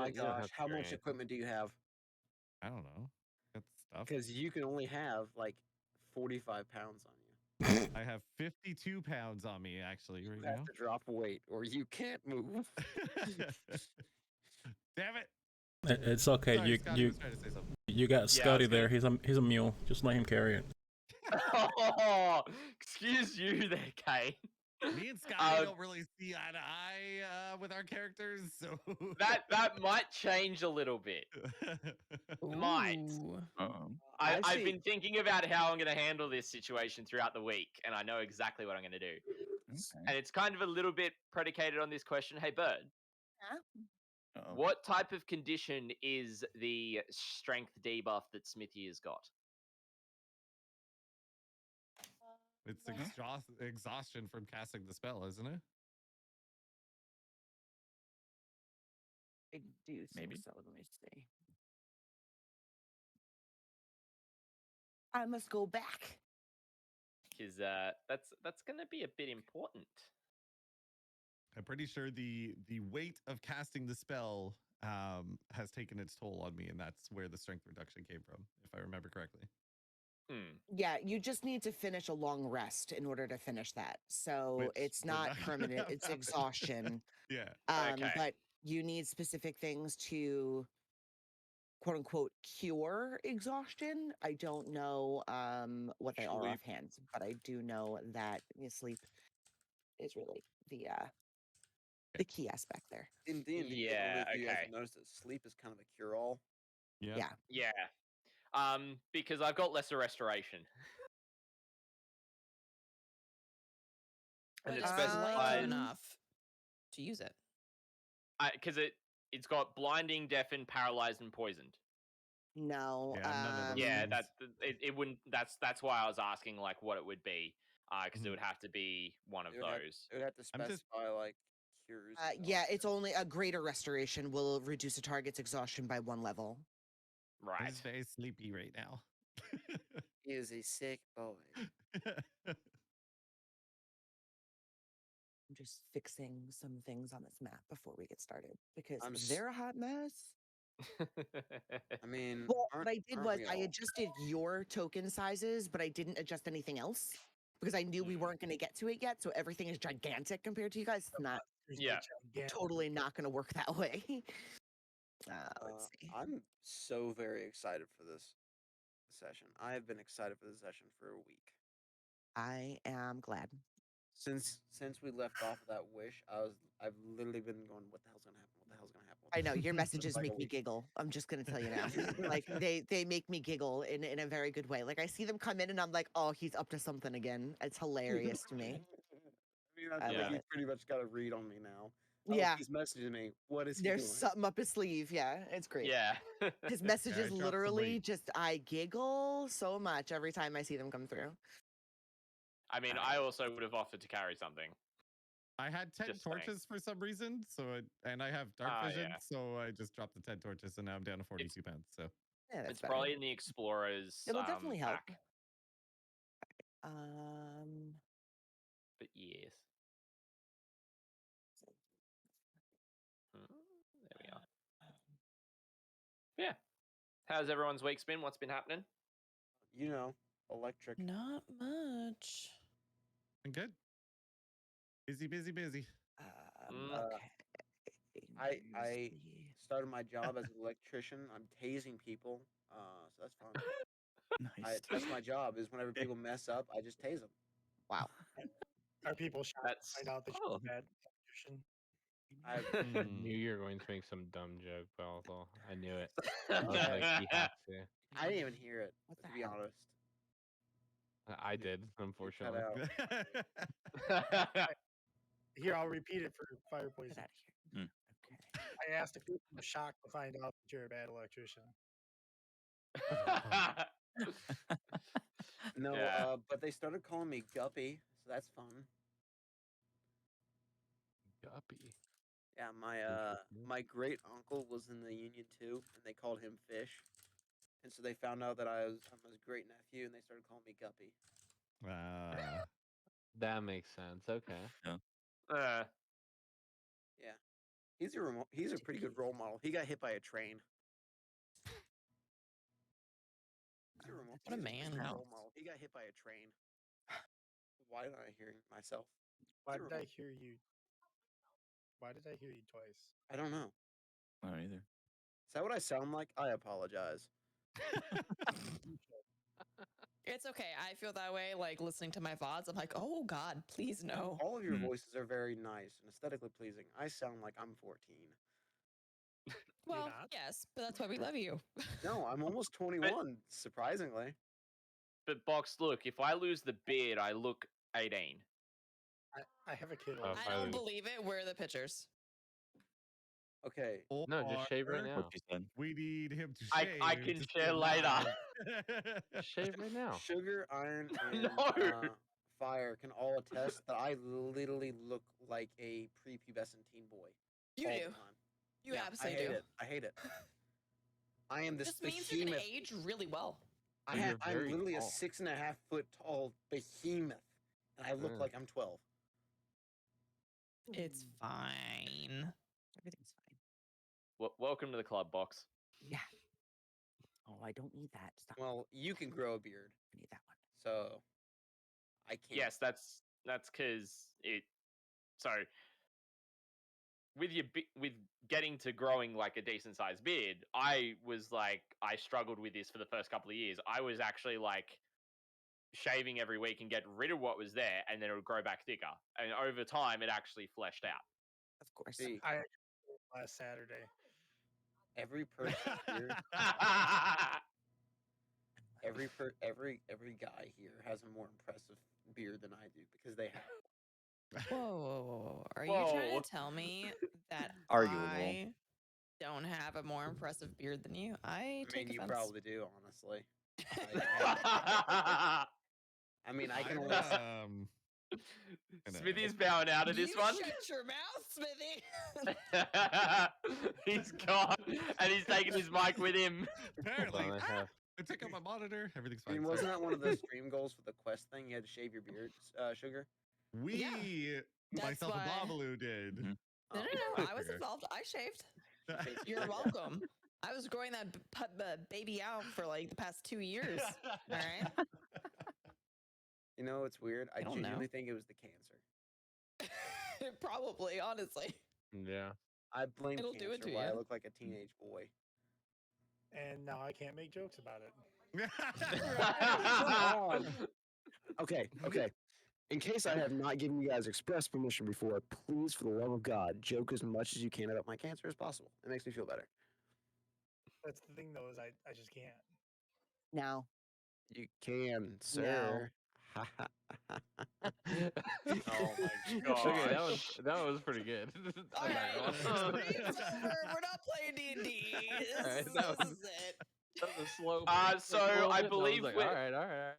my you don't gosh, have to how carry much anything. equipment do you have? I don't know. Got stuff. Because you can only have like 45 pounds on you. I have 52 pounds on me actually right You have now. to drop weight or you can't move. Damn it! It's okay. Sorry, Scotty was trying to say something. You got Yeah, I Scotty was there. gonna- He's a mule. Just let him carry it. Oh, excuse you there, Kane. Me and Scotty don't really see eye to eye with our characters, so that might change a little bit. Might. Ooh. I've been thinking about how I'm going to handle this situation throughout the week, and I know exactly what I'm going to do. Okay. And it's kind of a little bit predicated on this question. Hey, Bird, Uh-oh. what type of condition is the strength debuff that Smithy has got? it's exhaustion from casting the spell, isn't it? I do think Maybe. so. Let me see. I must go back. Because that's going to be a bit important. I'm pretty sure the weight of casting the spell has taken its toll on me, and that's where the strength reduction came from, if I remember correctly. Yeah, you just need to finish a long rest in order to finish that. So Which it's we're not not gonna permanent, have it's happen. exhaustion. Yeah. Okay. But you need specific things to quote unquote cure exhaustion. I don't know what they are Sleep. offhand, but I do know that sleep is really the key aspect there. In D&D, Yeah, you guys okay. have noticed that sleep is kind of a cure-all. Yeah. Yeah. Because I've got lesser restoration. But And it's it light specifies enough to use it. because it's got blinding, deafened, paralyzed, and poisoned. No. Yeah, none of those Yeah, things. it wouldn't. That's why I was asking like what it would be. Because it Mhm. would have to be one of It would have- those. It would have to I'm just- specify like cures. Yeah, it's only a greater restoration will reduce a target's exhaustion by 1 level. I'm Right. just very sleepy right now. He is a sick boy. I'm just fixing some things on this map before we get started because I'm they're a hot mess. I mean, Well, what aren't- I did aren't was we I all? adjusted your token sizes, but I didn't adjust anything else because I knew we weren't going to get to it yet. So everything is gigantic compared to you guys. It's not Yeah. totally not going to work that way. Let's see. I'm so very excited for this session. I have been excited for this session for a week. I am glad. Since we left off of that wish, I've literally been going, what the hell's gonna happen? What the hell's gonna happen? I know your messages Like a make me week. giggle. I'm just gonna tell you now. Like they make me giggle in a very good way. Like I see them come in and I'm like, oh, he's up to something again. It's hilarious to me. I mean, I feel Yeah. like he's pretty much got a read on me now. Yeah. He's messaging me. What is he There's doing? something up his sleeve. Yeah, it's great. Yeah. His I messages dropped some literally weight. just I giggle so much every time I see them come through. I mean, I also would have offered to carry something. I had 10 Just saying. torches for some reason, and I have dark Ah, vision, yeah. so I just dropped the 10 torches, and now I'm down to 42 pounds. So Yeah, that's It's better. probably in the explorer's It will definitely help. pack. But yes. There we are. Yeah. How's everyone's week's been? What's been happening? You know, electric. Not much. I'm good. Busy. Okay. I started my job as an electrician. I'm tasing people, so that's fun. Nice. That's my job. Is whenever people mess up, I just tase them. Wow. Are people shocked That's to find out that you're a bad electrician? Hmm. I knew you were going to make some dumb joke, Balthal. I knew it. I was like, he had to. I didn't even hear it, What to the be hell? honest. I did, Cut unfortunately. out. Here, I'll repeat it for fire Get poison. out of here. I asked if people were shocked to find out that you're a bad electrician. No, Yeah. but they started calling me Guppy, so that's fun. Guppy. Yeah, my great uncle was in the Union too, and they called him Fish. And so they found out that I'm his great nephew, and they started calling me Guppy. That makes sense. Okay. Uh, Yeah, He's a pretty good role model. He got hit by a train. What a man. Role model. He got hit by a train. Why am I hearing myself? Why did I hear you? Why did I hear you twice? I don't know. I don't either. Is that what I sound like? I apologize. It's okay. I feel that way, like listening to my VODs. I'm like, oh God, please no. All of your voices are very nice and aesthetically pleasing. I sound like I'm 14. Well, not? yes, but that's why we love you. No, I'm almost 21, surprisingly. But Box, look, if I lose the beard, I look 18. I have a kid. Oh, older. I don't believe it. Where are the pictures? Okay. No, just shave right Or now. What you said. We need him to shave. I can to share stay later. alive. Just shave right now. Sugar, Iron, and No. Fire can all attest that I literally look like a prepubescent teen boy. You all do. the time. You Yeah, absolutely I hate do. it. I hate it. I am this Just means you're gonna behemoth. age really well. But you're I'm very literally tall. a 6.5 foot tall behemoth, and I look Mm. like I'm 12. It's fine. Everything's fine. Welcome to the club, Box. Yeah. Oh, I don't need that. Stop. Well, you can grow a beard, I need that one. so I can't. Yes, that's because it. So with getting to growing like a decent sized beard, I struggled with this for the first couple of years. I was actually like shaving every week and get rid of what was there, and then it would grow back thicker. And over time, it actually fleshed out. Of course. See, I actually did it last Saturday. every person here, every guy here has a more impressive beard than I do because they have. Whoa. Are you trying Whoa. to tell me that Arguable. I don't have a more impressive beard than you? I I take mean, you offense. probably do, honestly. I mean, I can only. Smithy's bowing out of this you one. Shut your mouth, Smithy. He's gone, and he's taking his mic with him. Apparently, Hold on, I have- I took out my monitor. Everything's I fine. mean, wasn't that one of the stream goals for the quest thing? You had to shave your beard, Sugar? We, That's myself why- and Babalu did. Mhm. No, Oh, I was Okay. involved. I shaved. okay. You're welcome. I was growing that baby out for like the past 2 years. All right. You know, it's weird. I don't know. genuinely think it was the cancer. Probably, honestly. Yeah. I blame It'll do it cancer to why I you. look like a teenage boy. And now I can't make jokes about it. Come on. Okay. In case I have not given you guys express permission before, please, for the love of God, joke as much as you can about my cancer as possible. It makes me feel better. That's the thing, though, is I just can't. Now. You can, sir. Oh my god. Okay, that was pretty good. All I'm not right, gonna stream's lie. over. We're not playing D&D. This, Alright, this that was- is it. That was a slow. So like, a little I bit, and believe was we're- like, all right.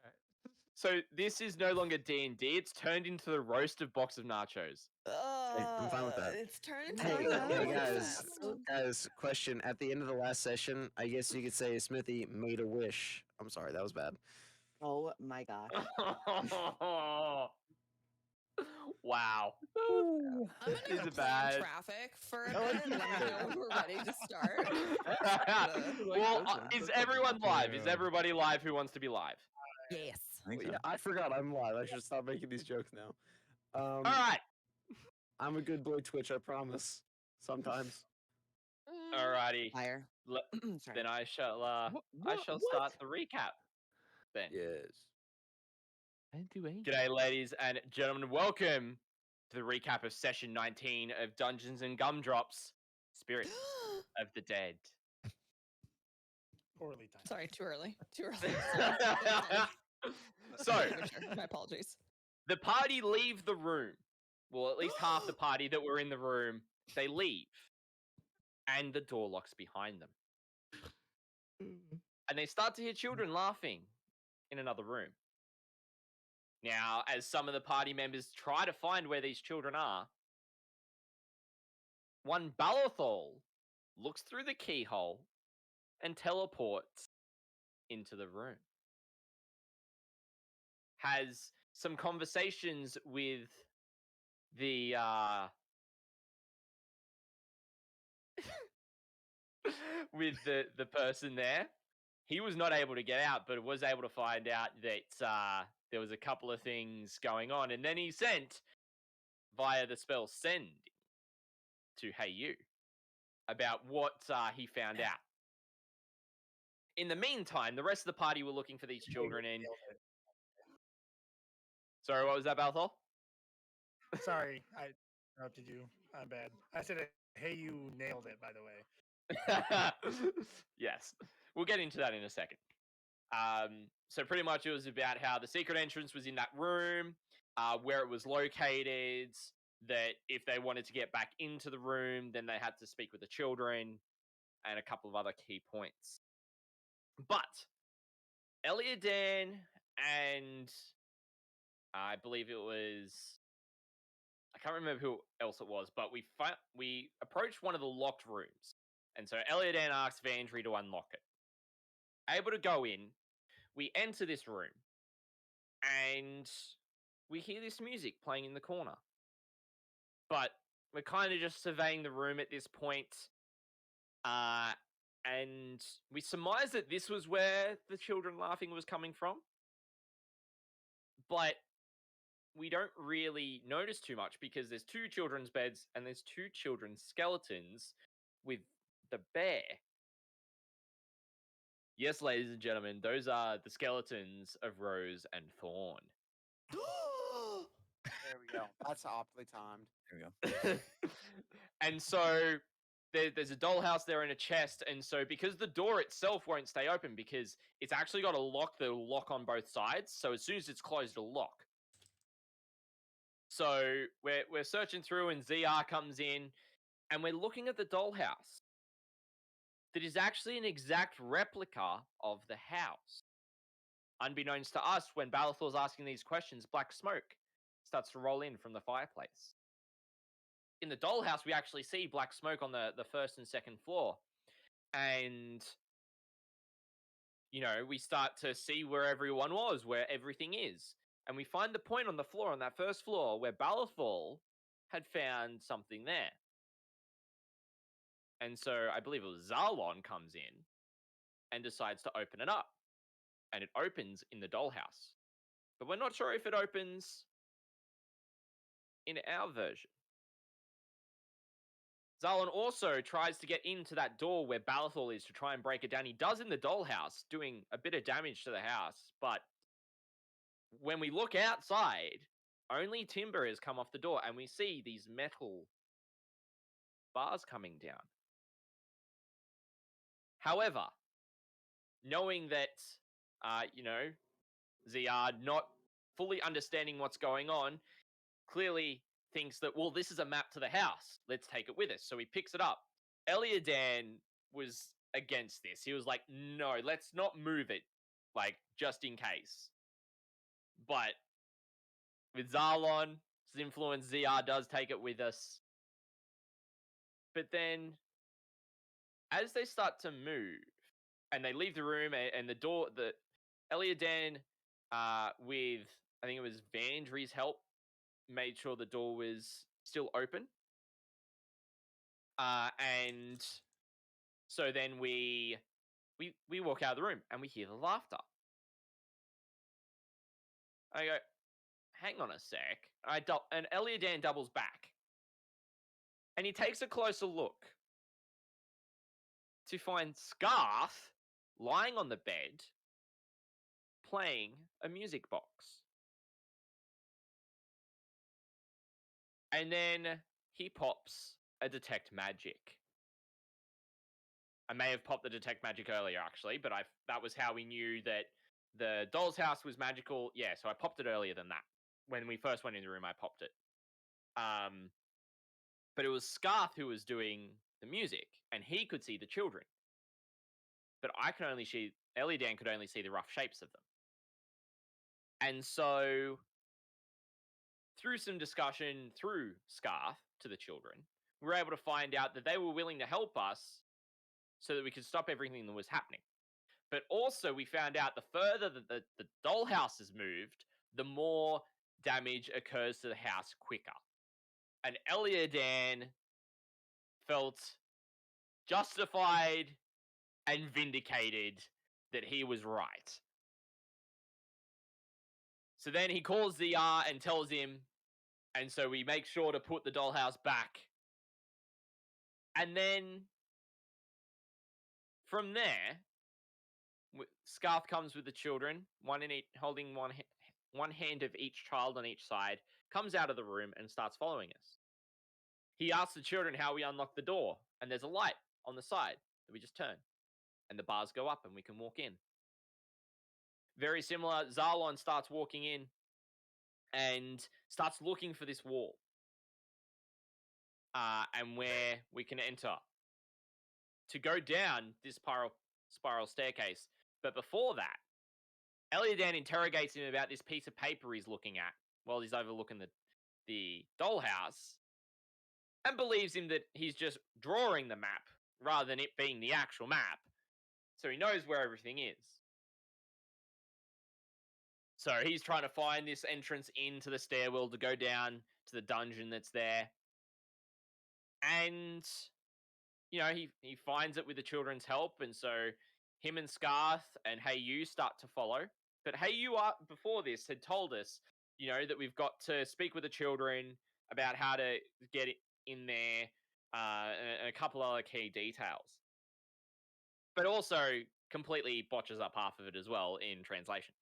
So this is no longer D&D. It's turned into the roasted box of nachos. I'm fine with that. It's turning to Hey, a hey food guys, fest. guys, question. At the end of the last session, I guess you could say Smithy made a wish. I'm sorry, that was bad. Oh my gosh. Wow. I'm gonna These go are play bad. in traffic for a bit and let me know when we're ready to start. Well, is everyone live? Is Yeah. everybody live who wants to be live? Yes. I think Yeah, so. I forgot I'm live. I should stop making these jokes now. All right. I'm a good boy, Twitch. I promise. Sometimes. Alrighty. Fire. Le- Sorry. Then I shall What? start the recap. Then. Yes. I didn't do anything. G'day, ladies and gentlemen. Welcome to the recap of session 19 of Dungeons and Gumdrops, Spirits of the Dead. Poorly timed. Sorry, too early. Too early. So, My apologies. the party leave the room. Well, at least half the party that were in the room, they leave. And the door locks behind them. And they start to hear children laughing in another room. Now, as some of the party members try to find where these children are, one Balathol looks through the keyhole and teleports into the room. Has some conversations with the with the person there. He was not able to get out, but was able to find out that there was a couple of things going on, and then he sent via the spell send to Hey You about what he found out. In the meantime, the rest of the party were looking for these children, and sorry, what was that, Balthol? Sorry, I interrupted you. I'm bad. I said, "Hey, you nailed it." By the way. Yes, we'll get into that in a second. So pretty much it was about how the secret entrance was in that room, where it was located, that if they wanted to get back into the room, then they had to speak with the children, and a couple of other key points. But Eliadan and I believe it was, I can't remember who else it was, but we approached one of the locked rooms. And so Eliadan asked Vandry to unlock it. Able to go in, we enter this room, and we hear this music playing in the corner. But we're kind of just surveying the room at this point, and we surmise that this was where the children laughing was coming from. But we don't really notice too much because there's 2 children's beds and there's 2 children's skeletons with the bear. Yes, ladies and gentlemen, those are the skeletons of Rose and Thorn. There we go. That's optimally timed. There we go. And so there's a dollhouse there in a chest, and so because the door itself won't stay open because it's actually got a lock that'll lock on both sides, so as soon as it's closed, it'll lock. So we're searching through, and ZR comes in, and we're looking at the dollhouse that is actually an exact replica of the house. Unbeknownst to us, when Balathor's asking these questions, black smoke starts to roll in from the fireplace. In the dollhouse, we actually see black smoke on the first and second floor. And, you know, we start to see where everyone was, where everything is. And we find the point on the floor, on that first floor, where Balathor had found something there. And so I believe it was Zalon comes in and decides to open it up. And it opens in the dollhouse. But we're not sure if it opens in our version. Zalon also tries to get into that door where Balathor is to try and break it down. He does in the dollhouse, doing a bit of damage to the house. But when we look outside, only timber has come off the door, and we see these metal bars coming down. However, knowing that, ZR not fully understanding what's going on, clearly thinks that, well, this is a map to the house. Let's take it with us. So he picks it up. Eliadan was against this. He was like, no, let's not move it, like, just in case. But with Zalon's influence, ZR does take it with us. But then, as they start to move, and they leave the room, and the door, Eliadan, with, I think it was Vandry's help, made sure the door was still open. And so then we walk out of the room, and we hear the laughter. I go, hang on a sec. And Eliadan doubles back. And he takes a closer look to find Scarth lying on the bed playing a music box. And then he pops a Detect Magic. I may have popped the Detect Magic earlier, actually, but that was how we knew that the doll's house was magical. Yeah, so I popped it earlier than that. When we first went in the room, I popped it. But it was Scarth who was doing the music, and he could see the children. But Eliadan could only see the rough shapes of them. And so, through some discussion through Scarth to the children, we were able to find out that they were willing to help us so that we could stop everything that was happening. But also, we found out the further that the dollhouse is moved, the more damage occurs to the house quicker. And Eliadan felt justified and vindicated that he was right. So then he calls ZR and tells him, and so we make sure to put the dollhouse back. And then from there, Scarth comes with the children, holding one hand of each child on each side, comes out of the room and starts following us. He asks the children how we unlock the door, and there's a light on the side that we just turn, and the bars go up and we can walk in. Very similar, Zarlon starts walking in and starts looking for this wall and where we can enter to go down this spiral staircase. But before that, Eliadan interrogates him about this piece of paper he's looking at while he's overlooking the dollhouse, and believes him that he's just drawing the map rather than it being the actual map. So he knows where everything is. So he's trying to find this entrance into the stairwell to go down to the dungeon that's there. And, you know, he finds it with the children's help. And so him and Scarth and Hey You start to follow. But Hey You, before this, had told us, you know, that we've got to speak with the children about how to get in there and a couple other key details. But also completely botches up half of it as well in translation.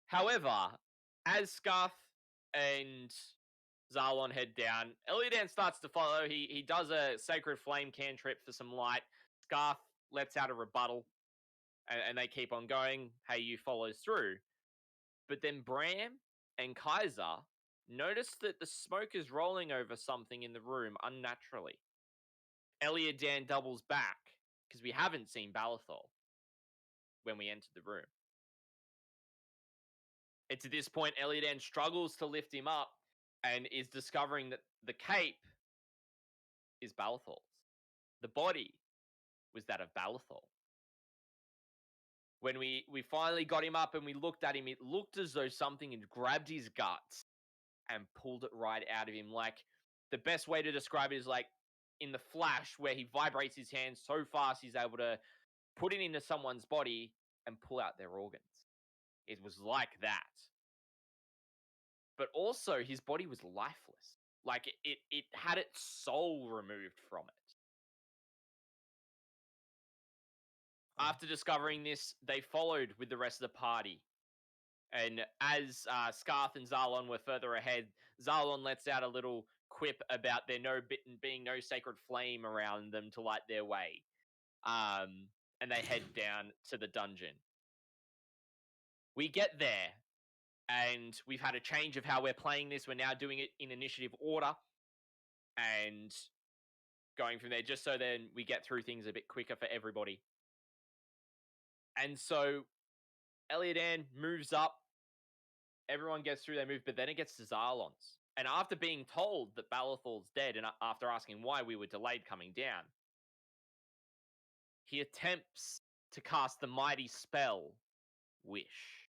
However, as Scarth and Zarlon head down, Eliadan starts to follow. He does a Sacred Flame cantrip for some light. Scarth lets out a rebuttal, and they keep on going. Hey You follows through. But then Bram and Kaiser notice that the smoke is rolling over something in the room unnaturally. Eliadan doubles back, because we haven't seen Balathol when we entered the room. It's at this point Eliadan struggles to lift him up and is discovering that the cape is Balathol's. The body was that of Balathol. When we finally got him up and we looked at him, it looked as though something had grabbed his guts and pulled it right out of him. Like, the best way to describe it is like in the Flash, where he vibrates his hands so fast he's able to put it into someone's body and pull out their organs. It was like that. But also, his body was lifeless. Like, it had its soul removed from it. After discovering this, they followed with the rest of the party. And as Scarth and Zarlon were further ahead, Zarlon lets out a little quip about there being no sacred flame around them to light their way. And they head down to the dungeon. We get there, and we've had a change of how we're playing this. We're now doing it in initiative order, and going from there, just so then we get through things a bit quicker for everybody. And so Eliadan moves up. Everyone gets through their move, but then it gets to Zarlon's. And after being told that Balathol's dead, and after asking why we were delayed coming down, he attempts to cast the mighty spell, Wish,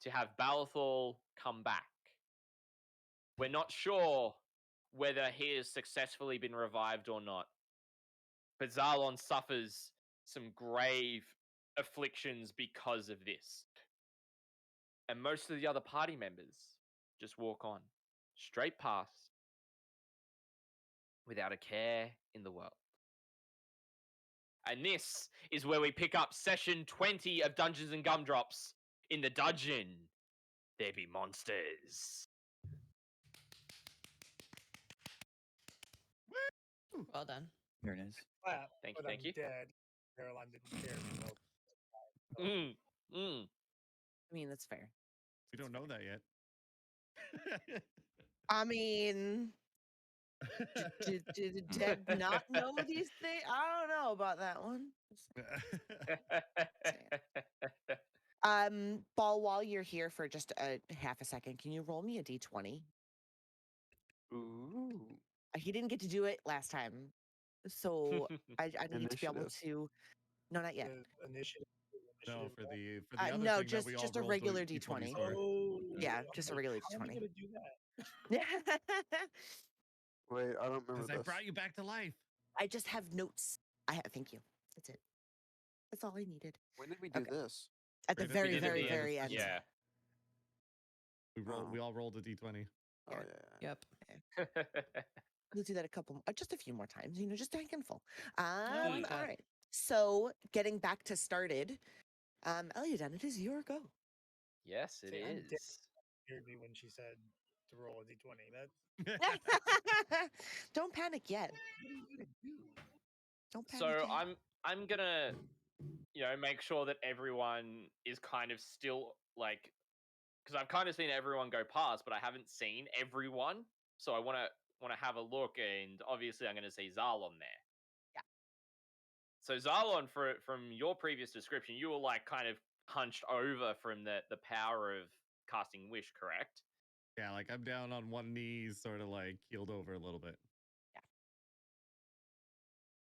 to have Balathol come back. We're not sure whether he has successfully been revived or not, but Zarlon suffers some grave afflictions because of this. And most of the other party members just walk on, straight past, without a care in the world. And this is where we pick up session 20 of Dungeons and Gumdrops. In the dungeon, there be monsters. Well done. Here it is. Clap, Thank but you, thank I'm you. dead. Caroline didn't care. So. I mean, that's fair. We don't know that yet. I mean, did the dead not know these things? I don't know about that one. Ball, while you're here for just a half a second, can you roll me a d20? Ooh. He didn't get to do it last time, so I need to be able Initiative. to. No, not yet. Initiative. No, for the other No, thing just that we all just a rolled regular the d20. for. Oh, Yeah, just a regular How am I d20. gonna do that? Wait, I don't remember Because I this. brought you back to life. I just have notes. Thank you. That's it. That's all I needed. When did we do Okay. this? At the Right at the very, end of very, the very end. Yeah. We all rolled a d20. Oh yeah. Yep. We'll do that just a few more times, just a handful. I like All that. right. So getting back to started, Eliadan, it is your go. Yes, it See, I'm dead. is. Scared me when she said to roll a d20. That Don't panic yet. what are you gonna do? Don't panic So yet. I'm gonna make sure that everyone is kind of still like, because I've kind of seen everyone go past, but I haven't seen everyone. So I want to have a look, and obviously I'm going to see Zalon there. Yeah. So Zalon, from your previous description, you were like kind of hunched over from the power of casting wish, correct? Yeah, like I'm down on one knee, sort of like keeled over a little bit.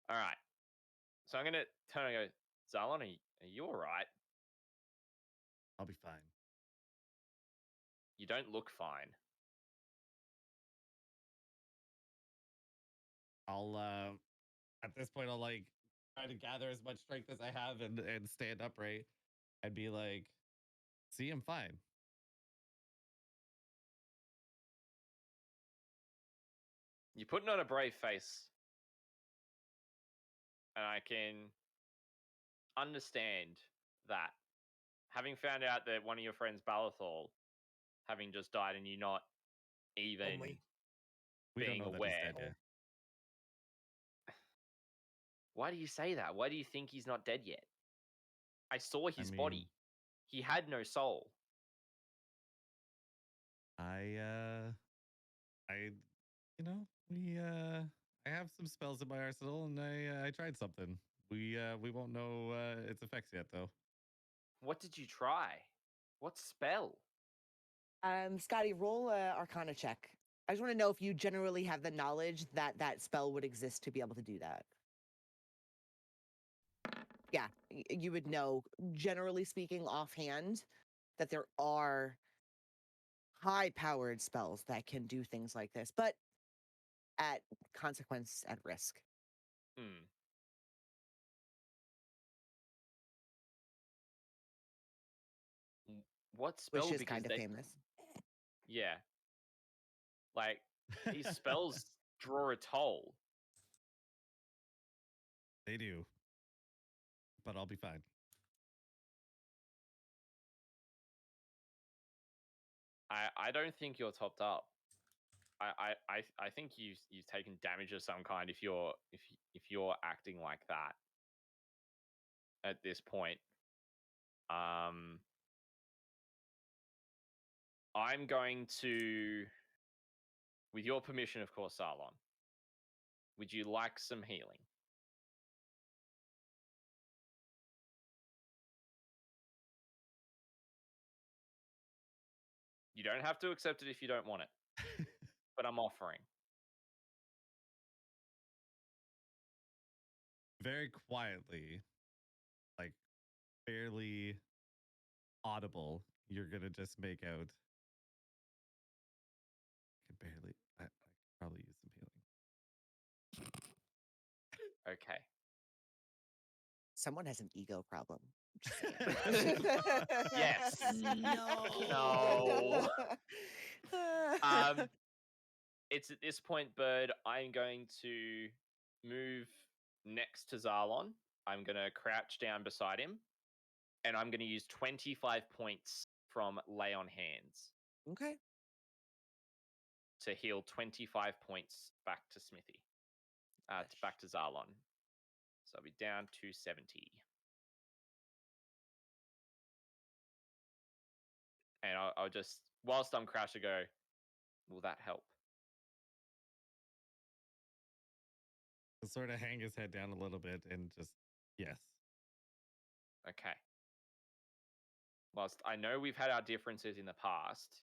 All right. So I'm going to turn and go, Zalon, are you all right? I'll be fine. You don't look fine. I'll at this point I'll like try to gather as much strength as I have and stand upright and be like, see, I'm fine. You're putting on a brave face. And I can understand that. Having found out that one of your friends, Balathol, having just died and you not even Only. We don't being know that aware. he's dead yet. Why do you say that? Why do you think he's not dead yet? I saw his mean- body. He had no soul. I I have some spells in my arsenal and I tried something. We won't know its effects yet though. What did you try? What spell? Scotty, roll a Arcana check. I just want to know if you generally have the knowledge that that spell would exist to be able to do that. Yeah, you would know, generally speaking, offhand, that there are high-powered spells that can do things like this, but at consequence, at risk. Hmm. What spell? Which is Because kind of they, famous. yeah, like these spells draw a toll. They do. But I'll be fine. I don't think you're topped up. I think you've taken damage of some kind if you're acting like that at this point. I'm going to, with your permission, of course, Sarlon, would you like some healing? You don't have to accept it if you don't want it, but I'm offering. Very quietly, like barely audible, you're gonna just make out. I could barely. I could probably use some healing. Okay. Someone has an ego problem. Yes. No. No. It's at this point, Bird, I'm going to move next to Zarlon. I'm going to crouch down beside him, and I'm going to use 25 points from Lay on Hands Okay. to heal 25 points back to Smithy, back to Zarlon. So I'll be down to 70. And I'll just, whilst I'm crouched, I go, will that help? He'll sort of hang his head down a little bit and just, yes. Okay. Whilst I know we've had our differences in the past,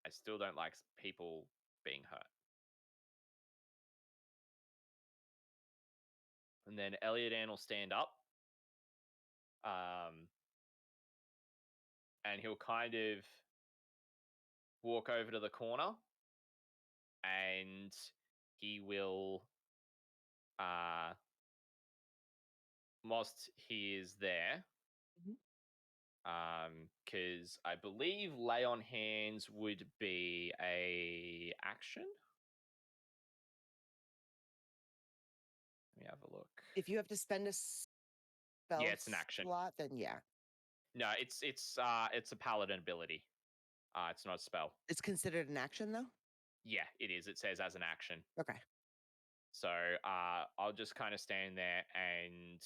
I still don't like people being hurt. And then Elliot will stand up. And he'll kind of walk over to the corner and he will whilst he is there, because I believe lay on hands would be a action. Let me have a look. If you have to spend a spell it's an action. slot, then yeah. No, it's a paladin ability. It's not a spell. It's considered an action though? Yeah, it is. It says as an action. Okay. So I'll just kind of stand there and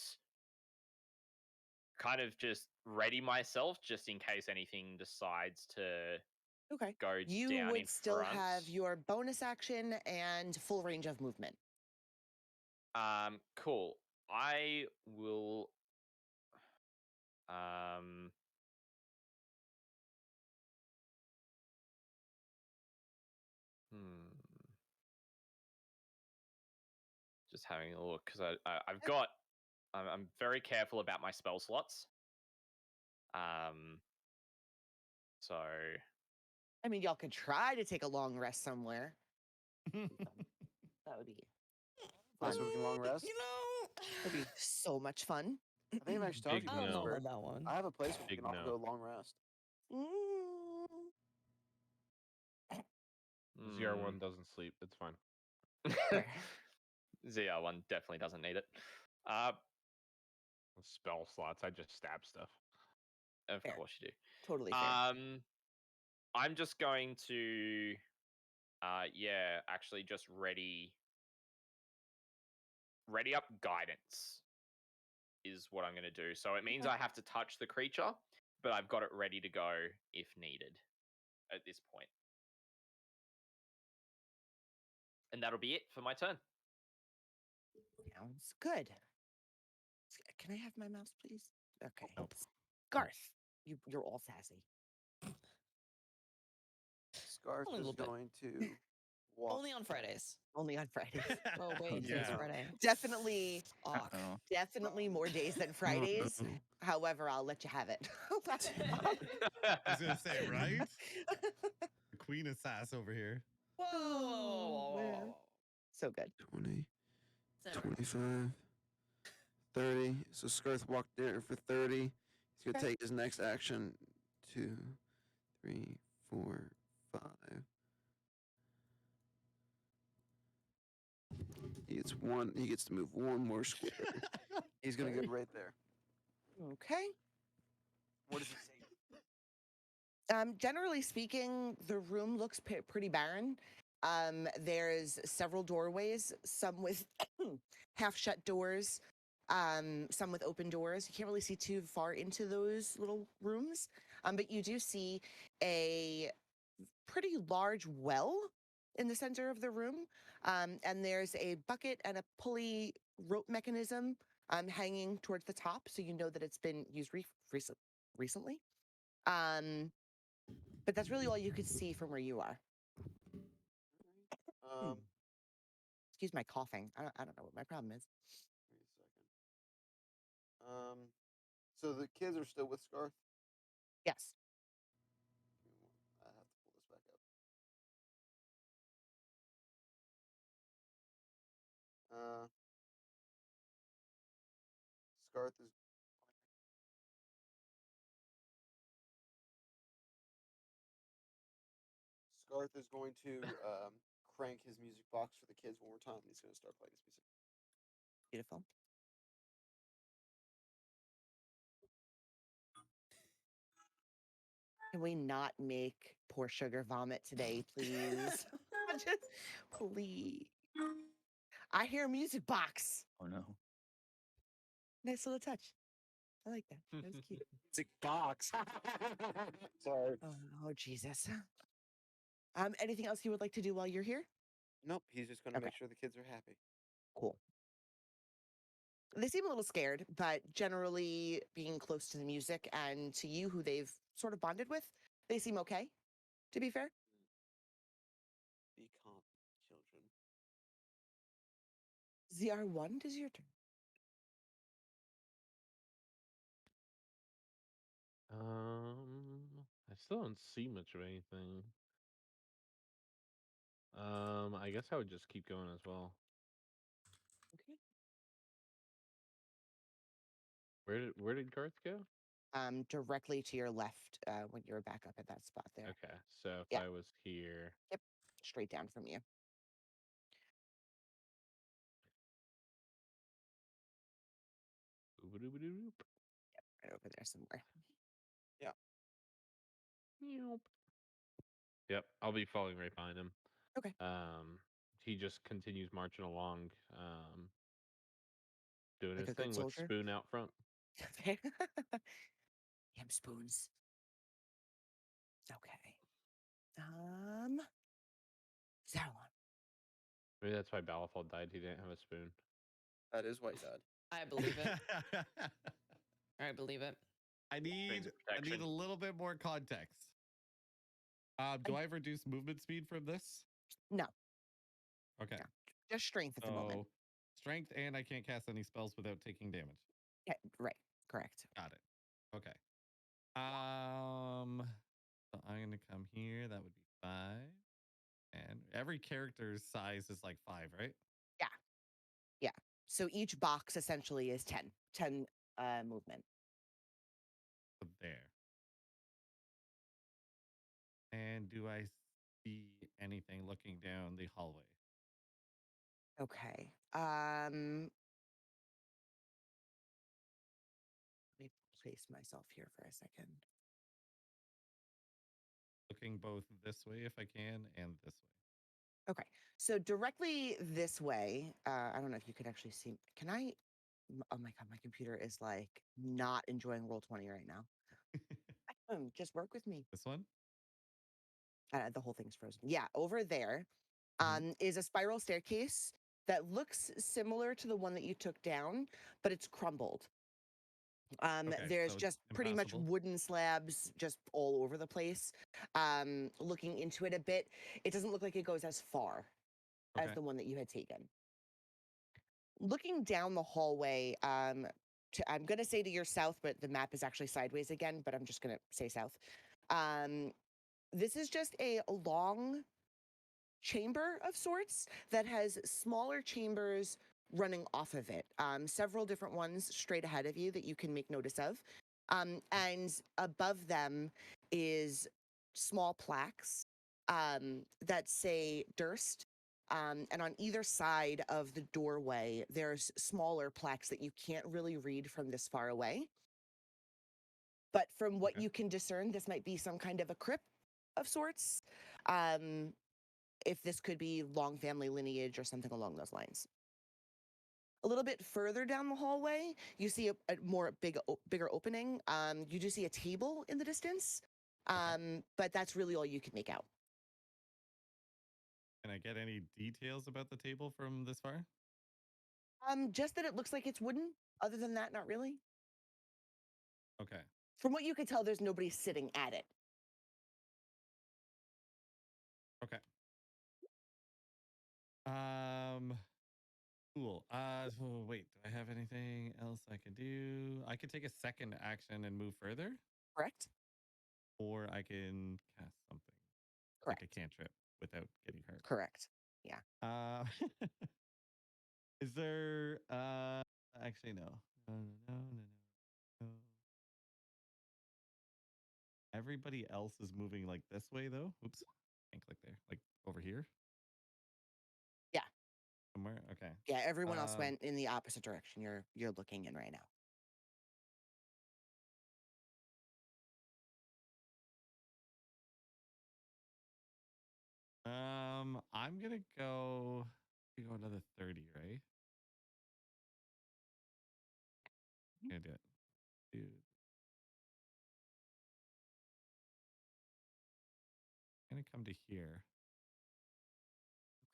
kind of just ready myself just in case anything decides to go You down in would still front. have your bonus action and full range of movement. Cool. I will just having a look because I've got I'm very careful about my spell slots. So I mean, y'all could try to take a long rest somewhere. That would be Last week in long rest. You know, that'd be so much fun. I think I've actually talked to I you don't about know this, Bert. about that one. I have a place where we Big can all no. go long rest. ZR1 doesn't sleep. It's fine. ZR1 definitely doesn't need it. Spell slots. I just stab stuff. Of Fair. course you do. Totally fair. I'm just going to actually just ready up guidance is what I'm going to do. So it means I have to touch the creature, but I've got it ready to go if needed at this point. And that'll be it for my turn. Sounds good. Can I have my mouse, please? Okay. Nope. Garth, you're all sassy. Scarf Only a is little bit. going to walk. Only on Fridays. Only on Fridays. Oh wait, Yeah. today's Friday. Definitely, Uh-oh. definitely more days than Fridays. However, I'll let you have it. I was gonna say, right? The queen of sass over here. Oh, man. So good. 20, So- 25, 30. So Scarth walked there for 30. He's going to Okay. take his next action. 2, 3, 4, 5. He gets to move one more square. He's going to go right there. Okay. What does he say? Generally speaking, the room looks pretty barren. There's several doorways, some with half shut doors, some with open doors. You can't really see too far into those little rooms, but you do see a pretty large well in the center of the room, and there's a bucket and a pulley rope mechanism hanging towards the top, so you know that it's been used recently. But that's really all you could see from where you are. Excuse my coughing. I don't know what my problem is. Wait a second. So the kids are still with Scarth? Yes. I have to pull this back up. Scarth is going to crank his music box for the kids one more time, and he's going to start playing his music. Beautiful. Can we not make poor sugar vomit today, please? Just please. I hear a music box. Oh no. Nice little touch. I like that. That was cute. Music box. Sorry. Oh, Jesus. Anything else you would like to do while you're here? Nope. He's just going to Okay. make sure the kids are happy. Cool. They seem a little scared, but generally being close to the music and to you, who they've sort of bonded with, they seem okay, to be fair. Be calm, children. ZR1, does your turn. I still don't see much of anything. I guess I would just keep going as well. Okay. Where did Garth go? Directly to your left when you're back up at that spot there. Okay, so if Yeah. I was here, Yep, straight down from you. Boop-a-doop-a-doop. Right over there somewhere. Yep, I'll be falling right behind him. Okay. He just continues marching along, doing Like his a good thing with soldier. spoon out front. Okay. Yam spoons. Okay. Zarlon. Maybe that's why Balafol died. He didn't have a spoon. That is why he died. I believe it. I believe it. I need a protection. little bit more context. Do I have reduced movement speed from this? No. Okay. No. Just strength at the moment. Strength, and I can't cast any spells without taking damage. Yeah, right. Correct. Got it. Okay. So I'm gonna come here. That would be 5. And every character's size is like 5, right? Yeah. So each box essentially is 10. 10 movement. So there. And do I see anything looking down the hallway? Okay. Let me place myself here for a second. Looking both this way if I can and this way. Okay. So directly this way, I don't know if you could actually see. Can I? Oh my God, my computer is like not enjoying Roll20 right now. Just work with me. This one? The whole thing's frozen. Yeah, over there is a spiral staircase that looks similar to the one that you took down, but it's crumbled. Okay, There's so just pretty much impassable. wooden slabs just all over the place. Looking into it a bit, it doesn't look like it goes as far as Okay. the one that you had taken. Looking down the hallway, I'm going to say to your south, but the map is actually sideways again, but I'm just going to say south. This is just a long chamber of sorts that has smaller chambers running off of it. Several different ones straight ahead of you that you can make notice of. And above them is small plaques that say Durst. And on either side of the doorway, there's smaller plaques that you can't really read from this far away. But from what Okay. you can discern, this might be some kind of a crypt of sorts. If this could be long family lineage or something along those lines. A little bit further down the hallway, you see a bigger opening. You do see a table in the distance, but that's really all you can make out. Can I get any details about the table from this far? Just that it looks like it's wooden. Other than that, not really. Okay. From what you can tell, there's nobody sitting at it. Okay. Cool. So wait, do I have anything else I can do? I could take a second action and move further, Correct? or I can cast something Correct. like a cantrip without getting hurt. Correct. Yeah. Is there actually no. No. Everybody else is moving like this way though. Oops. Can't click there. Like over here? Yeah. Somewhere? Okay. Yeah, everyone else went in the opposite direction you're looking in right now. I'm gonna go another 30, right? Gonna do it. Dude. I'm gonna come to here.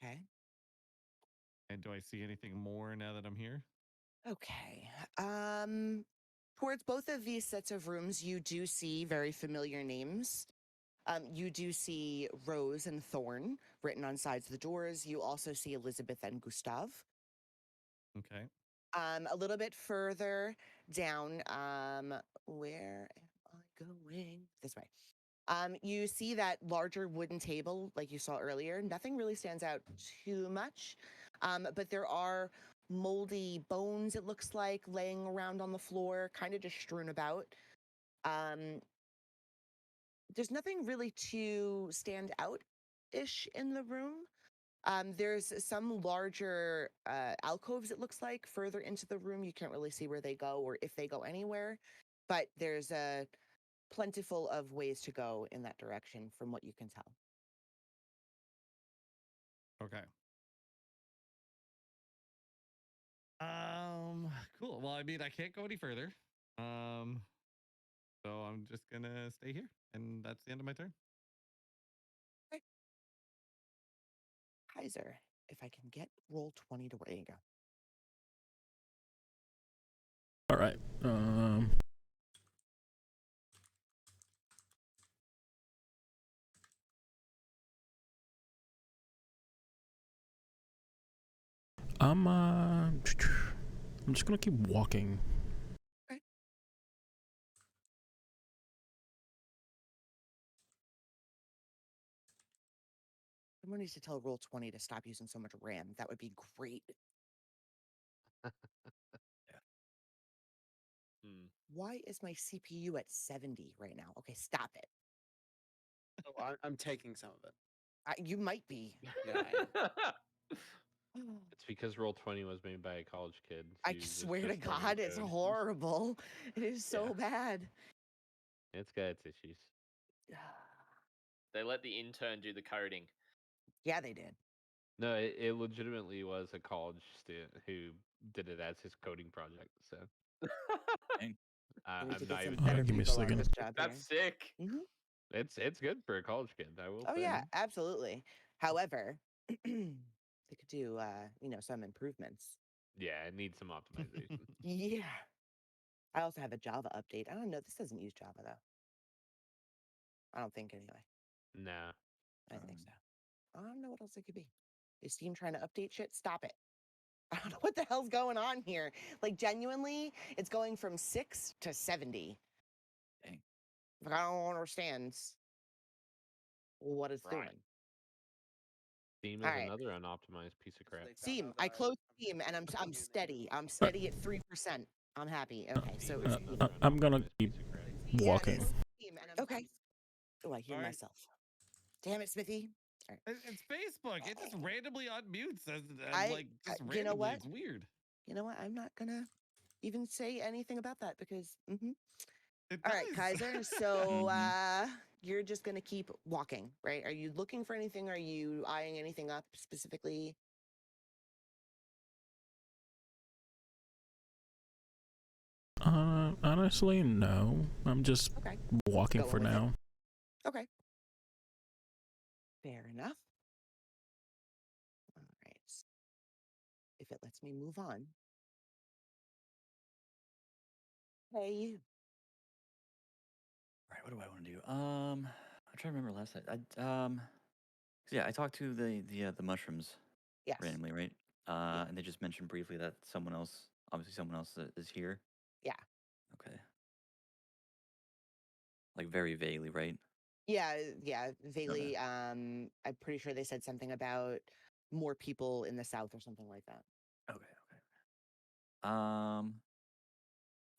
Okay. And do I see anything more now that I'm here? Okay. Towards both of these sets of rooms, you do see very familiar names. You do see Rose and Thorn written on sides of the doors. You also see Elizabeth and Gustav. Okay. A little bit further down, where am I going? This way. You see that larger wooden table like you saw earlier. Nothing really stands out too much, but there are moldy bones, it looks like, laying around on the floor, kind of just strewn about. There's nothing really to stand out ish in the room. There's some larger alcoves, it looks like, further into the room. You can't really see where they go or if they go anywhere, but there's a plentiful of ways to go in that direction from what you can tell. Okay. Cool. Well, I mean, I can't go any further. So I'm just gonna stay here, and that's the end of my turn. Okay. Kaiser, if I can get roll 20 to where you go. All right. I'm just gonna keep walking. Okay. Someone needs to tell roll 20 to stop using so much RAM. That would be great. Why is my CPU at 70 right now? Okay, stop it. Oh, I'm taking some of it. You might be. Yeah, It's because Roll20 was made by a college kid. I who's just swear to learning God, it's code. horrible. It is so bad. It's got its issues. They let the intern do the coding. Yeah, they did. No, it legitimately was a college student who did it as his coding project. So Dang. We need to I'm get not some even better Give me a people on second. this job here. That's sick. Mhm. It's good for a college kid. I will Oh say. yeah, absolutely. However, they could do some improvements. Yeah, it needs some optimization. Yeah. I also have a Java update. I don't know. This doesn't use Java though. I don't think anyway. Nah. I think so. I don't know what else it could be. Is Steam trying to update shit? Stop it. I don't know what the hell's going on here. Like genuinely, it's going from 6 to 70. Dang. Like, I don't understand what it's doing. Steam All is right. another unoptimized piece of crap. They found Steam. out that I I closed was- Steam and I'm immune and steady. they- I'm steady at 3%. I'm happy. Okay, so Steam it's is another I'm gonna unoptimized keep piece of crap. walking. okay. Oh, I hear All right. myself. Damn it, Smithy. All right. It's Facebook. It just randomly unmutes. Just you randomly. know what? It's weird. You know what? I'm not gonna even say anything about that because. It All does. right, Kaiser. So Mhm. you're just gonna keep walking, right? Are you looking for anything? Are you eyeing anything up specifically? Honestly, no. I'm just Okay. walking Going for with it. now. Okay. Fair enough. All right. If it lets me move on. Hey, you. All right, what do I want to do? I'm trying to remember last night. I talked to the mushrooms Yes. randomly, right? Yeah. And they just mentioned briefly that someone else is here. Yeah. Okay. Like very vaguely, right? Yeah. Vaguely. I'm pretty sure they said something about more people in the south or something like that. Okay.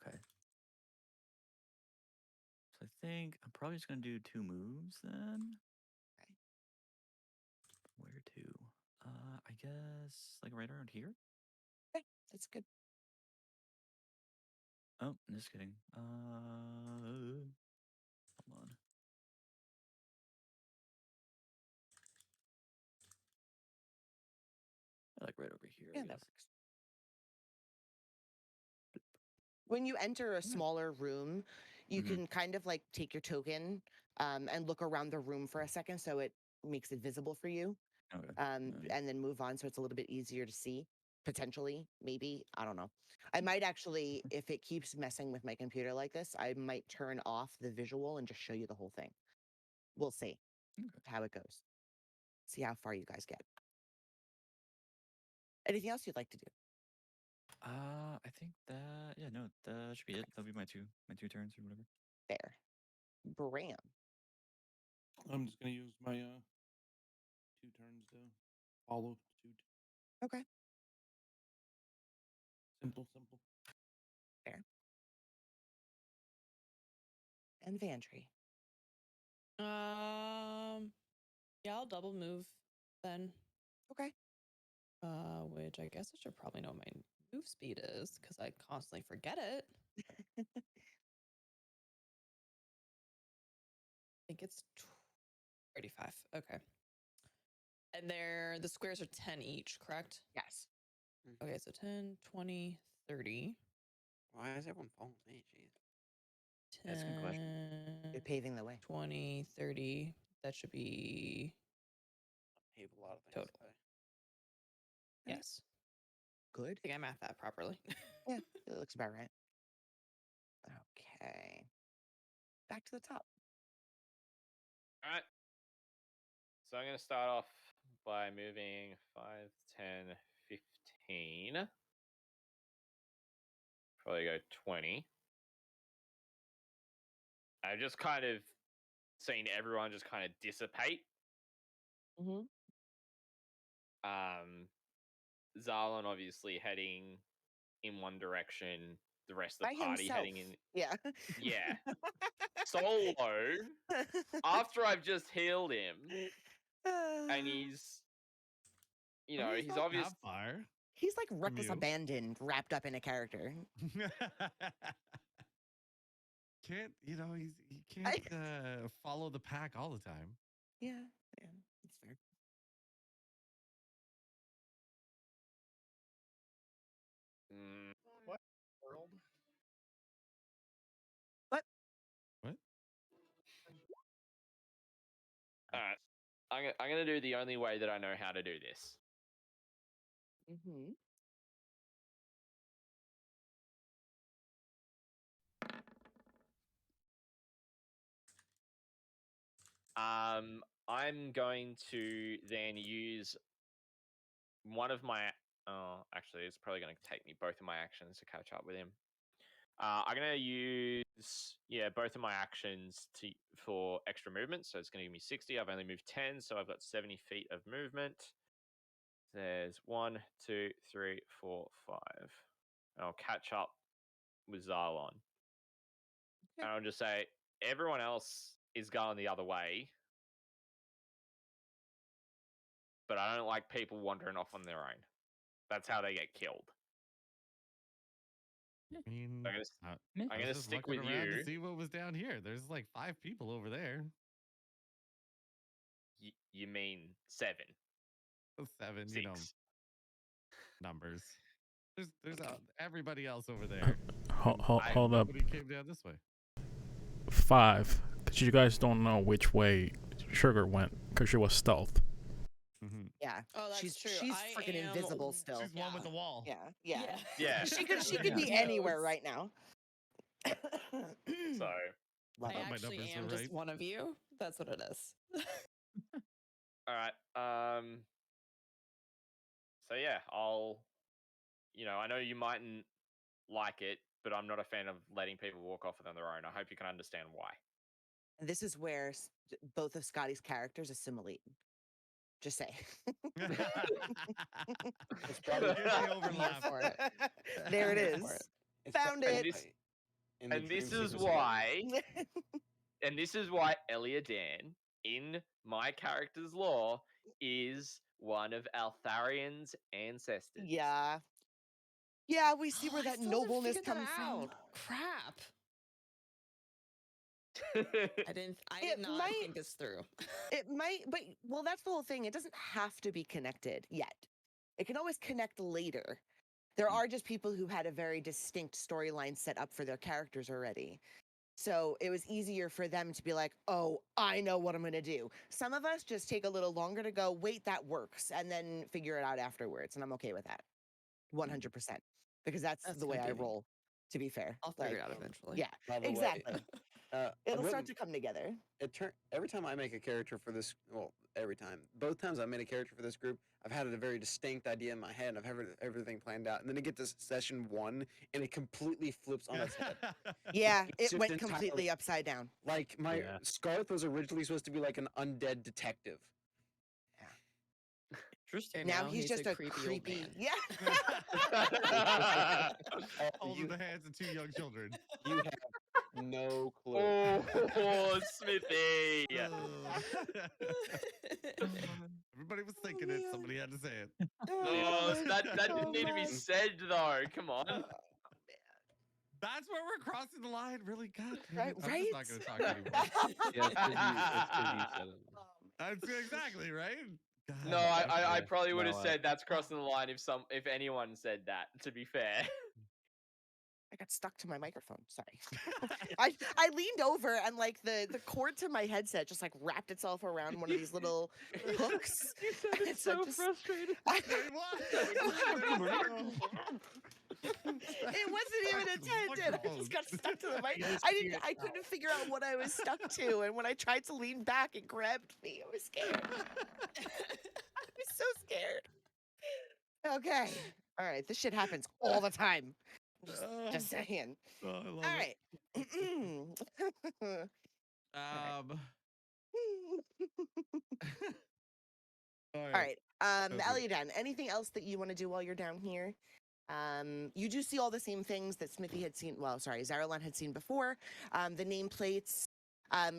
Okay. So I think I'm probably just gonna do 2 moves then. Okay. Where to? I guess like right around here. Okay, that's good. Oh, just kidding. Hold on. Like right over here. I Yeah, that guess. works. When you enter a smaller room, you Mhm. can kind of like take your token and look around the room for a second so it makes it visible for you. Okay. And then move on so it's a little bit easier to see. Potentially, maybe. I don't know. I might actually, if it keeps messing with my computer like this, I might turn off the visual and just show you the whole thing. We'll see how it goes. See how far you guys get. Anything else you'd like to do? I think that that should be it. That'll be my two turns or whatever. Fair. Bram. I'm just gonna use my 2 turns to follow suit. Okay. Simple, simple. Fair. And Vantry. Yeah, I'll double move then. Okay. Which I guess I should probably know what my move speed is because I constantly forget it. I think it's 35. Okay. And the squares are 10 each, correct? Yes. Okay, so 10, 20, 30. Why is everyone following me? Jeez. 10, That's a good question. You're paving the way. 20, 30. That should be I hate a lot of things total. today. Yes. Good. I think I mathed that properly. Yeah, it looks about right. Okay. Back to the top. All right. So I'm going to start off by moving 5, 10, 15. Probably go 20. I've just kind of seen everyone just kind of dissipate. Mm-hmm. Zarlon obviously heading in one direction, the rest of the By party himself. heading in. Yeah. Yeah. Solo. After I've just healed him, and he's, I mean, it's he's not obvious. that far. He's like reckless you. abandon wrapped up in a character. Can't he can't follow the pack all the time. Yeah, that's fair. What world? What? All right. I'm gonna do the only way that I know how to do this. Mm-hmm. I'm going to then use one of my. Oh, actually, it's probably going to take me both of my actions to catch up with him. I'm going to use both of my actions for extra movement. So it's going to give me 60. I've only moved 10, so I've got 70 feet of movement. There's 1, 2, 3, 4, 5. And I'll catch up with Zarlon. Okay. And I'll just say, everyone else is going the other way. But I don't like people wandering off on their own. That's how they get killed. I mean, I'm gonna just stick looking with around you. to see what was down here. There's like 5 people over there. You mean 7? 7, 6. Numbers. There's everybody else over there. Hold up. Nobody came down this way. 5, because you guys don't know which way Sugar went, because she was stealth. Mm-hmm. Yeah. Oh, that's she's true. She's freaking invisible still. She's one with the wall. Yeah. Yeah. She could be anywhere right now. So I actually am just one of you. That's what it is. all right. So yeah, I know you mightn't like it, but I'm not a fan of letting people walk off on their own. I hope you can understand why. And this is where both of Scotty's characters assimilate. Just say. It's probably the overlap. For it. There it is. Found it. And this is why. And this is why Elia Dan, in my character's lore, is one of Altharion's ancestors. Yeah. Yeah, we see where I that still haven't nobleness figured that comes from. out. Crap. I did not think this through. It might, but well, that's the whole thing. It doesn't have to be connected yet. It can always connect later. There are just people who had a very distinct storyline set up for their characters already. So it was easier for them to be like, oh, I know what I'm going to do. Some of us just take a little longer to go, wait, that works, and then figure it out afterwards. And I'm okay with that. 100%. Because that's the way I roll, to be fair. I'll figure it out eventually. Yeah, By the way, exactly. It'll start to come together. Every time I make a character for this, both times I made a character for this group, I've had a very distinct idea in my head, and I've had everything planned out, and then I get to session 1, and it completely flips on its head. Yeah, It's it just went completely upside down. Like, Scarth was originally supposed to be like an undead detective. interesting. Now he's just a creepy old man. Yeah. Holding the hands of two young children. You have no clue. Oh, Smithy. Everybody was thinking it. Somebody had to say it. Oh, that Oh, didn't need to be man. said though. Come on. That's where we're crossing the line. Really, God damn Right, it. I'm just not going to talk anymore. Yeah, it's because you said it. That's exactly right. God, No, I okay. probably would have No, said that's crossing the line if anyone said that. To be fair. I got stuck to my microphone. Sorry. I leaned over and like the cord to my headset just like wrapped itself around one of these little hooks. You sounded And so so just- frustrated. It wasn't even Stuck to the intended. I microphone. just got stuck to the mic. You just I feared didn't. I couldn't yourself. figure out what I was stuck to, and when I tried to lean back, it grabbed me. I was scared. I was so scared. Okay. All right. This shit happens all the time. Just saying. Oh, I love All it. right. All right. Okay. Eliadan, anything else that you want to do while you're down here? You do see all the same things that Smithy had seen. Well, sorry, Zaralon had seen before. The nameplates.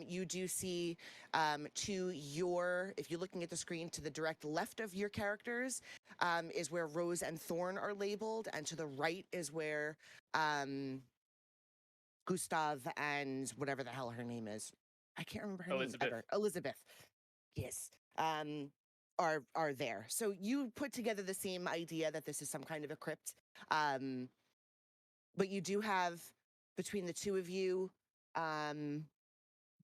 You do see to your, if you're looking at the screen, to the direct left of your characters is where Rose and Thorn are labeled, and to the right is where Gustav and whatever the hell her name is. I can't remember her Elizabeth. name ever. Elizabeth. Yes. Are there. So you put together the same idea that this is some kind of a crypt. But you do have between the two of you,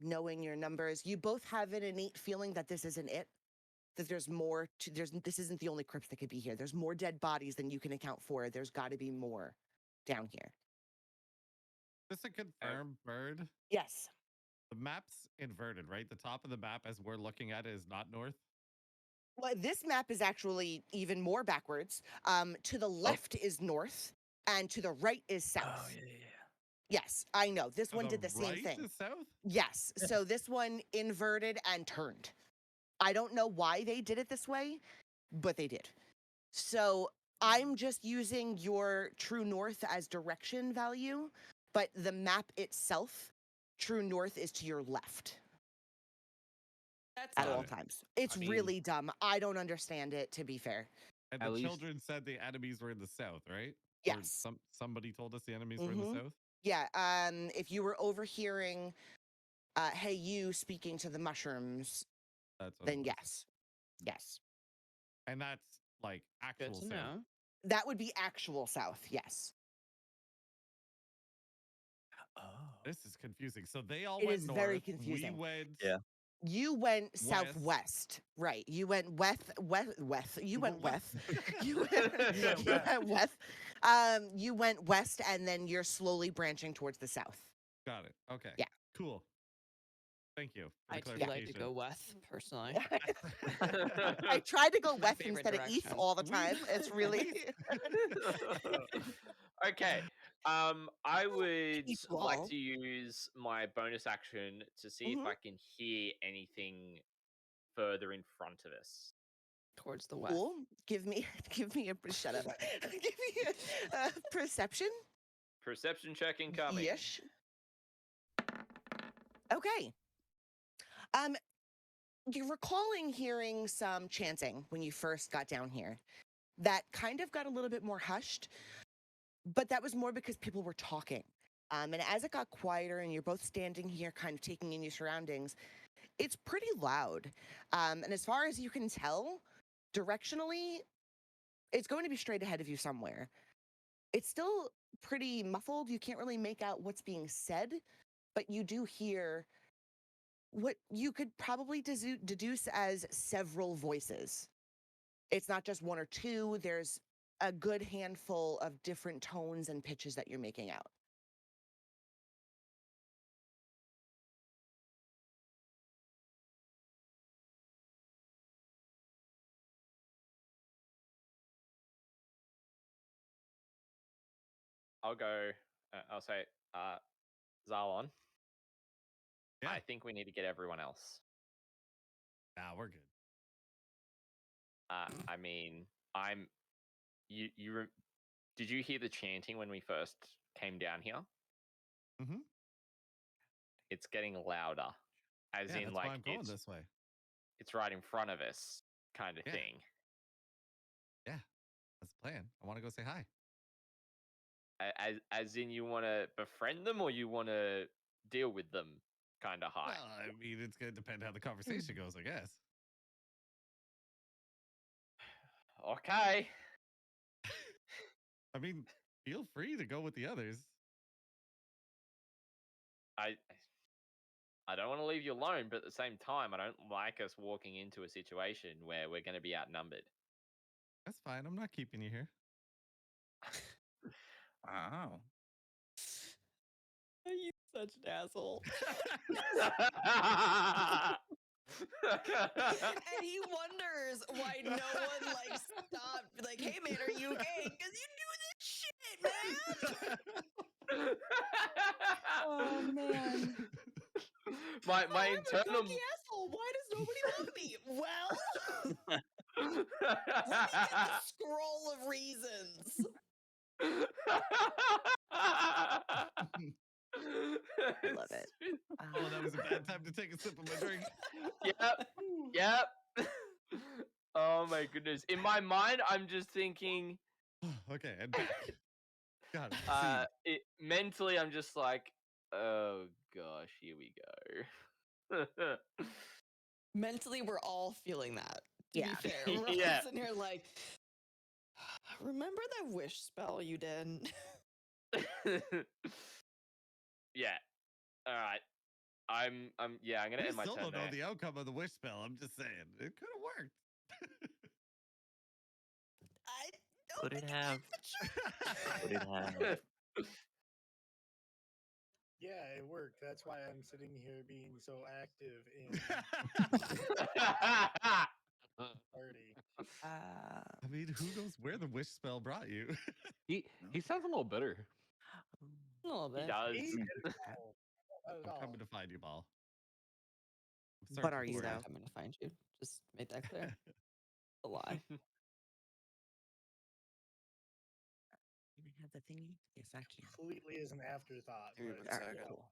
knowing your numbers, you both have an innate feeling that this isn't it. That there's more to this isn't the only crypt that could be here. There's more dead bodies than you can account for. There's gotta be more down here. Is this a confirmed bird? Yes. The map's inverted, right? The top of the map as we're looking at it is not north. Well, this map is actually even more backwards. To the left is north, and to the right is south. Oh yeah. Yes, I know. This To one the did the same right thing. is south? Yes. So this one inverted and turned. I don't know why they did it this way, but they did. So I'm just using your true north as direction value, but the map itself, true north is to your left That's at Got all it. times. It's I mean- really dumb. I don't understand it, to be fair. And At the least- children said the enemies were in the south, right? Or Yes. somebody told us the enemies were in Mhm. the south. Yeah. If you were overhearing, hey, you speaking to the mushrooms, That's what it then was. yes. Yes. And that's like actual good to south. know. That would be actual south. Yes. Oh. This is confusing. So they all It went is north. very We confusing. went. Yeah. You went West. southwest, right? You went west. You went west. You went, You went you went west. You went west, and then you're slowly branching towards the south. Got it. Okay. Yeah. Cool. Thank you for I the too clarification. like to go west, personally. I tried to go My west favorite instead of east direction. all the time. It's really Okay. I would Keep like wall. to use my bonus action to see if Mhm. I can hear anything further in front of us. Towards the west. cool. Give me a shut up. Give me a perception. Perception check incoming. Yes. Okay. You're recalling hearing some chanting when you first got down here. That kind of got a little bit more hushed, but that was more because people were talking. And as it got quieter and you're both standing here kind of taking in your surroundings, it's pretty loud. And as far as you can tell, directionally, it's going to be straight ahead of you somewhere. It's still pretty muffled. You can't really make out what's being said, but you do hear what you could probably deduce as several voices. It's not just one or two, there's a good handful of different tones and pitches that you're making out. I'll go. I'll say, Zalon. Yeah. I think we need to get everyone else. Nah, we're good. I mean, I'm. Did you hear the chanting when we first came down here? Mm-hmm. It's getting louder, as Yeah, in that's like why I'm going this way. it's right in front of us, kind of Yeah. thing. Yeah, that's the plan. I want to go say hi. As in, you want to befriend them or you want to deal with them, kind of high. Well, I mean, it's gonna depend how the conversation goes, I guess. Okay. I mean, feel free to go with the others. I don't want to leave you alone, but at the same time, I don't like us walking into a situation where we're going to be outnumbered. That's fine. I'm not keeping you here. Wow. You such an asshole. And he wonders why no one like stopped. Like, hey man, are you okay? Because you do this shit, man. Oh man. my I'm a internal cocky asshole. Why does nobody love me? Well, let me get the scroll of reasons. I love it. Oh, that was a bad time to take a sip of my drink. Yep. Oh my goodness. In my mind, I'm just thinking. Okay, and back. Got it. Mentally, I'm just like, oh gosh, here we go. Mentally, we're all feeling that. To Yeah. be fair, we're all Yeah. sitting here like, remember that wish spell you did? Yeah. All right. I'm gonna We end my still turn don't know there. the outcome of the wish spell. I'm just saying it could have worked. I don't Could it think have? Could it have? Yeah, it worked. That's why I'm sitting here being so active in party. I mean, who knows where the wish spell brought you? He sounds a little bitter. A little He bit. does. Me? No, not at I'm all. coming to find you, Ball. I'm But searching are you, for though? I'm coming to find you. Just make that clear. A lie. Can I have the thingy? Yes, I can. Completely as an afterthought. Give me But one All right, second. cool.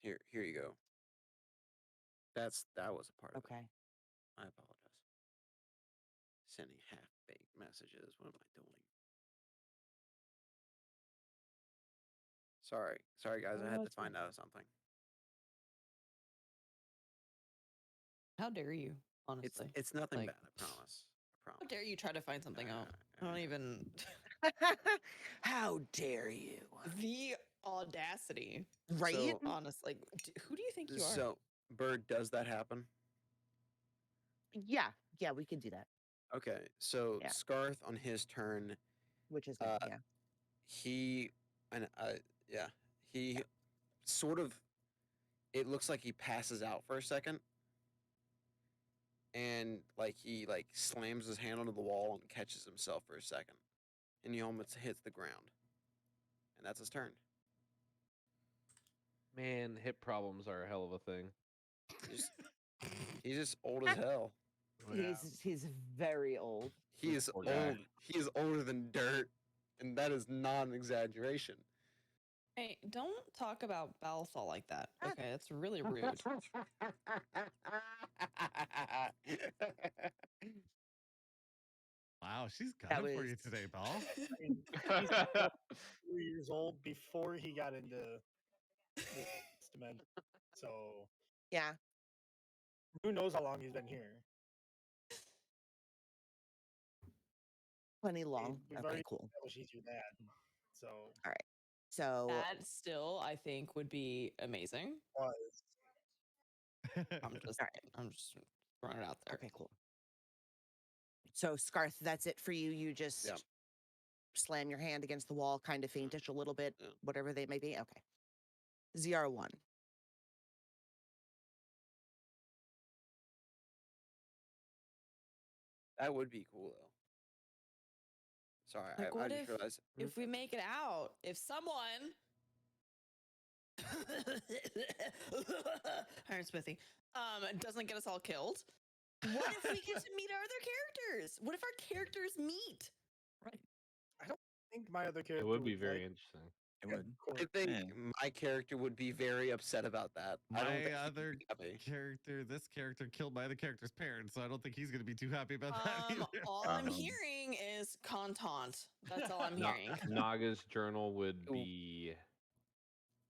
Here you go. That was a part of it. Okay. I apologize. Sending half-baked messages. What am I doing? Sorry guys. I had to find out something. How dare you? Honestly, It's nothing like- bad. I promise. I how promise. dare you try to find something out? I don't even. How dare you? The audacity, Right? So, honestly. Who do you think you are? so Bird, does that happen? Yeah. Yeah, we could do that. Okay. So Yeah. Scarth on his turn, Which is good. Yeah. he sort of, it looks like he passes out for a second, and like he like slams his hand onto the wall and catches himself for a second, and he almost hits the ground, and that's his turn. Man, hip problems are a hell of a thing. He's just old as hell. Yeah. He's very old. He is Poor old. guy. He is older than dirt, and that is not an exaggeration. Hey, don't talk about Balthal like that. Okay, that's really rude. Wow, she's got That it for was- you today, Ball. I mean, he's 4 years old before he got into this dimension. So Yeah. who knows how long he's been here? Plenty long. We've Okay, already cool. established he's your dad. So So That still, I think, would be amazing. was. I'm just, Alright. I'm just throwing it out there. okay, cool. So Scarth, that's it for you. You just Yeah. slam your hand against the wall, kind of faintish a little bit, Yeah. whatever they may be. Okay. ZR1. That would be cool though. Sorry, Like, I what just realized. if we make it out? If someone Iron Smithy. Doesn't get us all killed. What if we get to meet our other characters? What if our characters meet? Right. I don't think my other character It would be like, very interesting. It yeah, would. I think Yeah. my character would be very upset about that. I don't My think other he'd be happy. character, this character killed my other character's parents, so I don't think he's going to be too happy about that either. All I'm hearing is content. That's all I'm hearing. Naga's journal would Ooh. be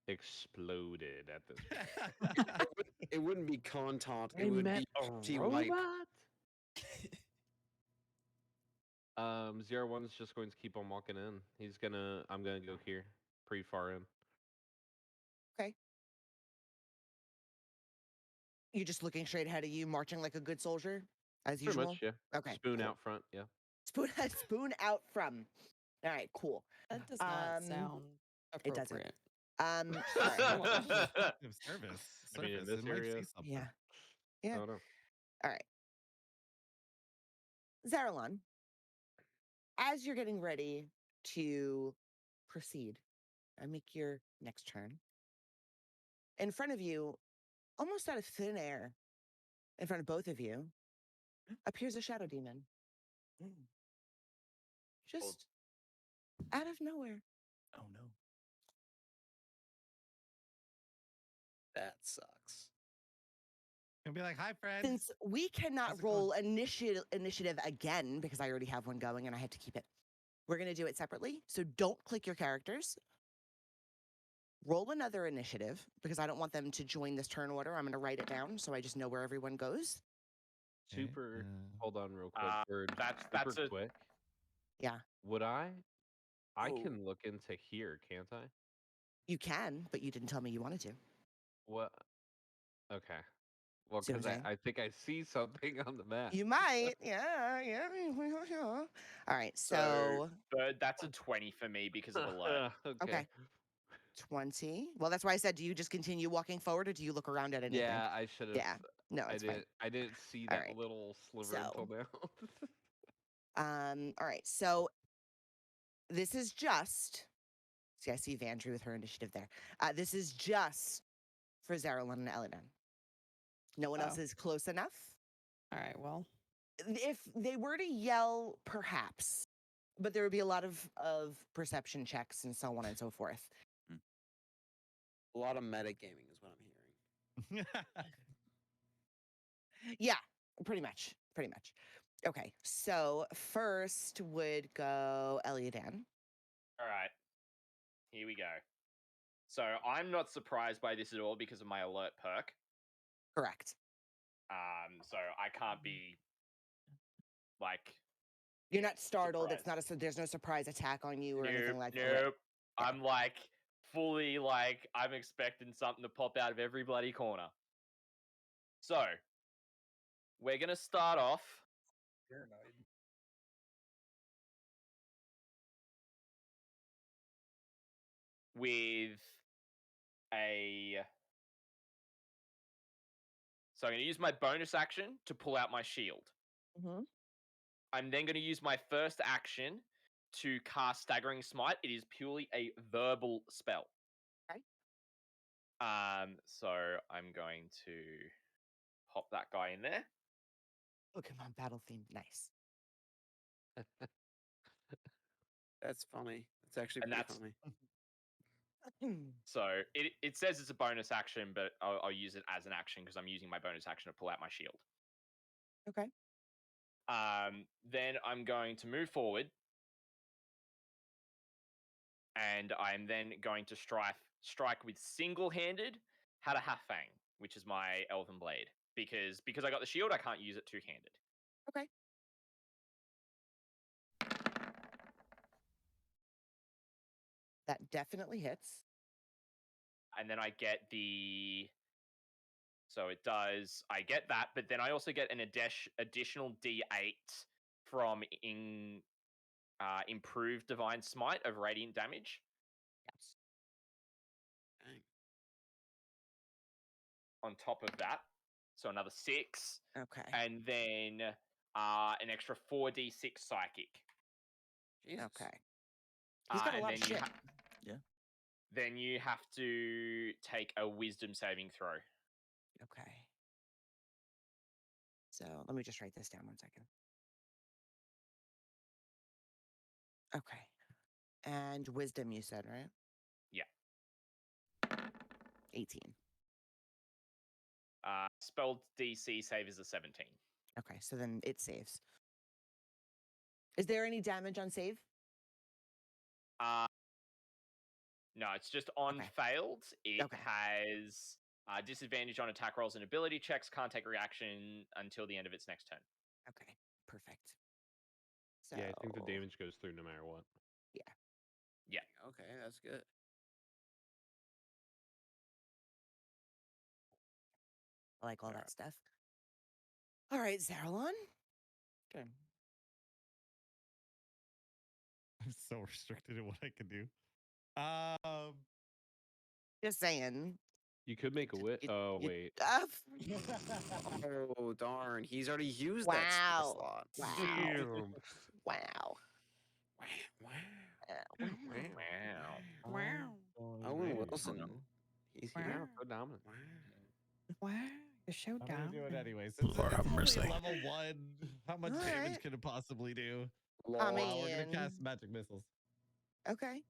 exploded at this point. It wouldn't be content. I It would met be a T wipe. robot. 01's just going to keep on walking in. I'm gonna go here, pretty far in. Okay. You're just looking straight ahead of you, marching like a good soldier, as Pretty usual. much, yeah. Okay. Spoon cool. out front, yeah. Spoon out from. All right, cool. That does not sound It doesn't. appropriate. All right. Of service. I mean, in Service. this It might area, see something. Yeah. I Yeah. don't know. All right. Zaralon, as you're getting ready to proceed and make your next turn, in front of you, almost out of thin air, in front of both of you, appears a shadow demon. Just out of nowhere. Oh no. That sucks. Gonna be like, hi, friend. Since we cannot How's it roll initiative again because I already have one going and I have to keep it, we're going to do it separately. So don't click your characters. Roll another initiative because I don't want them to join this turn order. I'm going to write it down so I just know where everyone goes. Okay, Super. Hold on, real quick. Bird. that's super a- quick. Yeah. Would I? I Oh. can look into here, can't I? You can, but you didn't tell me you wanted to. What? Okay. Well, See what I'm because saying? I think I see something on the map. You might. Yeah. All right. So Bird, that's a 20 for me because of alert. okay. 20. Well, that's why I said, do you just continue walking forward or do you look around at anything? Yeah, I should have. Yeah. No, it's fine. I didn't see All that right. little sliver until now. All right. So this is just. See, I see Vandry with her initiative there. This is just for Zaralon and Elidan. No one else is close enough. All right, well. If they were to yell, perhaps, but there would be a lot of perception checks and so on and so forth. A lot of metagaming is what I'm hearing. Yeah, pretty much. Okay, so first would go Eliadan. All right. Here we go. So I'm not surprised by this at all because of my alert perk. Correct. So I can't be like. You're not startled. surprised. It's not there's no surprise attack on you or anything like that. Nope. I'm like fully like I'm expecting something to pop out of every bloody corner. So we're gonna start off. Paranoid. With a. So I'm going to use my bonus action to pull out my shield. Mm-hmm. I'm then going to use my first action to cast Staggering Smite. It is purely a verbal spell. Okay. So I'm going to pop that guy in there. Pokemon battle theme. Nice. That's funny. It's actually And pretty that's- funny. So it says it's a bonus action, but I'll use it as an action because I'm using my bonus action to pull out my shield. Okay. Then I'm going to move forward. And I'm then going to strike with single-handed Hadahafang, which is my Elven Blade. Because I got the shield, I can't use it two-handed. Okay. That definitely hits. And then I get the. So it does. I get that, but then I also get an additional D8 from improved Divine Smite of radiant damage. Yes. Dang. On top of that, so another 6, Okay. and then an extra 4d6 psychic. Jesus. Okay. He's got a and lot of then you shit. Yeah. then you have to take a wisdom saving throw. Okay. So let me just write this down 1 second. Okay. And wisdom, you said, right? Yeah. 18. Spell DC save is a 17. Okay, so then it saves. Is there any damage on save? No, it's just on Okay. failed. It Okay. has disadvantage on attack rolls and ability checks. Can't take reaction until the end of its next turn. Okay, perfect. So, Yeah, I think the damage goes through no matter what. Yeah. Okay, that's good. I like all Alright. that stuff. All right, Zaralon. Okay. I'm so restricted in what I can do. Just saying. You could make a wit. You- Oh, you- wait. Oh darn! He's already used that Wow. slot. Wow. Damn. Wow. Wow. Wow. Wow. Owen Man. Wilson. He's here. Wow, so dominant. Wow. Wow, you're so I'm gonna dumb. do it anyway. Since Lord it's have only mercy. level 1, how much damage Alright. can it possibly do? I We're gonna mean, cast magic missiles. okay.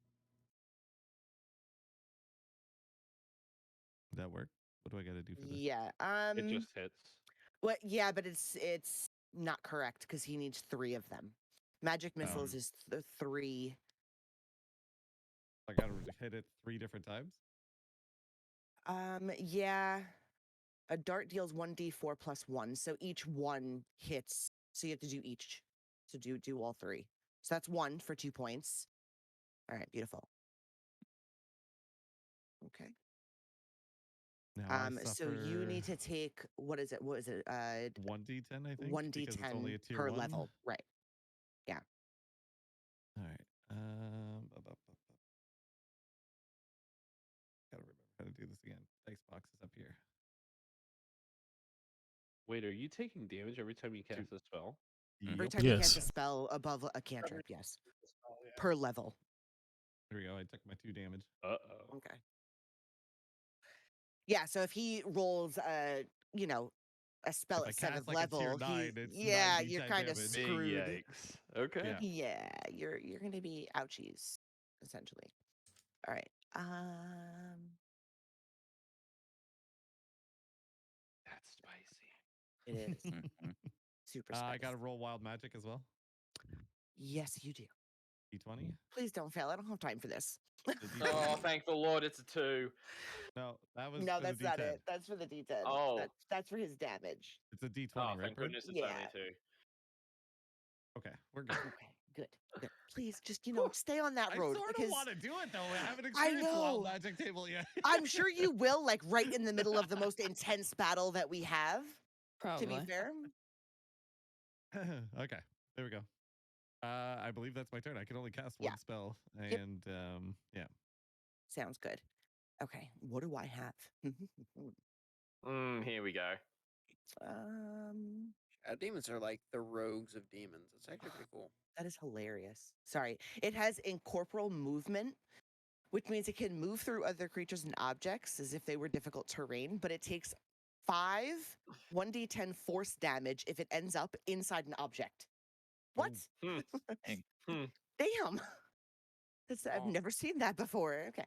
Did that work? What do I gotta do for this? Yeah. It just hits. What? Yeah, but it's not correct because he needs 3 of them. Magic missiles is 3. I gotta hit it 3 different times. Yeah. A dart deals 1d4 plus 1, so each one hits. So you have to do each. So do all 3. So that's 1 for 2 points. All right, beautiful. Okay. Now I So you need suffer to take what is it? 1d10, I think. 1d10 because it's only a tier per 1. level, right? All right. Gotta remember how to do this again. Dice box is up here. Wait, are you taking damage every time you cast a spell? Every Yup. time you cast Yes. a spell above a cantrip, yes, Oh, yeah. per level. There we go. I took my 2 damage. Uh-oh. Okay. Yeah, so if he rolls a spell If I at cast 7th like a tier level, 9, it's yeah, 9d10 you're kind of damage. Big screwed. yikes. Okay. Yeah. Yeah, you're gonna be ouchies, essentially. All right. That's spicy. It is Mhm. super I spicy. gotta roll wild magic as well. Yes, you do. D20. Please don't fail. I don't have time for this. The Oh, D20. thank the Lord, it's a 2. No, that was No, for the that's D10. not it. That's for the D10. Oh. That's for his damage. It's a D20, Oh, right, thank Bird? goodness it's Yeah. only 2. Okay, we're good. Okay, good. Please, just stay on that I road. sort of because want to do it though. I haven't I experienced wild know. magic table yet. I'm sure you will, like right in the middle of the most intense battle that we have. Probably. To be fair. Okay, there we go. I believe that's my turn. I can only cast Yeah. one spell, Yep. and yeah. Sounds good. Okay, what do I have? Here we go. Demons are like the rogues of demons. It's actually pretty cool. That is hilarious. Sorry. It has incorporeal movement, which means it can move through other creatures and objects as if they were difficult terrain, but it takes 5 1d10 force damage if it ends up inside an object. What? Hmm. Dang. Damn. I've Oh. never seen that before. Okay.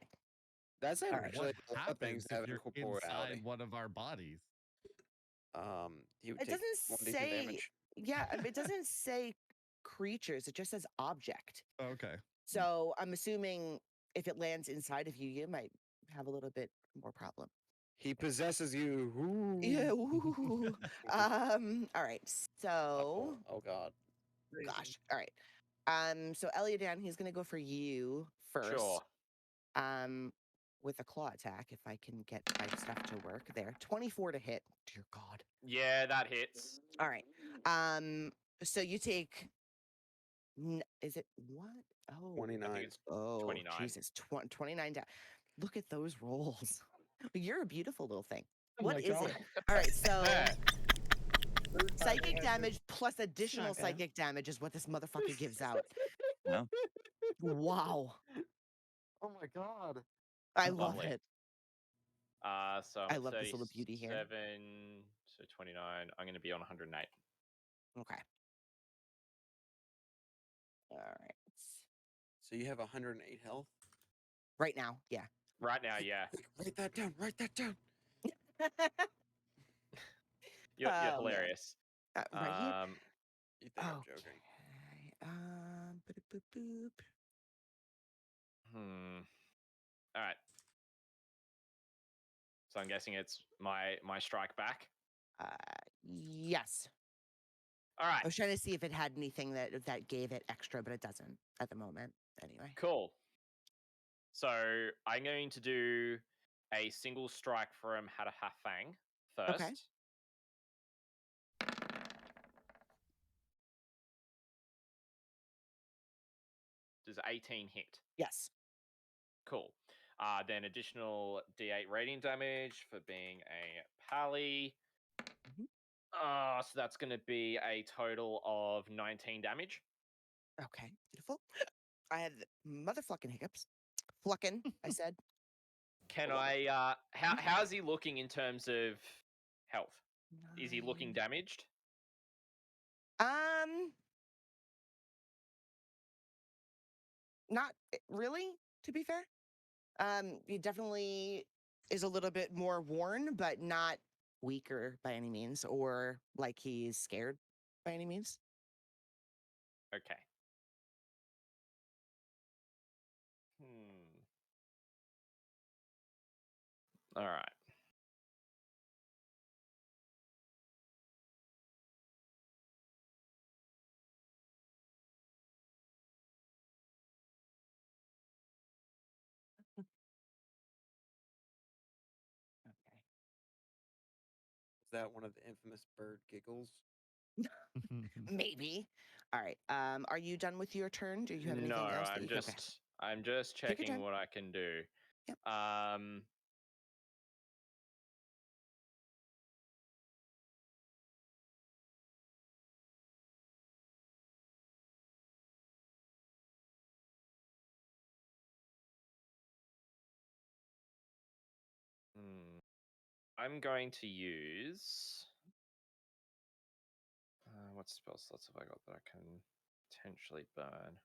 That's All right. actually What a lot of things happens that have if you're incorporeality. inside one of our bodies? He would It take doesn't 1d10 say, damage. yeah, it doesn't say creatures. It just says object. Okay. So I'm assuming if it lands inside of you, you might have a little bit more problem. He possesses you. Ooh. Yeah. Ooh. All right. So, Oh god. gosh. All right. So Eliadan, he's gonna go for you first. Sure. With a claw attack, if I can get my stuff to work there. 24 to hit. Dear God. Yeah, that hits. All right. So you take. Is it what? Oh. 29. I think it's Oh, 29. Jesus. 29 down. Look at those rolls. You're a beautiful little thing. Oh What my is God. it? All right, so Yeah. psychic damage plus additional not good. psychic damage is what this motherfucker gives out. No. Wow. Oh my god. I love Lovely. it. So I'm I at love this little beauty here. 37, so 29. I'm going to be on 108. Okay. All right. So you have 108 health. Right now, yeah. Right now, yeah. Write that down. Write that down. You're Oh, man. hilarious. Right here. You think I'm joking? Boop, boop, boop. All right. So I'm guessing it's my strike back. Yes. All right. I was trying to see if it had anything that gave it extra, but it doesn't at the moment. Anyway. Cool. So I'm going to do a single strike from Hatahafang first. Okay. Does 18 hit? Yes. Cool. Then additional D8 radiant damage for being a pally. So that's going to be a total of 19 damage. Okay. Beautiful. I had motherfucking hiccups. Flucking, I said. Can I? How's he looking in terms of health? Is he looking 9. damaged? Not really, to be fair. He definitely is a little bit more worn, but not weaker by any means, or like he's scared by any means. Okay. All right. Is that one of the infamous bird giggles? Maybe. All right. Are you done with your turn? Do you have anything else? I'm just Take your checking time. what I can do. Yep. I'm going to use. What spell slots have I got that I can potentially burn?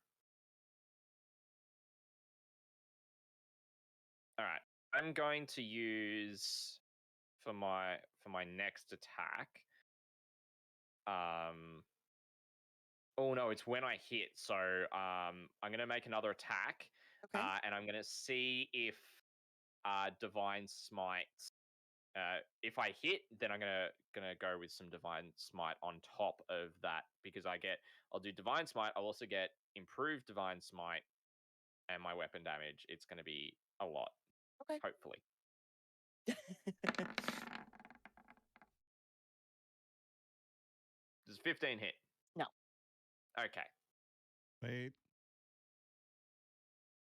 All right, I'm going to use for my next attack. Oh no, it's when I hit. So I'm gonna make another attack, Okay. and I'm gonna see if Divine Smite. If I hit, then I'm gonna go with some Divine Smite on top of that because I'll do Divine Smite. I'll also get improved Divine Smite and my weapon damage. It's gonna be a lot. Okay. Hopefully. Does 15 hit? No. Okay. Wait.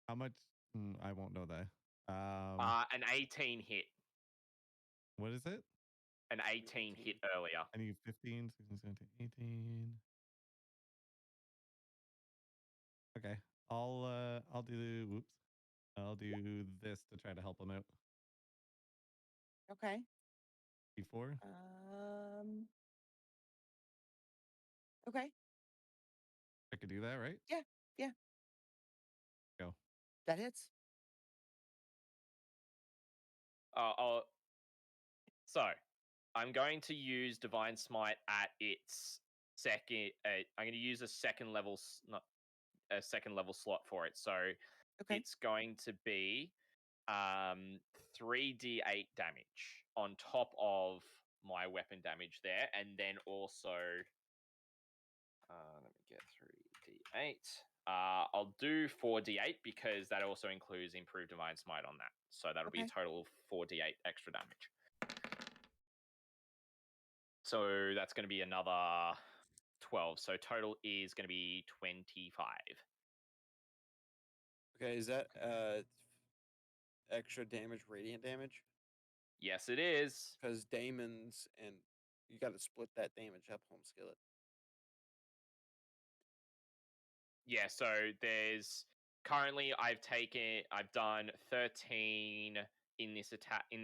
How much? I won't know that. An 18 hit. What is it? An 18 hit earlier. I need 15, 16, 17, 18. Okay. I'll do this to try to help him out. Okay. Before? Okay. I could do that, right? Yeah. Yeah. Go. That hits. So I'm going to use Divine Smite at its second. I'm going to use a second level, not a second level slot for it. So it's going to be 3d8 damage on top of my weapon damage there, and then also let me get 3d8. I'll do 4d8 because that also includes improved Divine Smite on that. So that'll be a total of 4d8 extra damage. So that's going to be another 12. So total is going to be 25. Okay, is that extra damage, radiant damage? Yes, it is. Because Damon's and you got to split that damage up, home skillet. Yeah, so there's currently I've done 13 in this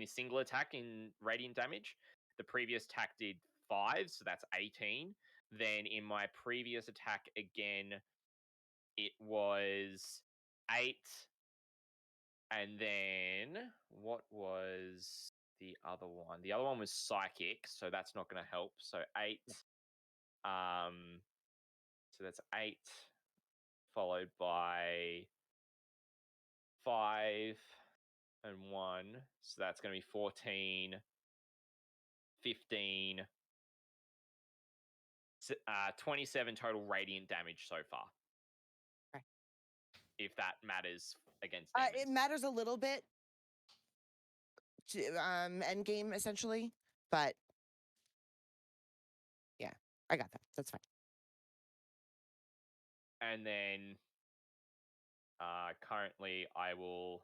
single attack in radiant damage. The previous attack did 5, so that's 18. Then in my previous attack again, it was 8. And then what was the other one? The other one was psychic, so that's not going to help. So 8. So that's 8 followed by 5 and 1. So that's going to be 14, 15, 27 total radiant damage so far. Okay. If that matters against It demons. matters a little bit to end game essentially, but yeah, I got that. That's fine. And then currently I will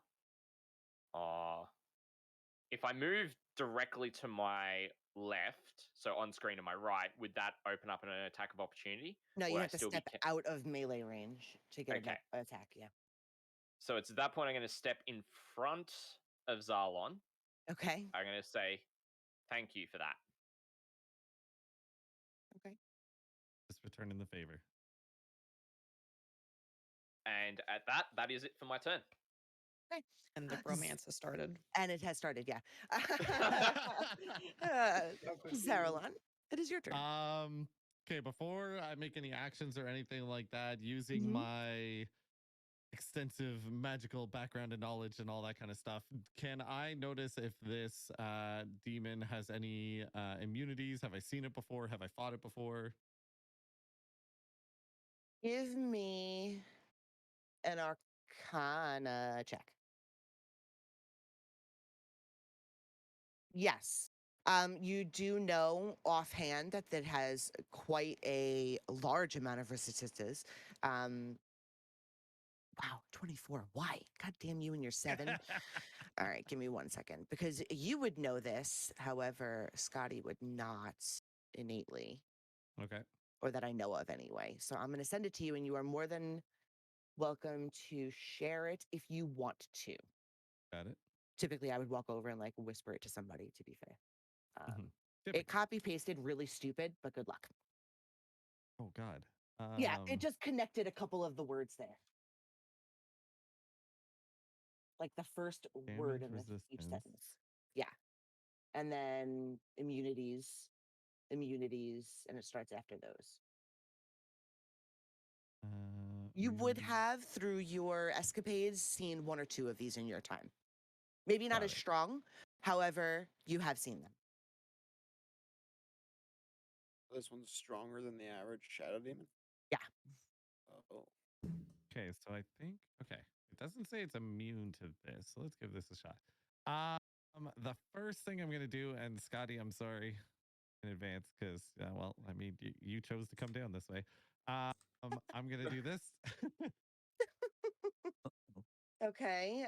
if I move directly to my left, so on screen to my right, would that open up an attack of opportunity? No, Or you would I have to still be step out of melee range to get Okay. an attack. Yeah. So it's at that point I'm going to step in front of Zarlon. Okay. I'm going to say thank you for that. Okay. Just returning the favor. And at that is it for my turn. Okay. And the bromance has started. And it has started. Yeah. Zaralon, it is your turn. Okay, before I make any actions or anything like that, using Mhm. my extensive magical background and knowledge and all that kind of stuff, can I notice if this demon has any immunities? Have I seen it before? Have I fought it before? Give me an Arcana check. Yes. You do know offhand that that has quite a large amount of resistance. Wow, 24. Why? God damn you and your 7. All right, give me 1 second. Because you would know this, however, Scotty would not innately. Okay. Or that I know of anyway. So I'm going to send it to you, and you are more than welcome to share it if you want to. Got it. Typically, I would walk over and like whisper it to somebody, to be fair. It Typically. copy pasted really stupid, but good luck. Oh, God. Yeah, it just connected a couple of the words there. Like the first word Damage in each resistance. sentence. Yeah. And then immunities, and it starts after those. You would have, through your escapades, seen 1 or 2 of these in your time. Maybe not Got as it. strong, however, you have seen them. This one's stronger than the average shadow demon. Yeah. Oh. Okay, so I think okay. It doesn't say it's immune to this, so let's give this a shot. The first thing I'm gonna do, and Scotty, I'm sorry in advance because well, I mean, you chose to come down this way. I'm gonna do this. Okay.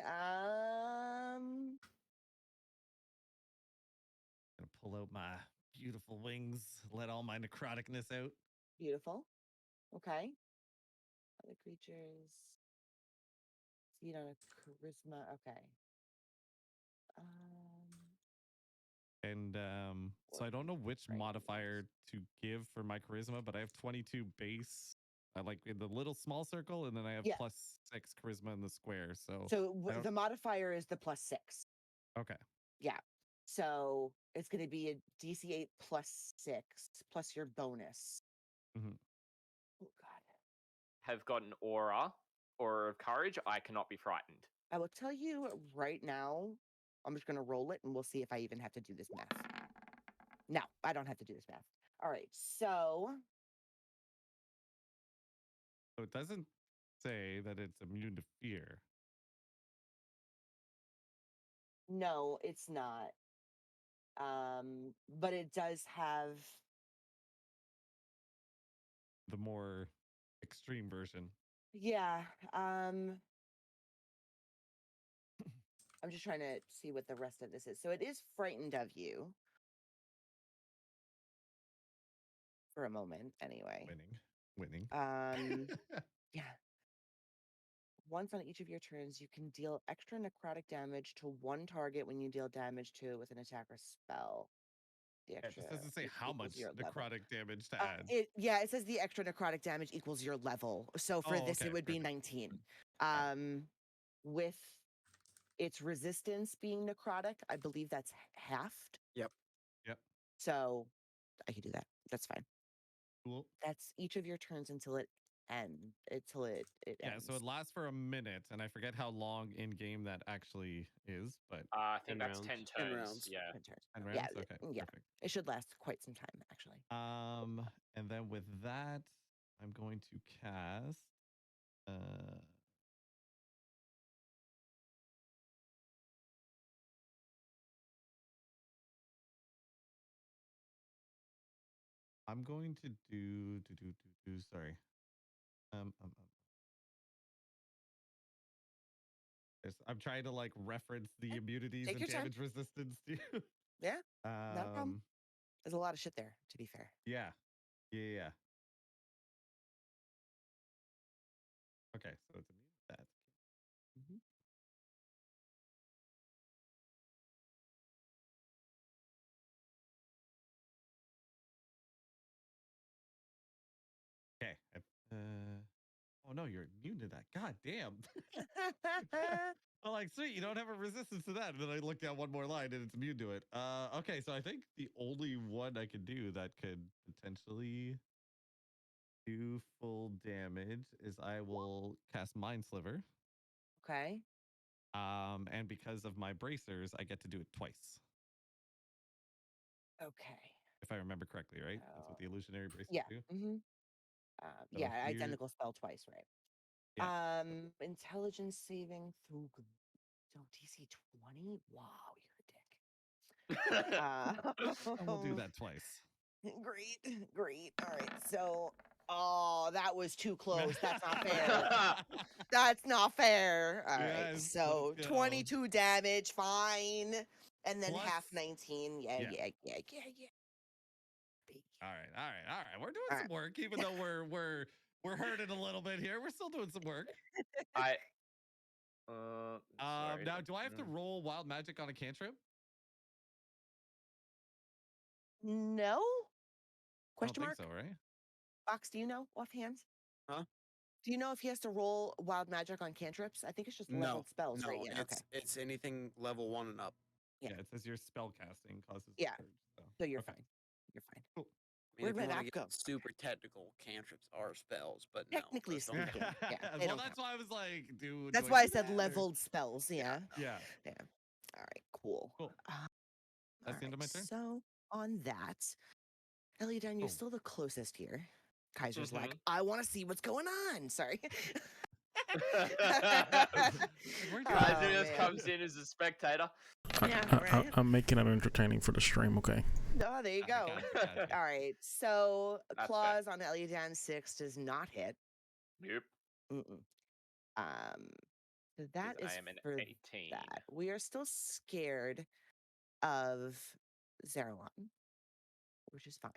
Gonna pull out my beautiful wings, let all my necroticness out. Beautiful. Okay. Other creatures. Succeed on a charisma. Okay. And so I don't know which modifier to give for my charisma, but I have 22 base, like in the little small circle, and then I have Yeah. +6 charisma in the square. So So the modifier is the +6. okay. Yeah. So it's going to be a DC 8 +6 plus your bonus. Mhm. Oh God. Have got an aura of courage. I cannot be frightened. I will tell you right now. I'm just going to roll it, and we'll see if I even have to do this math. No, I don't have to do this math. All right. So So it doesn't say that it's immune to fear. no, it's not. But it does have. The more extreme version. Yeah. I'm just trying to see what the rest of this is. So it is frightened of you. For a moment, anyway. Winning. Yeah. once on each of your turns, you can deal extra necrotic damage to one target when you deal damage to it with an attack or spell. The It extra just doesn't say how equals much your level. necrotic damage to add. It says the extra necrotic damage equals your level. So for this, okay, it would be perfect. 19. Got With its resistance being necrotic, I believe that's halved. Yep. So I can do that. That's fine. Cool. That's each of your turns until it ends. Yeah, so it lasts for a minute, and I forget how long in game that actually is, but I think 10 that's rounds. 10 10 turns. rounds. Yeah. 10 Yeah, rounds. Okay, yeah. perfect. It should last quite some time, actually. And then with that, I'm going to cast. I'm going to do. Sorry. I'm trying to like reference the immunities Take and your time. damage resistance too. Yeah, not a problem. There's a lot of shit there, to be fair. Yeah. Okay, so it's immune to that. Okay. Oh no, you're immune to that. God damn. I'm like, sweet, you don't have a resistance to that. And then I look down one more line and it's immune to it. Okay, so I think the only one I could do that could potentially do full damage is I will cast Mind Sliver. Okay. And because of my bracers, I get to do it twice. Okay. If I remember correctly, right? That's what the illusionary bracers Yeah. do. So yeah, here- identical spell twice, right? Yeah. Intelligence saving through DC 20. Wow, you're a dick. And we'll do that twice. Great. All right. So, that was too close. That's not fair. That's not fair. All right. Yes, So let's go. 22 damage, fine. And then Plus- half 19. Yeah. All right. We're doing some work, even though we're hurting a little bit here. We're still doing some work. Sorry. Now, do I have to roll wild magic on a cantrip? No? I don't Question mark? think so, right? Box, do you know offhand? Huh? Do you know if he has to roll wild magic on cantrips? I think it's just leveled spells, right? Yeah. Okay. It's anything level 1 and up. Yeah. It says your spell casting causes. Yeah. Surge, So you're fine. You're fine. Cool. I mean, Where'd if you my want map to go? get super technical, cantrips are spells, but Technically those don't speaking, count. yeah. They Well, don't that's count. why I was like, dude. That's why I said leveled spells. Yeah. Yeah. Yeah. All right. Cool. Cool. That's the end of my turn. So on that, Elidan, you're still the closest here. Kaiser's like, I want to see what's going on. Sorry. Kaiser just comes in as a spectator. I'm making it entertaining for the stream, okay? Oh, there you go. Gotcha. All right. So That's claws on Elidan 6 does not hit. Nope. So that is I am an for 18. that. We are still scared of Zaralon, which is fine.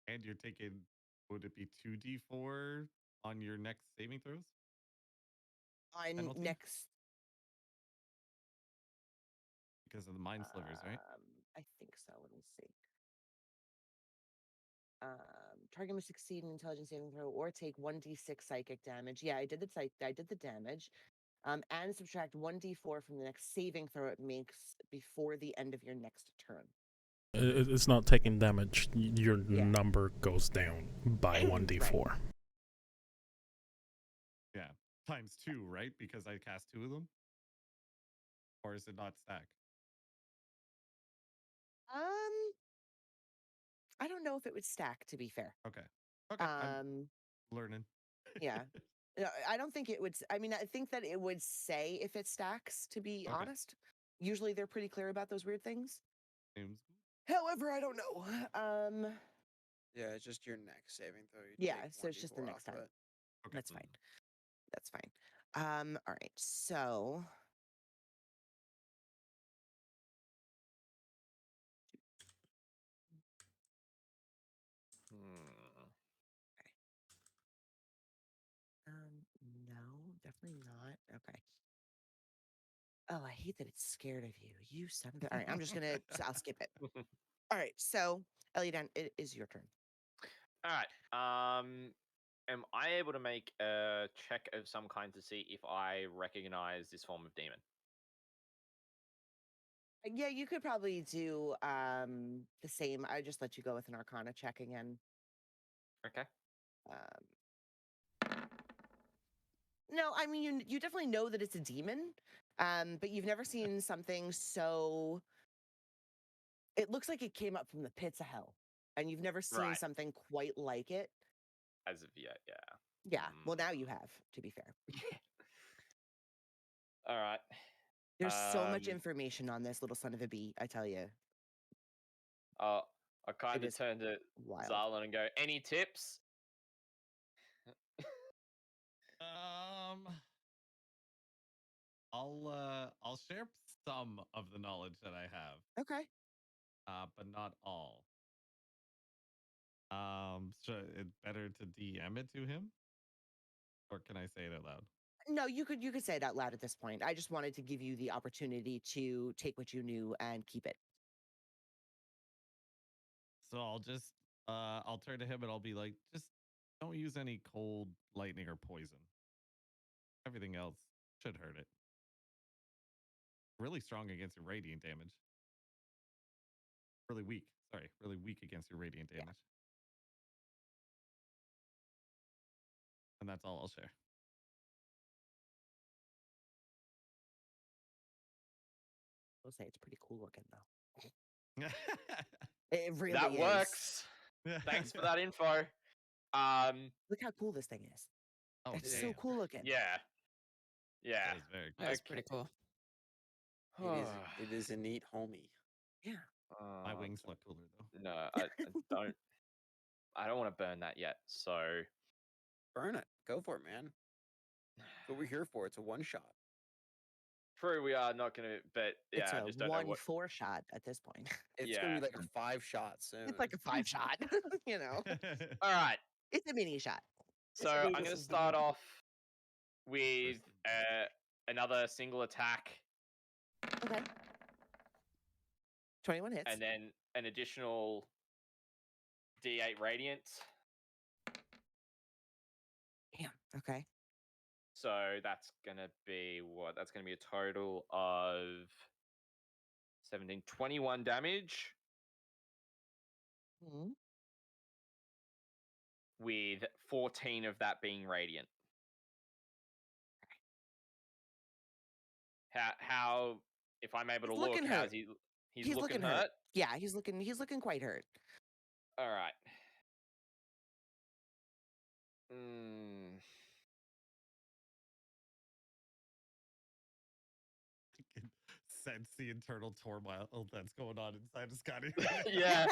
And you're taking, would it be 2d4 on your next saving throws? On Penalty? next, Because of the mind slivers, right? I think so. Let me see. Target must succeed in intelligence saving throw or take 1d6 psychic damage. Yeah, I did the damage. And subtract 1d4 from the next saving throw it makes before the end of your next turn. It's not taking damage. Your number goes down by 1d4. Yeah. Times 2, right? Because I cast 2 of them? Or is it not stack? I don't know if it would stack, to be fair. Okay. I'm learning. Yeah. I don't think it would. I mean, I think that it would say if it stacks, to be honest. Usually they're pretty clear about those weird things. However, I don't know. Yeah, it's just your next saving throw. So it's just the next time. That's fine. That's fine. All right. So no. definitely not. Okay. Oh, I hate that it's scared of you. You son of a. All right, I'm just gonna. I'll skip it. All right, so Elidan, it is your turn. All right. Am I able to make a check of some kind to see if I recognize this form of demon? Yeah, you could probably do the same. I just let you go with an Arcana check again. Okay. No, I mean you definitely know that it's a demon, but you've never seen something so. It looks like it came up from the pits of hell, and you've never seen Right. something quite like it. As of yet, yeah. Yeah. Well, now you have. To be fair, All right. there's so much information on this little son of a bee. I tell you. I kind It of is turn to wild. Zarlan and go, "Any tips?" I'll share some of the knowledge that I have, Okay. but not all. So it's better to DM it to him, or can I say it out loud? No, you could say it out loud at this point. I just wanted to give you the opportunity to take what you knew and keep it. So I'll turn to him and I'll be like, just don't use any cold lightning or poison. Everything else should hurt it. Really strong against your radiant damage. Really weak. Sorry, really weak against your radiant damage. Yeah. And that's all I'll share. I'll say it's pretty cool looking though. It really that is. works. Thanks for that info. Look how cool this thing is. Oh, it's so cool looking. Yeah. Yeah. That is very cool. That's pretty cool. It is a neat homie. Yeah. My wings look cooler though. No, I don't. I don't want to burn that yet. So burn it. Go for it, man. That's what we're here for. It's a one shot. True, we are not gonna. But yeah, it's I a just don't know what. 1-4 shot at this point. It's gonna be like a 5 shot soon. It's like a 5 shot. You know. All right. It's a mini shot. So I'm gonna start off with another single attack. Okay. 21 hits. And then an additional D8 radiant. Damn. Okay. So that's gonna be what? That's gonna be a total of 17, 21 damage. Mm-hmm. With 14 of that being radiant. How if I'm able to look, how's he? He's looking hurt. Yeah, he's looking quite hurt. All right. You can sense the internal turmoil that's going on inside of Scotty. Yeah.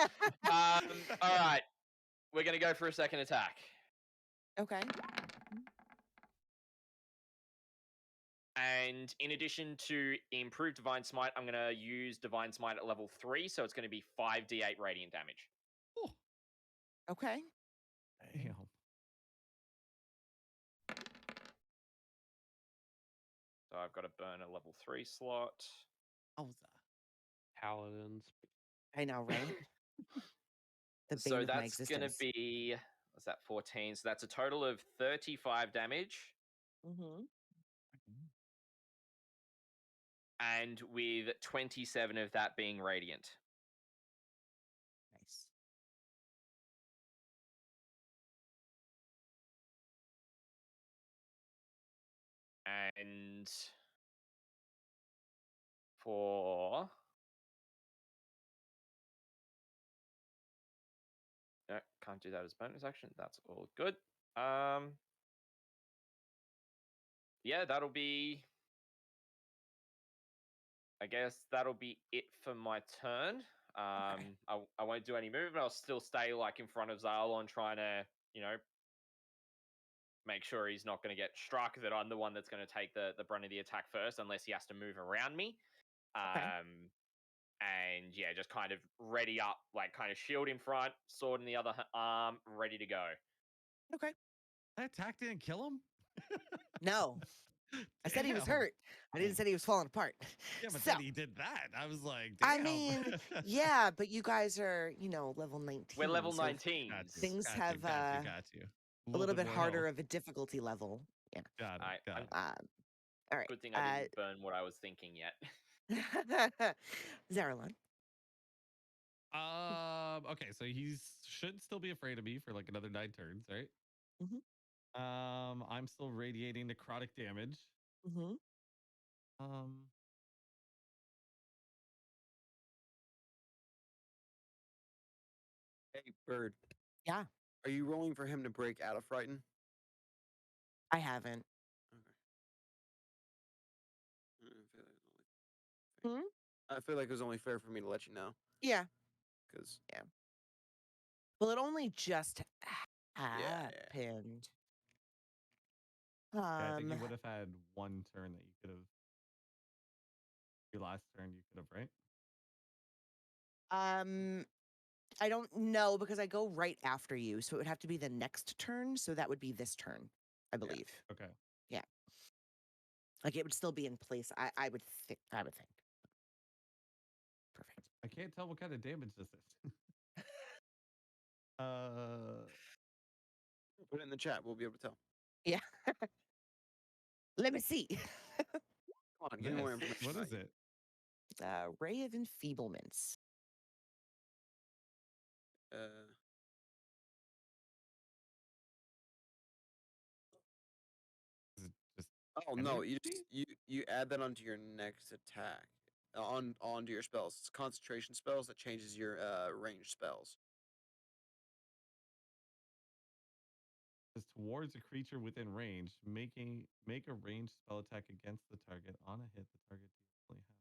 All right. We're gonna go for a second attack. Okay. And in addition to improved Divine Smite, I'm going to use Divine Smite at level 3, so it's going to be 5d8 radiant damage. Oh. Okay. Damn. So I've got to burn a level 3 slot. Paladins. I know, right? So that's going to be, what's that, 14? So that's a total of 35 damage. Mm-hmm. And with 27 of that being radiant. Nice. And for... No, can't do that as bonus action. That's all good. Yeah, that'll be... I guess that'll be it for my turn. Okay. I won't do any movement. I'll still stay like in front of Zarlon, trying to, make sure he's not going to get struck. That I'm the one that's going to take the brunt of the attack first, unless he has to move around me. Okay. And yeah, just kind of ready up, like kind of shield in front, sword in the other arm, ready to go. Okay. That attack didn't kill him? No, I said he was Damn. hurt. I didn't say he was falling apart. Yeah, but So, then he did that. I was like, damn. I mean, yeah, but you guys are, level 19. We're level so 19s. Things got have you, got you. a little bit more harder health. of a difficulty level. Yeah. Got it. Got it. All right. Good thing I didn't burn what I was thinking yet. Zaralon. Okay, so he should still be afraid of me for like another 9 turns, right? Mm-hmm. I'm still radiating necrotic damage. Mm-hmm. Hey, Bird. Yeah. Are you rolling for him to break out of Frighten? I haven't. Okay. I feel like it was only fair for me to let you know. Yeah. Because Well, it only just yeah. happened. Yeah, I think you would have had 1 turn that you could have. Your last turn, you could have, right? I don't know because I go right after you, so it would have to be the next turn. So that would be this turn, I believe. Okay. Yeah. Like it would still be in place. I would think. Perfect. I can't tell what kind of damage this is. Put it in the chat. We'll be able to tell. Yeah. Let me see. Come on, give me more information. What about is you. it? Ray of Enfeeblements. Is it just Oh no, you add that onto your next attack. Onto your spells. It's concentration spells that changes your range spells. towards a creature within range, make a ranged spell attack against the target. On a hit, the target deals only half.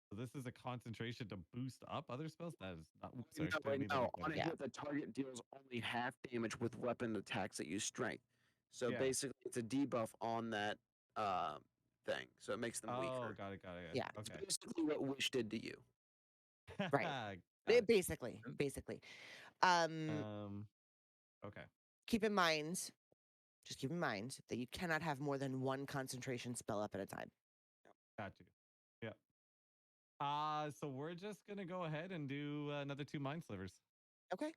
So this is a concentration to boost up other spells. That is not. Sorry, No, on a hit, the target deals only half damage with weapon attacks that use strength. So basically, it's a debuff on that thing. So it makes them weaker. Got it. Yeah. It's Okay. basically what Wish did to you. Right. Basically. Okay. Keep in mind, just keep in mind that you cannot have more than 1 concentration spell up at a time. Got you. Yep. So we're just gonna go ahead and do another 2 mind slivers. Okay.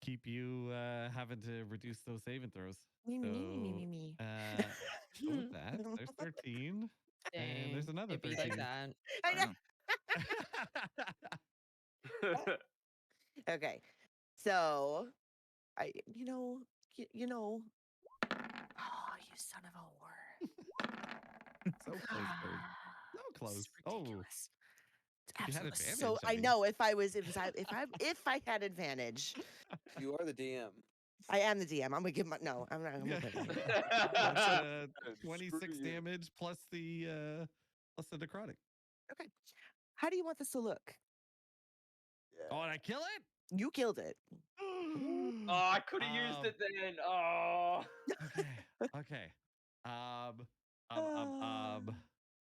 Keep you having to reduce those saving throws. Me. Go with that. There's 13. And there's another It'd be 13. like that. I know. Okay. So, oh, you son of a whore. So close, Bird. So close. It's ridiculous. Oh, you had advantage. So I know if I had advantage. You are the DM. I am the DM. I'm gonna give my no. I'm not. I'm gonna put it in. 26 damage plus the necrotic. Okay. How do you want this to look? Oh, and I kill it? You killed it. Oh, I could have used it then. Oh. Okay.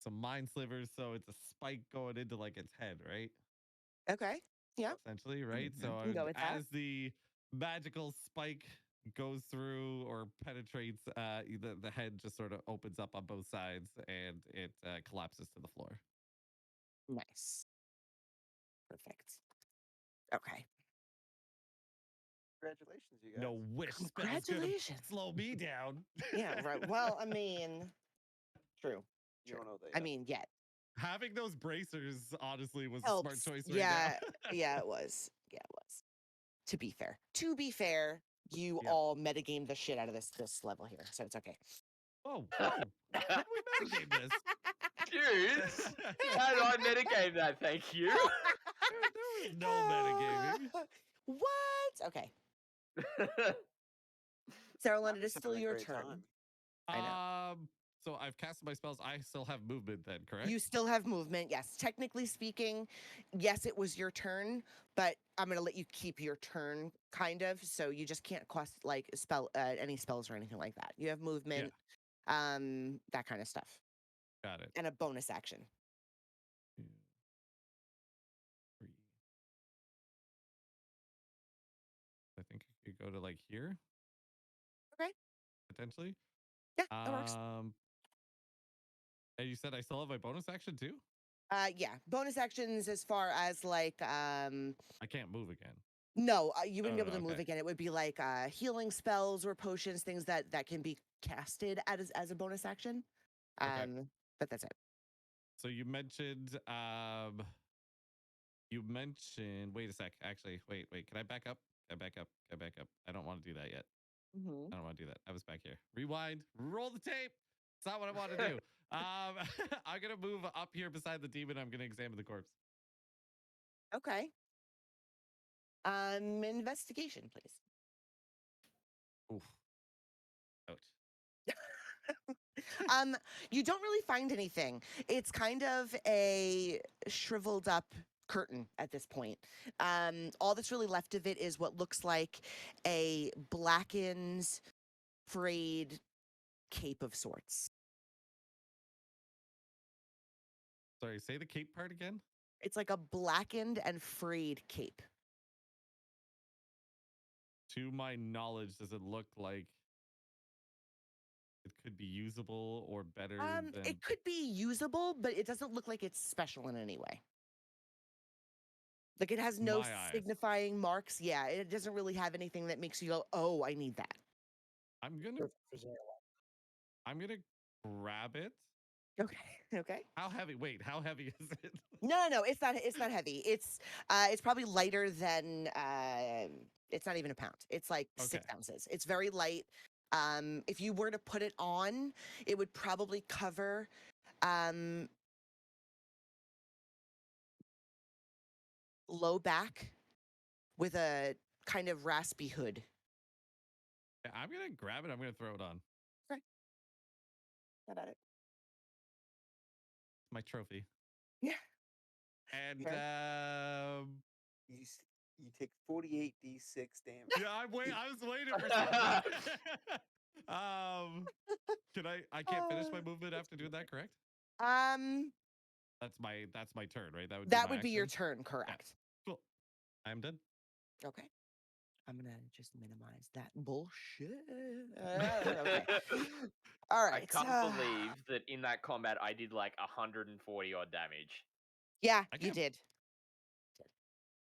Some mind slivers, so it's a spike going into like its head, right? Okay. Yeah. Essentially, right? So go with that. as the magical spike goes through or penetrates, the head just sort of opens up on both sides and it collapses to the floor. Nice. Perfect. Okay. Congratulations, you guys. No wish spell's gonna Congratulations. slow me down. Yeah, right. Well, I mean, true. You don't know that I yet. mean, yet. Having those bracers honestly was Helps. a smart choice right Yeah, now. yeah, it was. Yeah, it was. To be fair, you all metagame the shit out of this level here, so it's okay. Whoa. How do we metagame this? Dudes, how do I metagame that? Thank you. There was no metagaming. What? Okay. Sarah Lund, it is still your turn. I know. So I've casted my spells. I still have movement then, correct? You still have movement, yes. Technically speaking, yes, it was your turn, but I'm going to let you keep your turn, kind of. So you just can't cast like any spells or anything like that. You have movement, that kind of stuff. Got it. And a bonus action. 2, 3. I think I could go to like here. Okay. potentially. Yeah, that works. And you said I still have my bonus action too? Yeah, bonus actions as far as like I can't move again. no, you wouldn't Oh, be able to move okay. again. It would be like healing spells or potions, things that can be casted as a bonus action. Okay. But that's it. So you mentioned wait a sec. Actually, wait. Can I back up? Can I back up? Can I back up? I don't want to do that yet. Mm-hmm. I don't want to do that. I was back here. Rewind. Roll the tape. It's not what I want to do. I'm gonna move up here beside the demon. I'm gonna examine the corpse. Okay. Investigation, please. Oof. Ouch. You don't really find anything. It's kind of a shriveled up curtain at this point. All that's really left of it is what looks like a blackened, frayed cape of sorts. Sorry, say the cape part again. It's like a blackened and frayed cape. To my knowledge, does it look like it could be usable or better than? It could be usable, but it doesn't look like it's special in any way. Like it has no My eyes. signifying marks. Yeah, it doesn't really have anything that makes you go, "Oh, I need that." I'm gonna grab it. Okay. Okay. How heavy? Wait, how heavy is it? No. It's not. It's not heavy. It's probably lighter than. It's not even a pound. It's like 6 ounces. It's very light. If you were to put it on, it would probably cover. Low back with a kind of raspy hood. Yeah, I'm gonna grab it. I'm gonna throw it on. Okay. How about it? My trophy. Yeah. And you take 48d6 damage. yeah, I was waiting for something. Can I can't finish my movement after doing that, correct? That's my turn, right? That would be your turn, correct? Yeah. Cool. I'm done. Okay. I'm gonna just minimize that bullshit. Okay. All right. I can't believe that in that combat I did like 140 odd damage. Yeah, you did.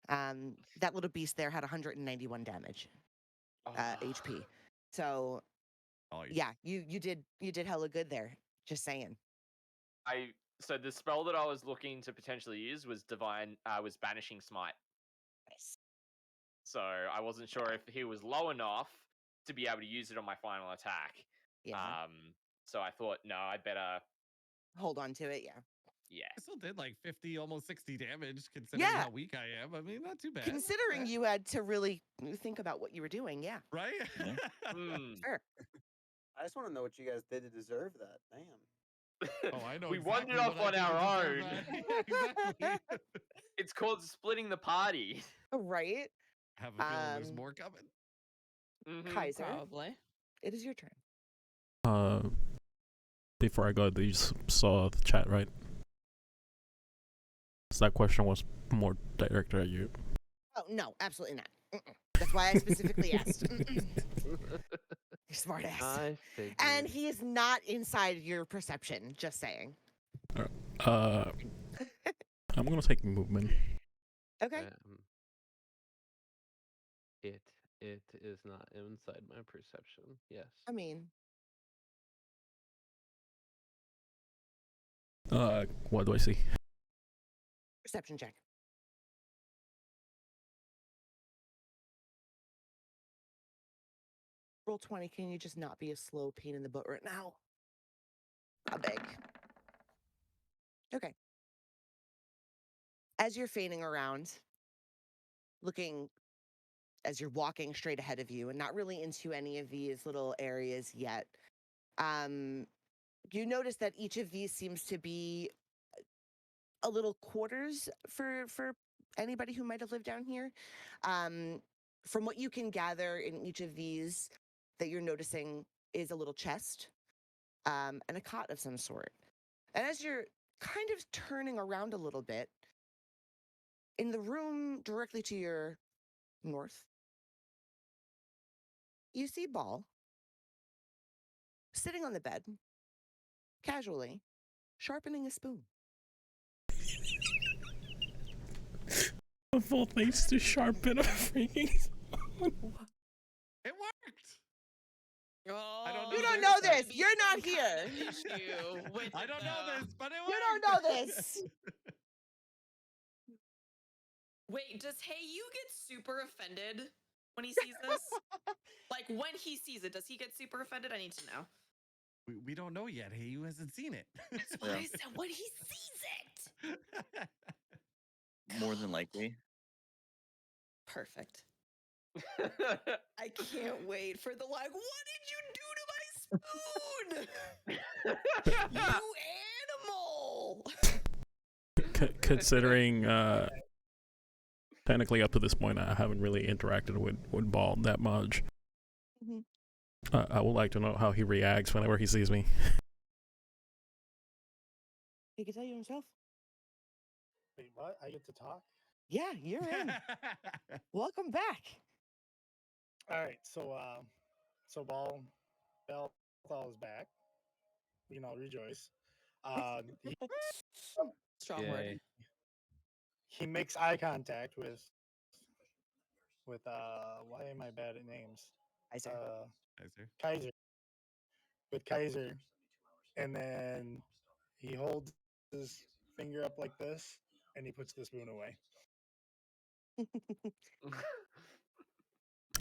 That little beast there had 191 damage, HP. So, yeah, you did hella good there. Just saying. So the spell that I was looking to potentially use was was Banishing Smite. Nice. So I wasn't sure if he was low enough to be able to use it on my final attack. Yeah. So I thought, no, I better hold on to it. Yeah. Yeah. I still did like 50, almost 60 damage considering how weak I am. I mean, not too bad. Considering you had to really think about what you were doing. Yeah. Right? Sure. I just want to know what you guys did to deserve that. Damn. Oh, I know. We exactly wandered off what I on did to our deserve own. that. Exactly. It's called splitting the party. Right. I have a feeling there's more coming. Kaiser, Probably. it is your turn. Before I go, you saw the chat, right? So that question was more directed at you. Oh no, absolutely not. That's why I specifically asked. Smart ass. And he is not inside your perception. Just saying. I'm gonna take movement. Okay. It is not inside my perception. Yes. I mean. What do I see? Perception check. Roll 20. Can you just not be a slow pain in the butt right now? I beg. Okay. As you're feigning around, looking as you're walking straight ahead of you and not really into any of these little areas yet, you notice that each of these seems to be a little quarters for anybody who might have lived down here. From what you can gather in each of these that you're noticing is a little chest and a cot of some sort. And as you're kind of turning around a little bit, in the room directly to your north, you see Ball. sitting on the bed, casually sharpening a spoon. Of all things to sharpen a freaking spoon. It worked. Oh, I don't You know don't this, know but- this. You're not here. Issue with I it, don't know though. this, but it You worked. don't know this. Wait, does Hey You get super offended when he sees this? Like when he sees it, does he get super offended? I need to know. We don't know yet. Hey, you hasn't seen it. That's why I said when he sees it. More than likely. Perfect. I can't wait for the like, what did you do to my spoon? You animal. Considering technically up to this point I haven't really interacted with Ball that much. Mhm. I would like to know how he reacts whenever he sees me. He can tell you himself. Wait, what? I get to talk? Yeah, you're in. Welcome back. All right, so Bell is back. We can all rejoice. Strong Yay. word. He makes eye contact with why am I bad at names? Kaiser. Kaiser. With Kaiser, and then he holds his finger up like this, and he puts the spoon away.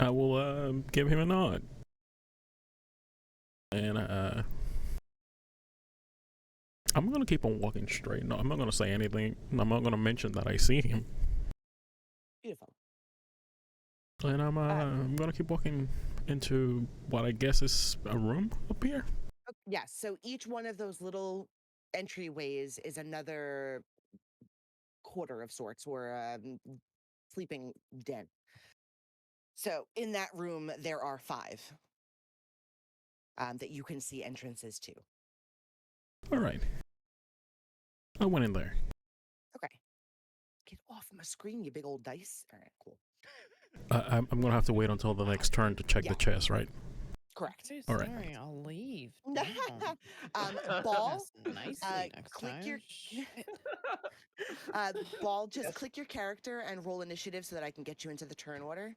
I will give him a nod. And I'm gonna keep on walking straight. No, I'm not gonna say anything. I'm not gonna mention that I see him. Beautiful. And I'm gonna keep walking into what I guess is a room up here. Yes. So each one of those little entryways is another quarter of sorts, or sleeping den. So in that room, there are 5 that you can see entrances to. All right. I went in there. Okay. Get off my screen, you big old dice. All right, cool. I'm gonna have to wait until the next turn to check the chest, right? Correct. Okay, All right. sorry, I'll leave. Ball, Nicely next click time. your Shit. Ball, just Yes. click your character and roll initiative so that I can get you into the turn order.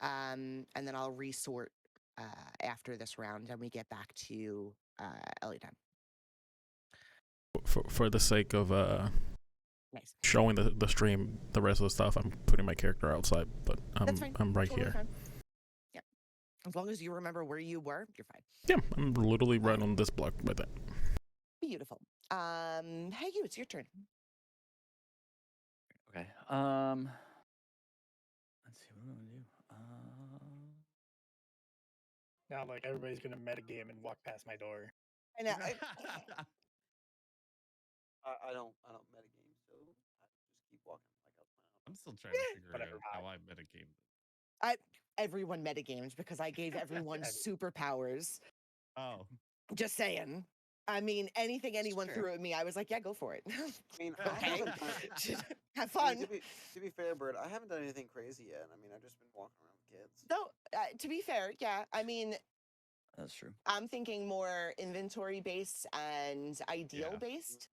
And then I'll resort after this round and we get back to Ellie time. For the sake of Nice. showing the stream the rest of the stuff, I'm putting my character outside, but That's fine. I'm right Totally here. fine. Yeah. As long as you remember where you were, you're fine. Yeah, I'm literally right on this block right there. Beautiful. Hey, you, it's your turn. Okay. Let's see what we're gonna do. Now, like everybody's gonna metagame and walk past my door. I know. I don't metagame, so I just keep walking like I was planning on. I'm still trying to figure Whatever, out how I metagame. Everyone metagames because I gave everyone superpowers. Oh. Just saying. I mean, anything anyone Sure. threw at me, I was like, yeah, go for it. I mean, Okay. Have I fun. mean, to be fair, Bird, I haven't done anything crazy yet. I mean, I've just been walking around with kids. No, to be fair, yeah. I mean, That's true. I'm thinking more inventory based and ideal based.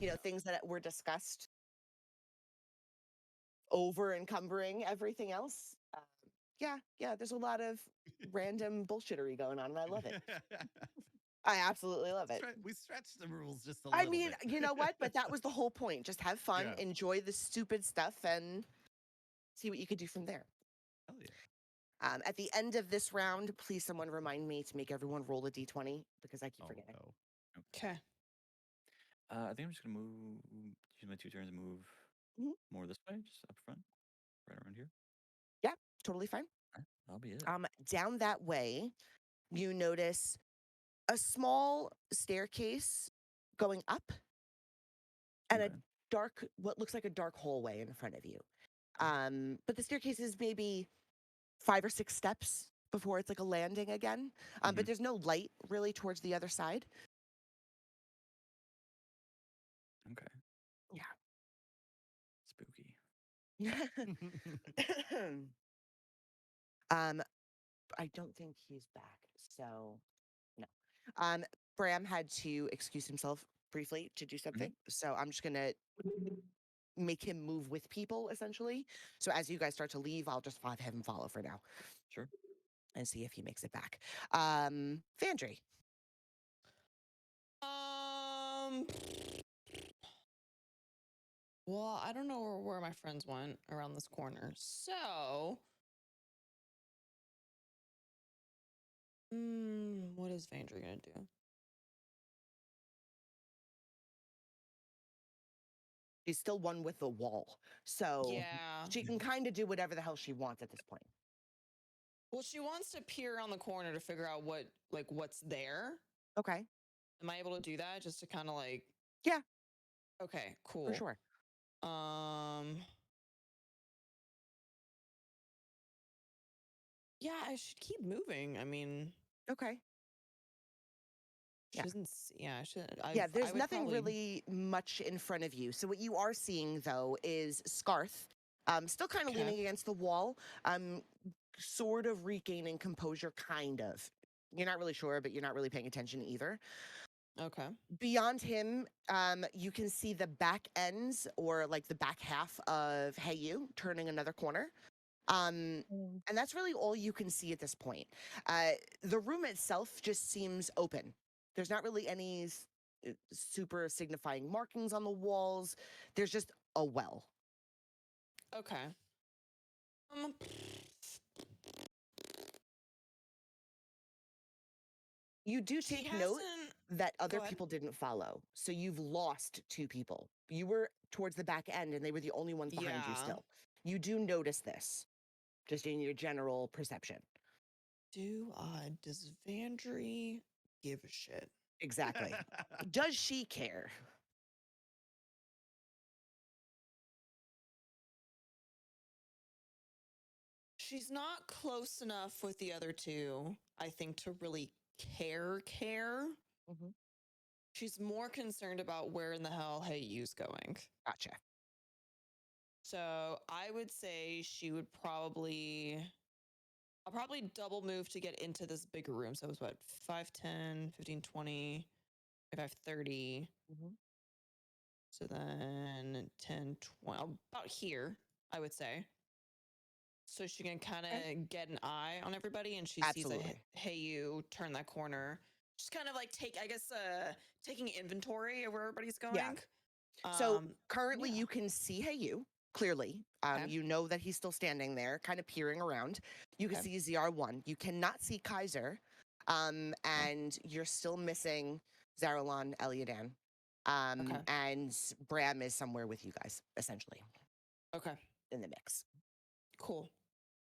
You know, things that were discussed over encumbering everything else. Yeah, there's a lot of random bullshittery going on, and I love it. I absolutely love it. We stretched the rules just a little I mean, bit. you know what? But that was the whole point. Just have fun, Yeah. enjoy the stupid stuff, and see what you could do from there. Hell yeah. At the end of this round, please someone remind me to make everyone roll a d20 because I keep forgetting. No. Okay. I think I'm just gonna use my 2 turns and move Mhm. more this way, just up front, right around here. Yeah, totally fine. That'll be it. Down that way, you notice a small staircase going up and Okay. a dark, what looks like a dark hallway in front of you. But the staircase is maybe 5 or 6 steps before it's like a landing again. But there's no light really towards the other side. Okay. Yeah. Spooky. I don't think he's back, so no. Bram had to excuse himself briefly to do something, so I'm just gonna make him move with people essentially. So as you guys start to leave, I'll just have him follow for now. Sure. And see if he makes it back. Vandry. Well, I don't know where my friends went around this corner, so. What is Vandry gonna do? She's still one with the wall, so Yeah. she can kind of do whatever the hell she wants at this point. Well, she wants to peer around the corner to figure out what's there. Okay. Am I able to do that just to kind of like? Yeah. Okay, cool. For sure. Yeah, I should keep moving. I mean, okay. She doesn't. Yeah, she. Yeah, there's nothing probably... really much in front of you. So what you are seeing though is Scarth, still kind of leaning against the wall, sort of regaining composure, kind of. You're not really sure, but you're not really paying attention either. Okay. Beyond him, you can see the back ends or like the back half of Hey You turning another corner. And that's really all you can see at this point. The room itself just seems open. There's not really any super signifying markings on the walls. There's just a well. Okay. You do take note that other people didn't follow. So you've lost 2 people. You were towards the back end and they were the only ones behind you still. You do notice this, just in your general perception. Does Vandry give a shit? Exactly. Does she care? She's not close enough with the other 2, I think, to really care. She's more concerned about where in the hell Hey You's going. Gotcha. So I would say she would probably... I'll probably double move to get into this bigger room. So it was what, 5, 10, 15, 20, 25, 30. So then 10, 20, about here, I would say. So she can kind of get an eye on everybody, and she sees a Hey You turn that corner. Just kind of like taking inventory of where everybody's going. Yeah. So currently you can see Hey You clearly. You know that he's still standing there, kind of peering around. You can see ZR1. You cannot see Kaiser. And you're still missing Zaralon, Eliadan. And Bram is somewhere with you guys, essentially. Okay. In the mix. Cool.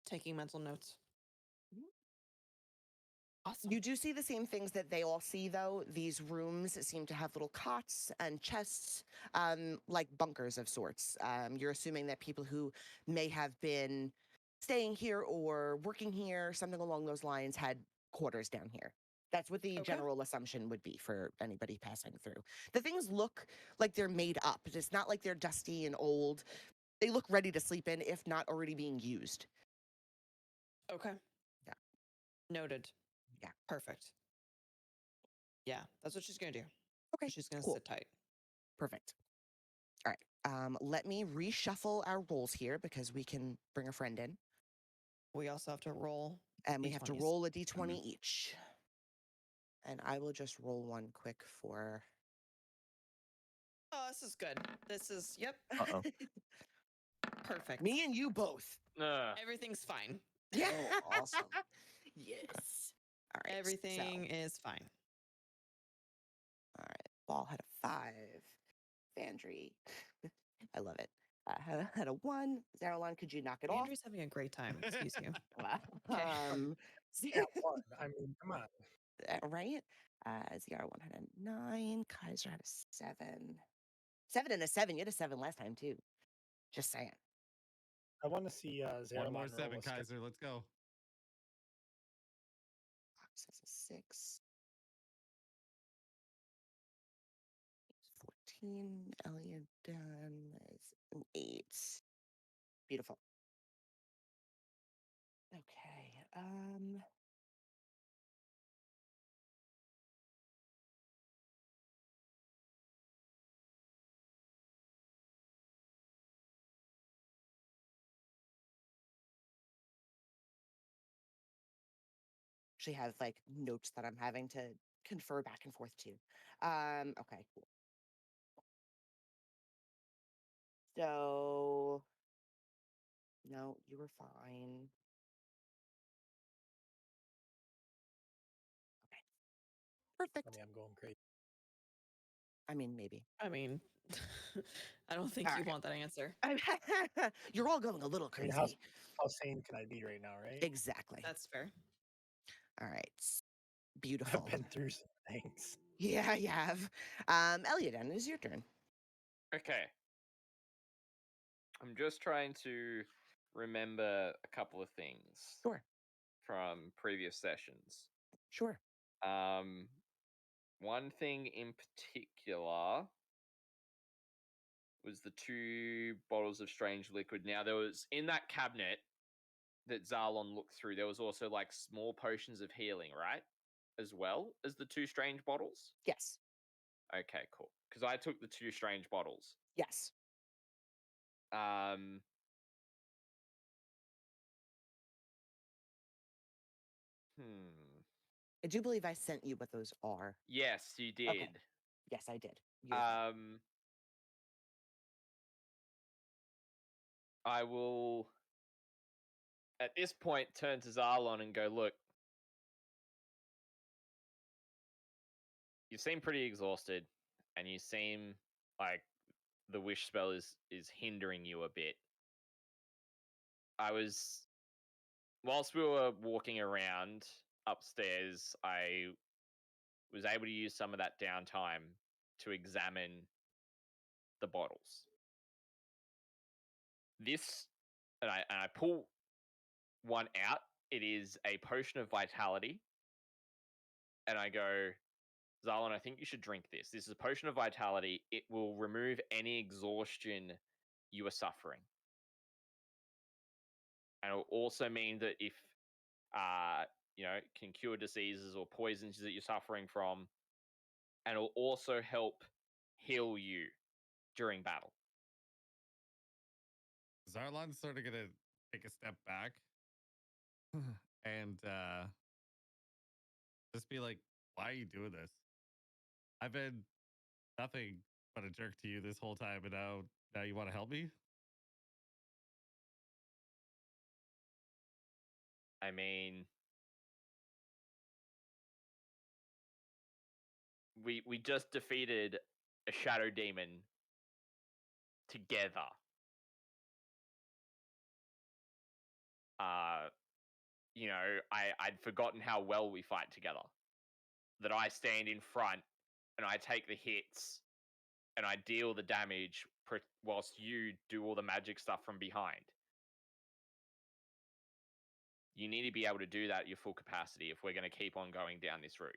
Taking mental notes. Awesome. You do see the same things that they all see, though. These rooms seem to have little cots and chests, like bunkers of sorts. You're assuming that people who may have been staying here or working here, something along those lines, had quarters down here. That's what the general assumption would be for anybody passing through. The things look like they're made up. It's not like they're dusty and old. They look ready to sleep in, if not already being used. Okay. Yeah. Noted. Yeah. Perfect. Yeah, that's what she's going to do. Okay. She's going to sit tight. Perfect. All right. Let me reshuffle our rolls here because we can bring a friend in. We also have to roll. And we have to roll a d20 each. And I will just roll one quick for... Oh, this is good. This is, yep. Uh-oh. Perfect. Me and you both. Everything's fine. Yeah. Oh, awesome. Yes. All right. Everything is fine. All right. Ball had a 5. Vandry. I love it. Had a 1. Zaralon, could you knock it off? Vandry's having a great time. Excuse you. Yeah, 1. I mean, come on. Right? ZR1 had a 9. Kaiser had a 7. 7 and a 7. You had a 7 last time, too. Just saying. I want to see Zero. One more 7, Kaiser. Let's go. Fox has a 6. 14. Elliot done is an 8. Beautiful. Okay. actually have like notes that I'm having to confer back and forth to. Okay, cool. So, no, you were fine. Okay, perfect. I mean, I'm going crazy. I mean, maybe. I mean, I don't think All you right. want that answer. You're all going a little I mean, crazy. how sane can I be right now, right? Exactly. That's fair. All right. I've Beautiful. been through some things. Yeah, you have. Elliot, it is your turn. Okay. I'm just trying to remember a couple of things Sure. from previous sessions. Sure. One thing in particular was the 2 bottles of strange liquid. Now, there was in that cabinet that Zarlon looked through, there was also like small potions of healing, right? As well as the 2 strange bottles? Yes. Okay, cool. Because I took the 2 strange bottles. Yes. I do believe I sent you what those are. Yes, you did. Okay. Yes, I did. You have them. I will, at this point, turn to Zarlon and go, look, you seem pretty exhausted, and you seem like the wish spell is hindering you a bit. Whilst we were walking around upstairs, I was able to use some of that downtime to examine the bottles. This, and I pull one out. It is a potion of vitality, and I go, Zarlon, I think you should drink this. This is a potion of vitality. It will remove any exhaustion you are suffering. And it will also mean that if, it can cure diseases or poisons that you're suffering from. And it will also help heal you during battle. Zarlon's sort of gonna take a step back and just be like, why are you doing this? I've been nothing but a jerk to you this whole time, and now you want to help me? I mean, we just defeated a shadow demon together. I'd forgotten how well we fight together. That I stand in front and I take the hits and I deal the damage whilst you do all the magic stuff from behind. You need to be able to do that at your full capacity if we're going to keep on going down this route.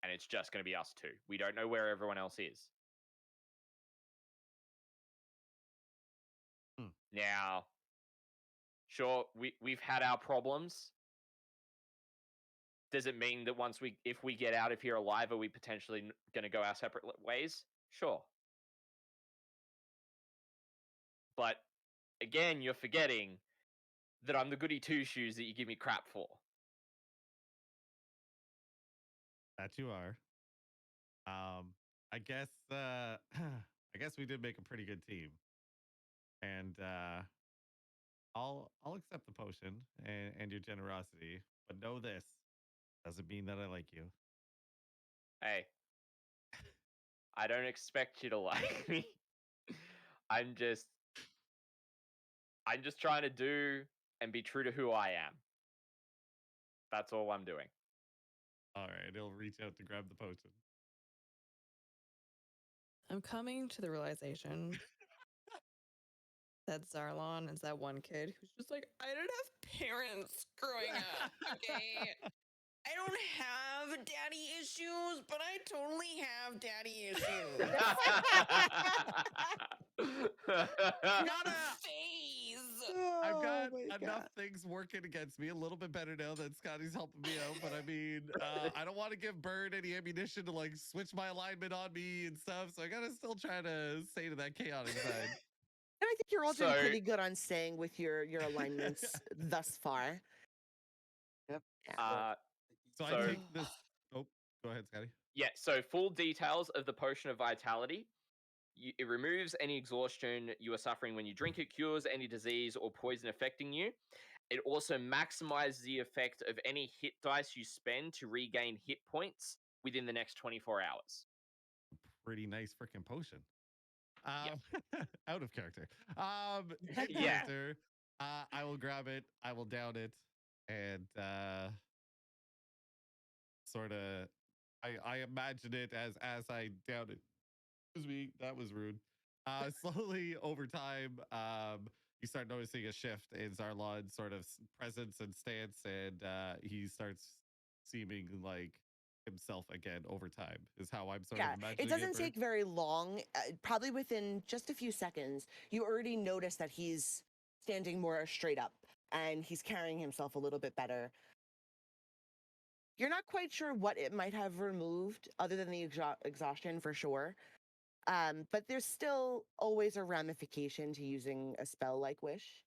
And it's just going to be us 2. We don't know where everyone else is. Now, sure, we've had our problems. Does it mean that if we get out of here alive, are we potentially going to go our separate ways? Sure. But again, you're forgetting that I'm the goody 2-shoes that you give me crap for. That you are. I guess I guess we did make a pretty good team. And I'll accept the potion and your generosity, but know this doesn't mean that I like you. Hey, I don't expect you to like me. I'm just trying to do and be true to who I am. That's all I'm doing. All right, he'll reach out to grab the potion. I'm coming to the realization that Zarlon is that one kid who's just like, I didn't have parents growing up, okay? I don't have daddy issues, but I totally have daddy issues. Not a phase. I've got my enough God. things working against me. A little bit better now that Scotty's helping me out, but I mean, I don't want to give Bird any ammunition to like switch my alignment on me and stuff. So I gotta still try to stay to that chaotic side. And I think you're all doing So- pretty good on staying with your alignments thus far. Yep. Yeah. So I So- take this. Oh, go ahead, Scotty. Yeah, so full details of the potion of vitality. It removes any exhaustion you are suffering when you drink it, cures any disease or poison affecting you. It also maximizes the effect of any hit dice you spend to regain hit points within the next 24 hours. Pretty nice freaking potion. Yep. Out of character. In Yeah. character, I will grab it. I will down it, and sort of. I imagine it as I down it. Excuse me, that was rude. Slowly over time, you start noticing a shift in Zarlon's sort of presence and stance, and he starts seeming like himself again over time. Is how I'm sort of imagining it doesn't for- take very long. Probably within just a few seconds, you already notice that he's standing more straight up and he's carrying himself a little bit better. You're not quite sure what it might have removed, other than the exhaustion for sure. But there's still always a ramification to using a spell like Wish.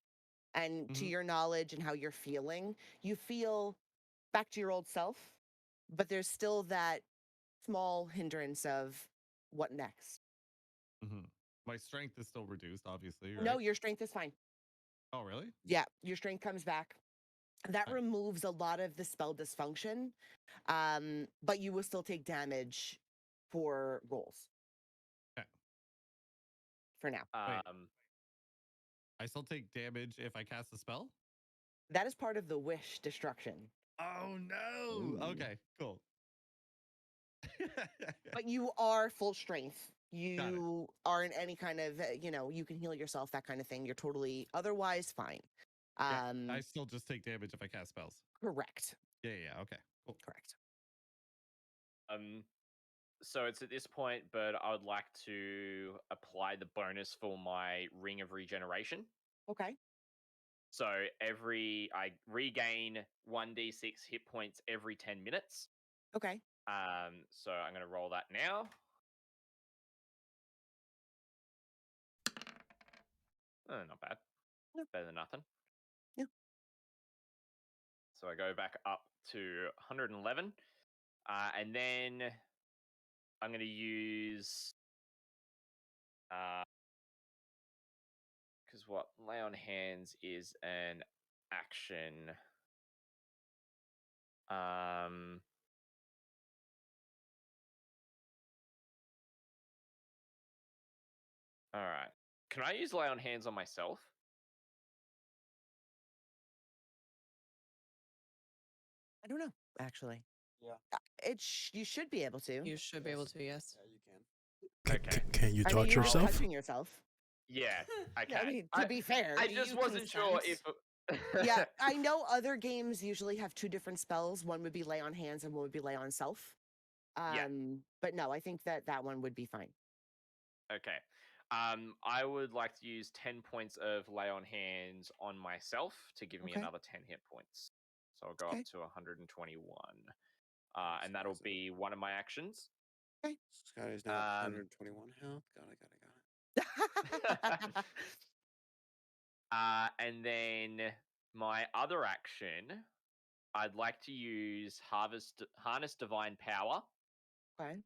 And to Mhm. your knowledge and how you're feeling, you feel back to your old self, but there's still that small hindrance of what next. Mhm. My strength is still reduced, obviously, right? No, your strength is fine. Oh, really? Yeah, your strength comes back. That Okay. removes a lot of the spell dysfunction, but you will still take damage for rolls. Okay. For now. Wait. I still take damage if I cast a spell? That is part of the wish destruction. Oh, no. Ooh. Okay, cool. But you are full strength. Got it. You aren't any kind of, you can heal yourself, that kind of thing. You're totally otherwise fine. Yeah, I still just take damage if I cast spells. Correct. Yeah, okay, cool. Correct. So it's at this point, but I would like to apply the bonus for my Ring of Regeneration. Okay. So I regain 1d6 hit points every 10 minutes. Okay. So I'm going to roll that now. Not bad. No. Better than nothing. Yeah. So I go back up to 111. And then I'm going to use... Because what? Lay on Hands is an action. All right. Can I use Lay on Hands on myself? I don't know, actually. Yeah. You should be able to. You should be able to, yes. Yeah, you can. Okay. Can you I touch mean, you're not yourself? touching yourself. Yeah, I can. I mean, to be fair. I Do just you wasn't sure if... Yeah, I know other games usually have two different spells. One would be Lay on Hands and one would be Lay on Self. Yeah. But no, I think that one would be fine. Okay. I would like to use 10 points of Lay on Hands on myself to give me Okay. another 10 hit points. So I'll go Okay. up to 121. And that'll be one of my actions. Okay. Scotty's now at 121 health. Got it. And then my other action, I'd like to use Harness Divine Power Okay.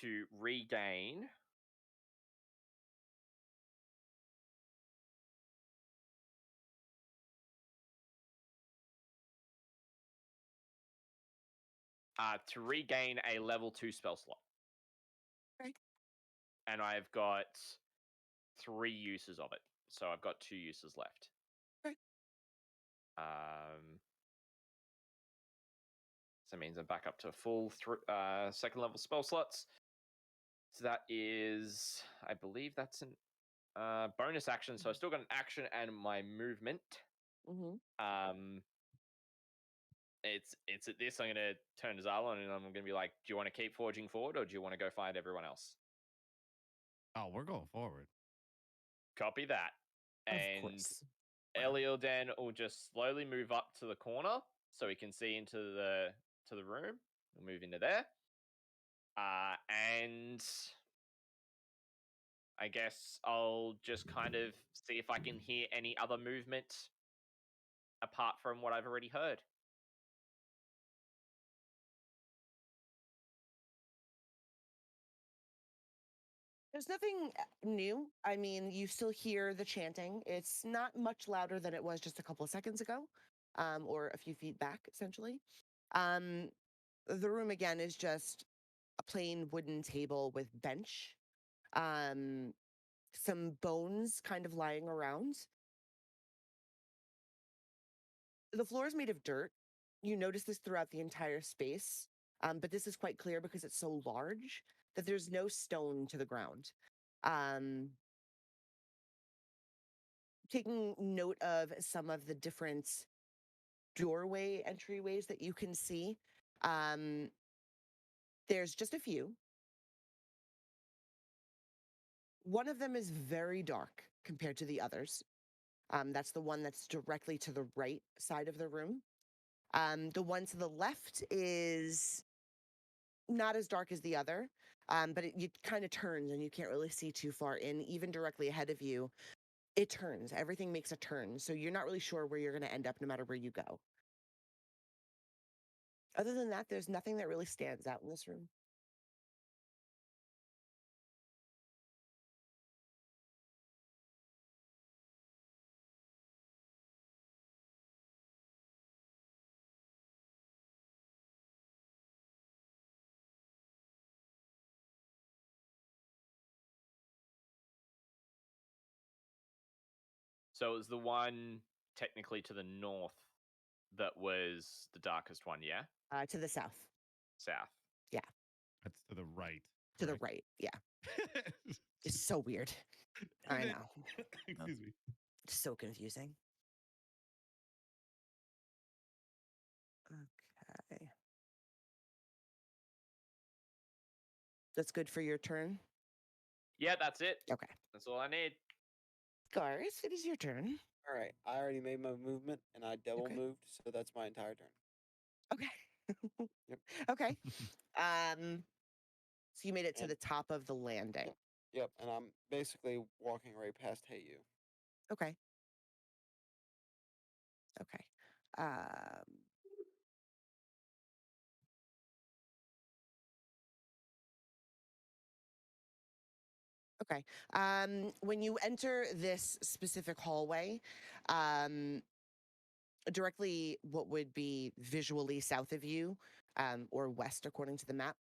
to regain... to regain a level 2 spell slot. Okay. And I've got 3 uses of it. So I've got 2 uses left. Okay. So that means I'm back up to full second level spell slots. So that is, I believe that's an bonus action. So I've still got an action and my movement. Mm-hmm. It's at this, I'm going to turn to Zarlon and I'm going to be like, do you want to keep forging forward or do you want to go find everyone else? Oh, we're going forward. Copy that. Of And course. Elielden will just slowly move up to the corner so he can see into the room. We'll move into there. And I guess I'll just kind of see if I can hear any other movement apart from what I've already heard. There's nothing new. I mean, you still hear the chanting. It's not much louder than it was just a couple of seconds ago, or a few feet back, essentially. Um, the room again is just a plain wooden table with bench, um, some bones kind of lying around. The floor is made of dirt. You notice this throughout the entire space, but this is quite clear because it's so large that there's no stone to the ground. Um, taking note of some of the different doorway entryways that you can see, um, there's just a few. One of them is very dark compared to the others. That's the one that's directly to the right side of the room. The one to the left is not as dark as the other, but it kind of turns and you can't really see too far in. Even directly ahead of you, it turns. Everything makes a turn. So you're not really sure where you're going to end up no matter where you go. Other than that, there's nothing that really stands out in this room. So it was the one technically to the north that was the darkest one, yeah? To the south. South. Yeah. That's to the right. To the correct? right. Yeah. It's so weird. I know. Excuse me. It's so confusing. Okay. That's good for your turn. Yeah, that's it. Okay. That's all I need. Scars, it is your turn. All right, I already made my movement and I double Okay. moved, so that's my entire turn. Okay. Yep. Okay. So you made it to And- the top of the landing. Yep, and I'm basically walking right past Hey You. Okay. Okay. Um, okay. When you enter this specific hallway, directly what would be visually south of you, or west according to the map,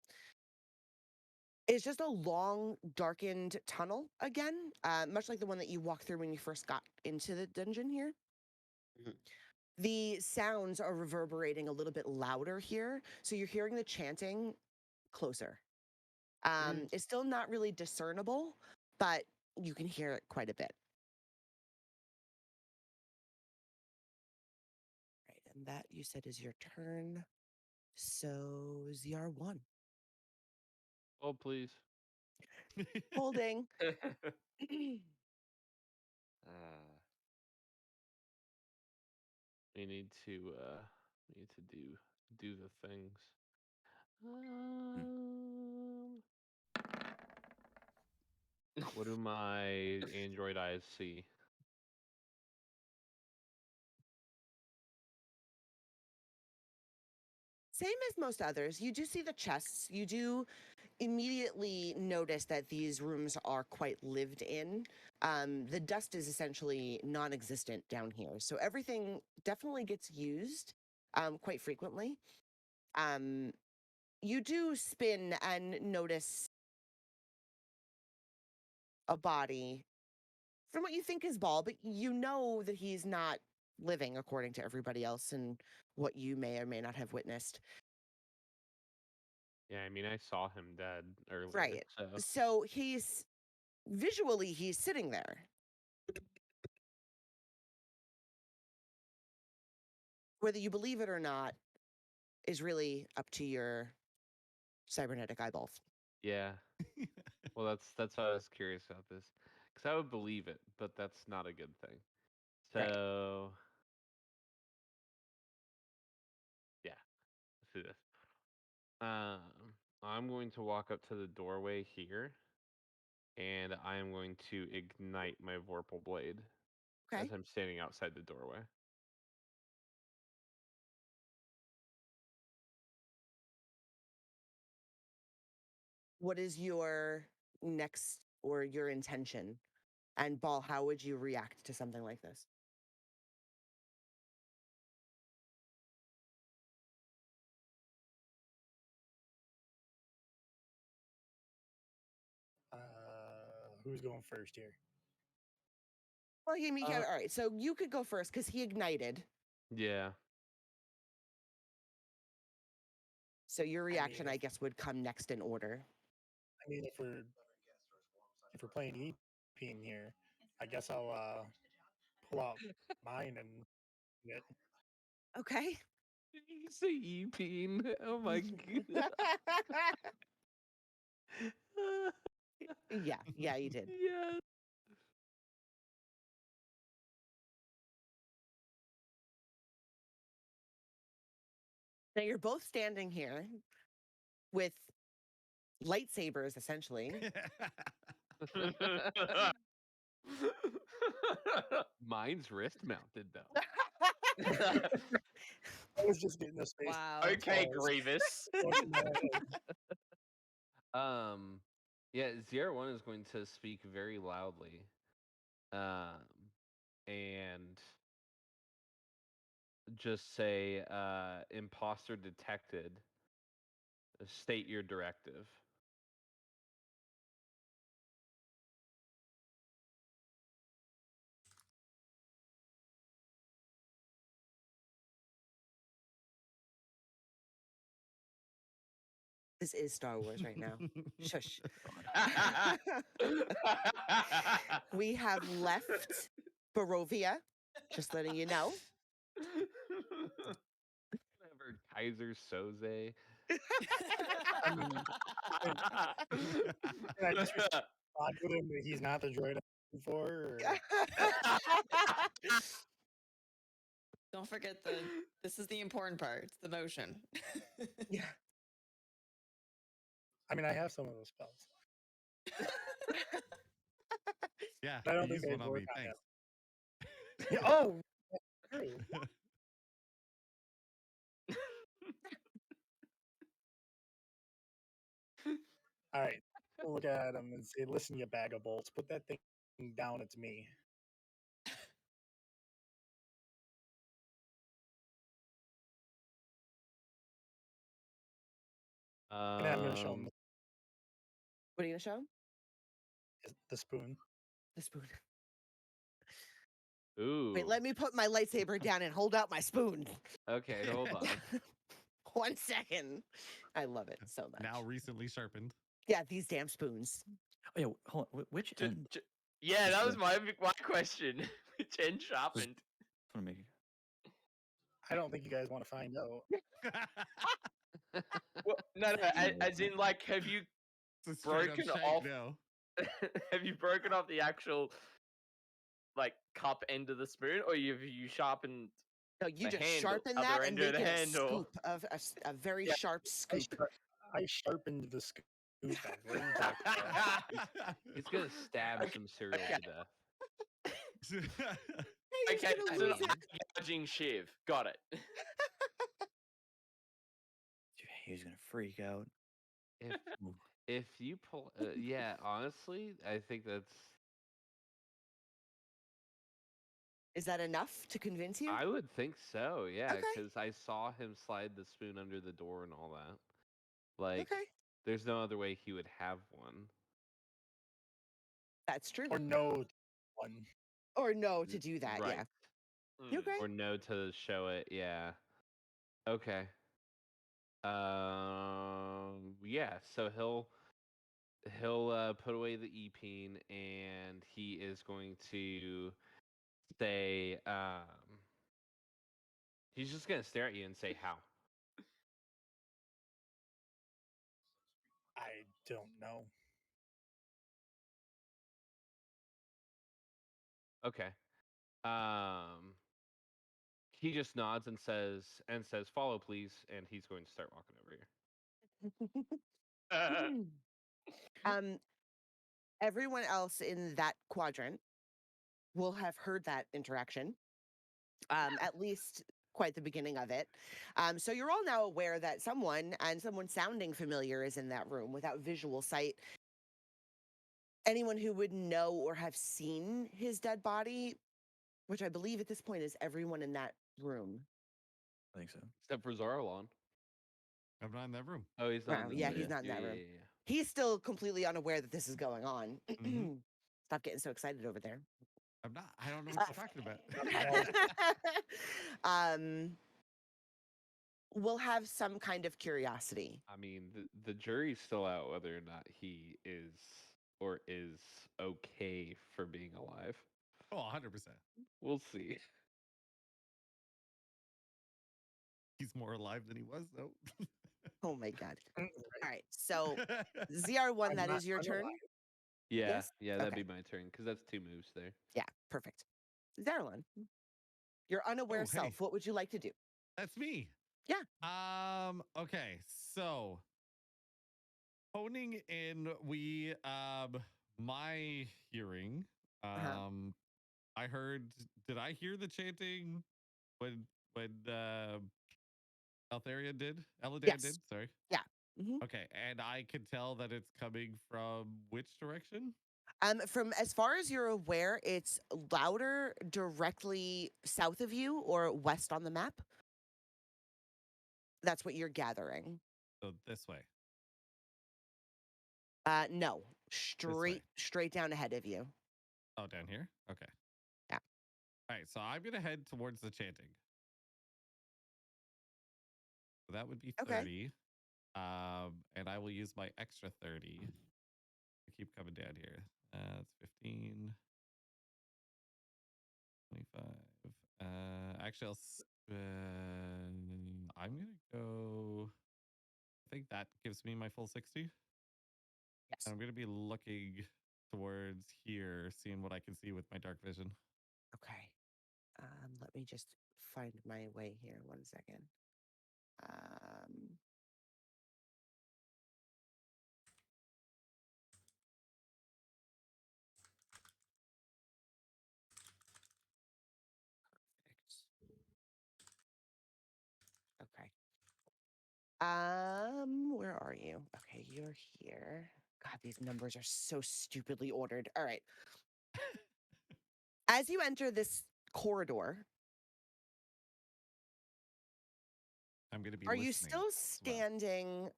it's just a long, darkened tunnel again, much like the one that you walked through when you first got into the dungeon here. Mhm. The sounds are reverberating a little bit louder here, so you're hearing the chanting closer. It's still not really discernible, but you can hear it quite a bit. Right, and that you said is your turn. So ZR1. Oh, please. Holding. We need to do the things. What do my Android eyes see? Same as most others, you do see the chests. You do immediately notice that these rooms are quite lived in. The dust is essentially non existent down here. So everything definitely gets used quite frequently. You do spin and notice a body from what you think is Ball, but you know that he's not living according to everybody else and what you may or may not have witnessed. Yeah, I mean, I saw him dead earlier. Right. So So he's visually, he's sitting there. Whether you believe it or not is really up to your cybernetic eyeballs. yeah. Well, that's why I was curious about this, because I would believe it, but that's not a good thing. Right. So yeah, let's do this. I'm going to walk up to the doorway here, and I am going to ignite my Vorpal blade Okay. as I'm standing outside the doorway. What is your next or your intention? And Ball, how would you react to something like this? Who's going first here? Well, he mean, Uh, all right. So you could go first because he ignited. Yeah. So your reaction, I if- guess, would come next in order. I mean, if we're playing EP in here, I guess I'll pull out mine and it. Okay. Did you say E-peen? Oh my god. yeah, you did. Yeah. Now you're both standing here with lightsabers, essentially. Mine's wrist mounted though. I was just getting a space. Wow. Okay, Balls. Grievous. Going in my head. Yeah, Zero One is going to speak very loudly. And just say imposter detected. State your directive. This is Star Wars right now. Shush. We have left Barovia. Just letting you know. Whatever, Kaiser Soze. I mean, and I just respond with him that he's not the droid I'm looking for. Or... Don't forget this is the important part. It's the motion. Yeah. I mean, I have some of those spells. Yeah, I don't use think one they'd on work me. on Thanks. Yeah, oh, that's true. All right. We'll look at him and say, listen, you bag of bolts, put that thing down. It's me. And I'm going to show him What are you gonna show him? the spoon. The spoon. Ooh. Wait, let me put my lightsaber down and hold out my spoon. Okay, hold on. 1 second. I love it so much. Now recently sharpened. Yeah, these damn spoons. Oh, yeah, hold on. Which end? Yeah, Is that was the- my question. Which end sharpened? Just want to make. I don't think you guys want to find out. Well, no, as in, like, have you It's a straight up broken shank off? now. Have you broken off the actual, like, cup end of the spoon, or have you sharpened? No, you The just handle, sharpen other that end and of make the it a handle. scoop of a very Yeah. sharp scoop. I sharpened the scoop end. What are you talking about? He's gonna stab Okay, some cereal okay. to death. Hey, he's Okay, gonna that's an lose it. gouging shiv. Got it. He was gonna freak out. If if you pull, yeah, honestly, I think that's. Is that enough to convince you? I would think so, yeah, Okay. because I saw him slide the spoon under the door and all that. Like, Okay. there's no other way he would have one. That's true. Or no one. Or no to do that, Right. yeah. Mm. Okay. Or no to show it, yeah. Okay. Yeah, so he'll put away the e-peen and he is going to say he's just gonna stare at you and say how. I don't know. Okay. He just nods and says follow please, and he's going to start walking over here. Everyone else in that quadrant will have heard that interaction, at least quite the beginning of it. So you're all now aware that someone sounding familiar is in that room without visual sight. anyone who would know or have seen his dead body, which I believe at this point is everyone in that room. I think so. Except for Zarlon. I'm not in that room. Oh, he's not. Wow, in yeah, there. he's not in that Yeah, room. yeah, yeah. He's still completely unaware that this is going on. Mhm. Stop getting so excited over there. I'm not. I don't know what you're talking about. We'll have some kind of curiosity. I mean, the jury's still out whether or not he is or is okay for being alive. Oh, 100%. We'll see. He's more alive than he was, though. Oh my god. Right. All right. So ZR1, I'm that not is your turn. unalive. Yeah, Yes? yeah, that'd Okay. be my turn because that's 2 moves there. Yeah, perfect. Zarlon, your unaware Oh, hey. self, what would you like to do? That's me. Yeah. Okay, so honing in, we my hearing. Uh-huh. I heard, did I hear the chanting when Eltharion did? Eladan Yes. did, sorry. Yeah. Mhm. Okay, and I could tell that it's coming from which direction? From as far as you're aware, it's louder directly south of you or west on the map. That's what you're gathering. So this way. No, way. straight down ahead of you. Oh, down here? Okay. Yeah. All right, so I'm gonna head towards the chanting. So that would be Okay. 30. And I will use my extra 30 to keep coming down here. That's 15, 25. Actually, I'm gonna go. I think that gives me my full 60. Yes. And I'm gonna be looking towards here, seeing what I can see with my dark vision. Okay. Let me just find my way here. 1 second. Perfect. Okay. Where are you? Okay, you're here. God, these numbers are so stupidly ordered. All right. As you enter this corridor, I'm gonna be are you listening still as well. standing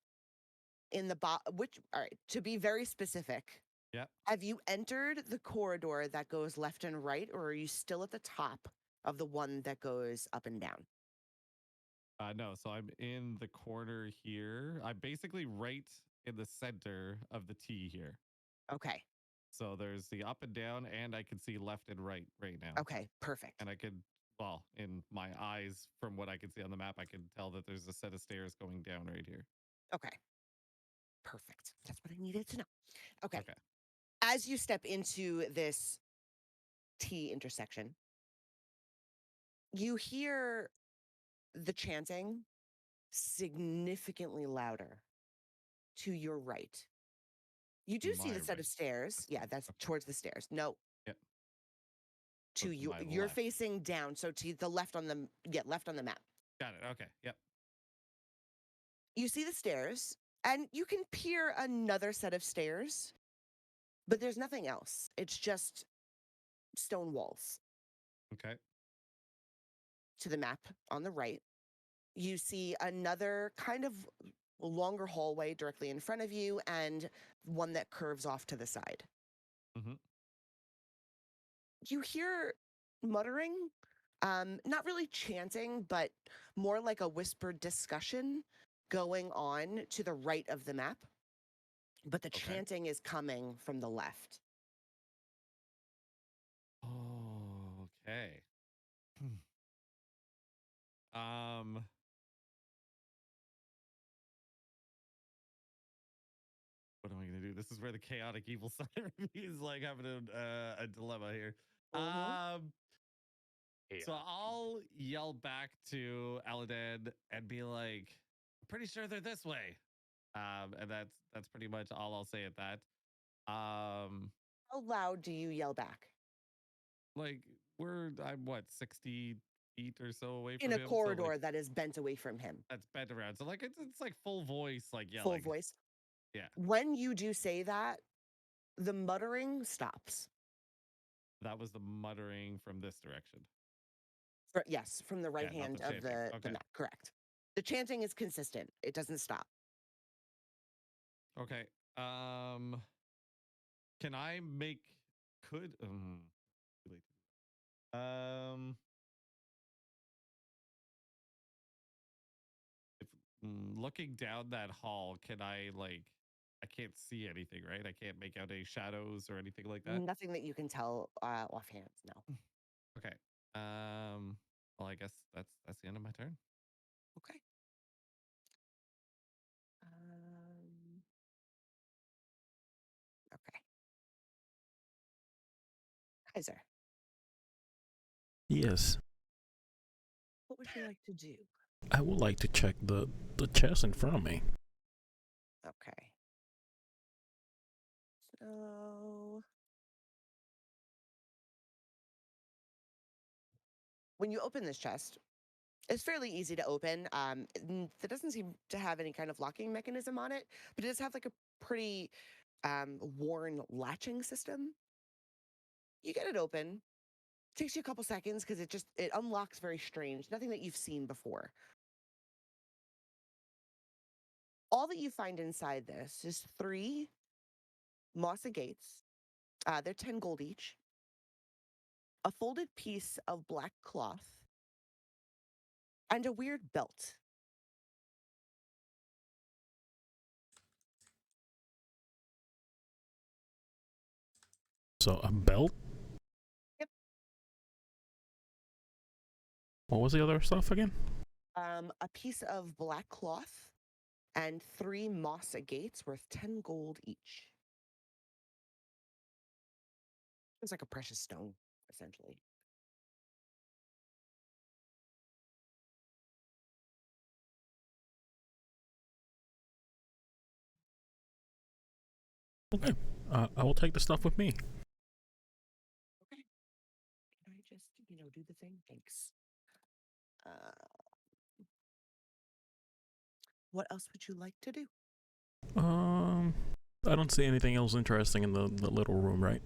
in the which, all right, to be very specific, Yeah. have you entered the corridor that goes left and right, or are you still at the top of the one that goes up and down? No, so I'm in the corner here. I'm basically right in the center of the T here. Okay. So there's the up and down, and I can see left and right now. Okay, perfect. And I could, well, in my eyes, from what I can see on the map, I can tell that there's a set of stairs going down right here. Okay. Perfect. That's what I needed to know. Okay. Okay. As you step into this T intersection, you hear the chanting significantly louder to your right. You do see My the set right. of stairs. Yeah, that's Okay. towards the stairs. No. Yep. To So you, my you're left. facing down. So to the left on the left on the map. Got it. Okay. Yep. You see the stairs, and you can peer another set of stairs, but there's nothing else. It's just stone walls. Okay. To the map on the right, you see another kind of longer hallway directly in front of you and one that curves off to the side. Mm-hmm. You hear muttering, not really chanting, but more like a whispered discussion going on to the right of the map. But the Okay. chanting is coming from the left. Oh, okay. um, what am I gonna do? This is where the chaotic evil side of me is like having a dilemma here. So I'll yell back to Aladdin and be like, "I'm pretty sure they're this way." And that's pretty much all I'll say at that. How loud do you yell back? Like I'm what, 60 feet or so away In from a him. corridor So like that is bent away from him. that's bent around. So like it's like full voice, like Full yelling. voice. Yeah. When you do say that, The muttering stops. That was the muttering from this direction. Yes, from the right Yeah, not hand the of chanting. the Okay. map. Correct. The chanting is consistent. It doesn't stop. Okay. Can I make could too late to do that. If looking down that hall, can I I can't see anything, right? I can't make out any shadows or anything like that. Nothing that you can tell offhand. No. Okay. Well, I guess that's the end of my turn. Okay. Okay. Kaiser, Yes, what would you like to do? I would like to check the chest in front of me. Okay. So when you open this chest, it's fairly easy to open. It doesn't seem to have any kind of locking mechanism on it, but it does have like a pretty worn latching system. You get it open. Takes you a couple seconds because it unlocks very strange. Nothing that you've seen before. All that you find inside this is 3 moss agates. They're 10 gold each. A folded piece of black cloth, and a weird belt. So a belt. Yep. What was the other stuff again? A piece of black cloth and 3 moss agates worth 10 gold each. It's like a precious stone, essentially. Okay. I will take the stuff with me. Okay. Can I just, do the thing? Thanks. What else would you like to do? I don't see anything else interesting in the little room, right?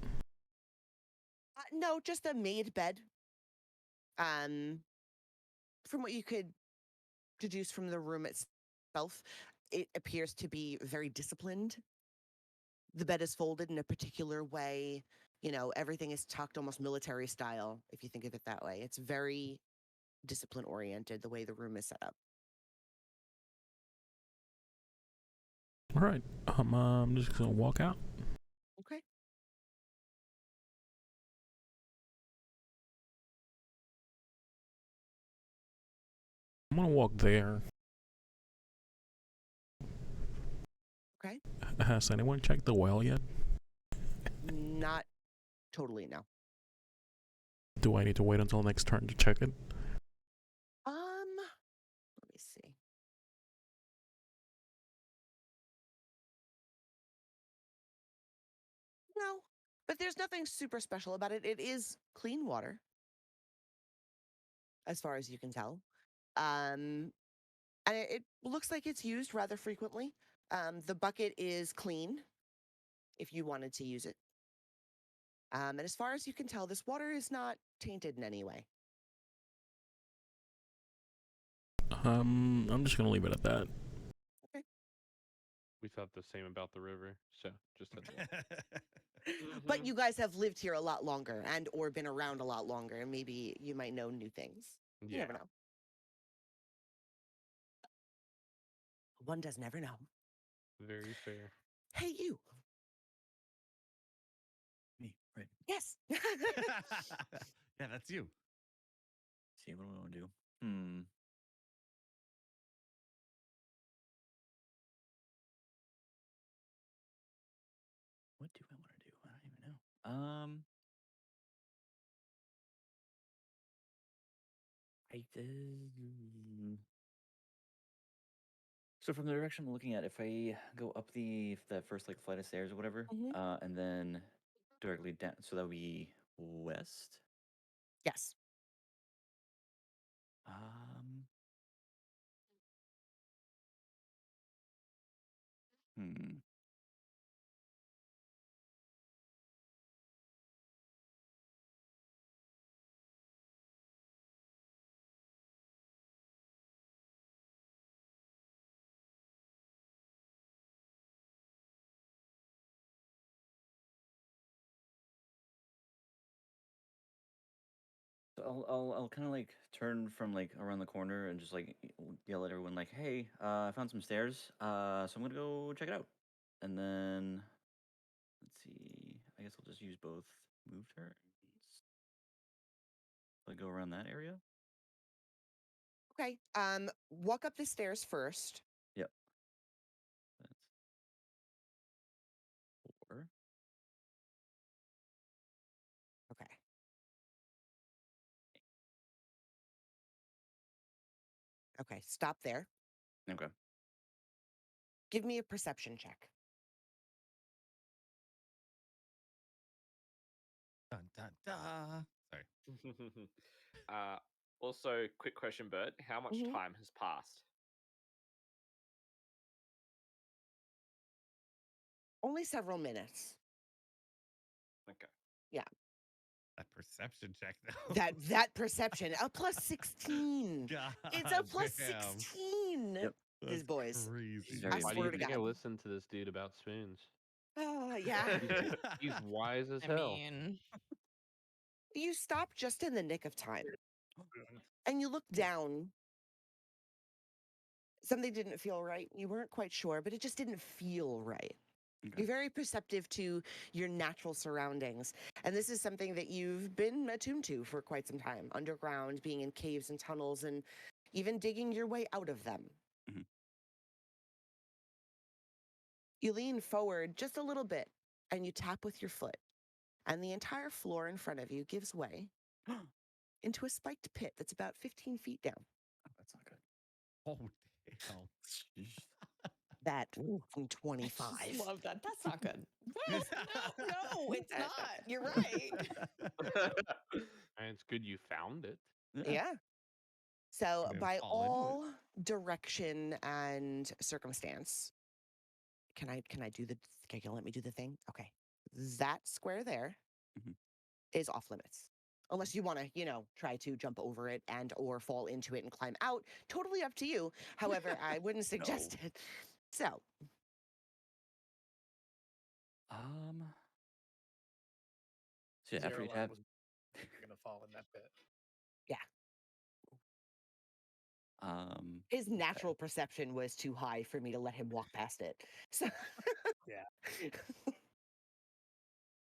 No, just a made bed. From what you could deduce from the room itself, it appears to be very disciplined. The bed is folded in a particular way. Everything is tucked almost military style, if you think of it that way. It's very discipline oriented, the way the room is set up. All right. I'm just gonna walk out. Okay. I'm gonna walk there. Okay. Has anyone checked the well yet? Not totally, no. Do I need to wait until next turn to check it? Let me see. No, but there's nothing super special about it. It is clean water, as far as you can tell. And it looks like it's used rather frequently. The bucket is clean if you wanted to use it. And as far as you can tell, this water is not tainted in any way. I'm just gonna leave it at that. We thought the same about the river, so just heads up. But you guys have lived here a lot longer and or been around a lot longer, and maybe you might know new things. You never know. One does never know. Very fair. Hey, you. Me, right? Yes. Yeah, that's you. See, what do I want to do? What do I want to do? I don't even know. So from the direction I'm looking at, if I go up that first flight of stairs or whatever, and then directly down, so that would be west. Yes. Hmm. So I'll kind of like turn from like around the corner and just like yell at everyone like, "Hey, I found some stairs. So I'm gonna go check it out." And then let's see. I guess I'll just use both move turns. Like go around that area. Okay. Walk up the stairs first. Yep. That's 4. Okay. Okay. Stop there. Okay. Give me a perception check. Dun, dun, dun. Sorry. Also, quick question, Bert. How much Mhm. time has passed? Only several minutes. Okay. Yeah. That perception check, though. That perception. A plus 16. God It's a plus damn. 16. Yep. These That's boys. crazy. Very I Why do swear you to think I God. listen to this dude about spoons? Oh, yeah. He's wise as I hell. mean, You stop just in the nick of time and you look down. Something didn't feel right. You weren't quite sure, but it just didn't feel right. Okay. You're very perceptive to your natural surroundings. And this is something that you've been attuned to for quite some time underground, being in caves and tunnels, and even digging your way out of them. Mhm. You lean forward just a little bit and you tap with your foot, and the entire floor in front of you gives way into a spiked pit that's about 15 feet down. Oh, that's not good. Oh, damn. Sheesh. That Ooh. from I 25. just love that. That's not good. Well, no, it's not. You're right. And it's good you found it. Yeah. So, And then by fall into it. all direction and circumstance, can I do the? Can you let me do the thing? Okay, that square there is Mhm. off limits, unless you want to, try to jump over it and or fall into it and climb out. Totally up to you. However, I wouldn't suggest it. So, Um. So yeah, after Zero you line tap. was gonna fall in that pit. yeah, his Okay. natural perception was too high for me to let him walk past it. So, Yeah.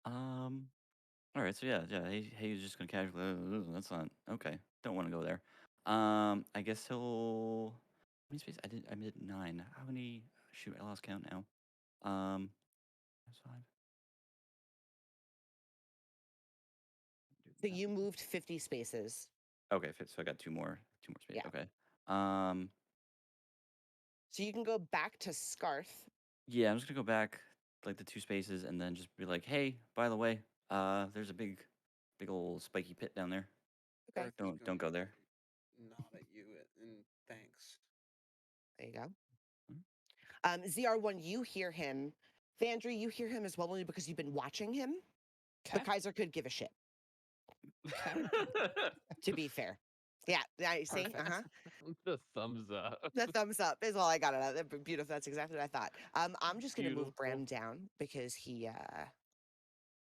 All right. So yeah. He's just gonna casually. That's not okay. Don't want to go there. I guess he'll. How many spaces? I did 9. How many? Shoot, I lost count now. That's 5. so you moved 50 spaces. Okay. So I got 2 more. 2 more spaces. Yeah. Okay. Um. So you can go back to Scarth. Yeah, I'm just gonna go back like the 2 spaces and then just be like, hey, by the way, there's a big old spiky pit down there. Okay. Garth is Don't go there. nod at you and thanks. There you go. ZR1, you hear him. Vandry, you hear him as well, only because you've been watching him. Okay. But Kaiser could give a shit, Okay. to be fair. Yeah, I see. Perfect. The thumbs up. The thumbs up is all I got out of that. Beautiful. That's exactly what I thought. I'm just going to move Beautiful. Bram down because he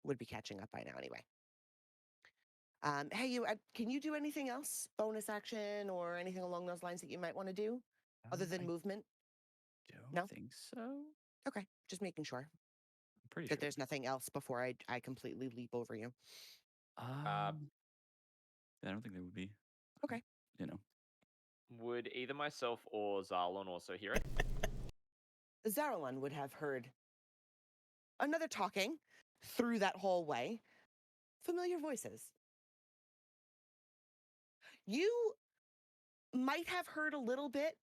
would be catching up by now anyway. Hey, can you do anything else? Bonus action or anything along those lines that you might want to do other than I movement? don't No? think so. Okay, just making sure I'm pretty that sure. there's nothing else before I completely leap over you. I don't think there would be. Okay. You know. Would either myself or Zarlon also hear it? Zaralon would have heard another talking through that hallway. Familiar voices. You might have heard a little bit,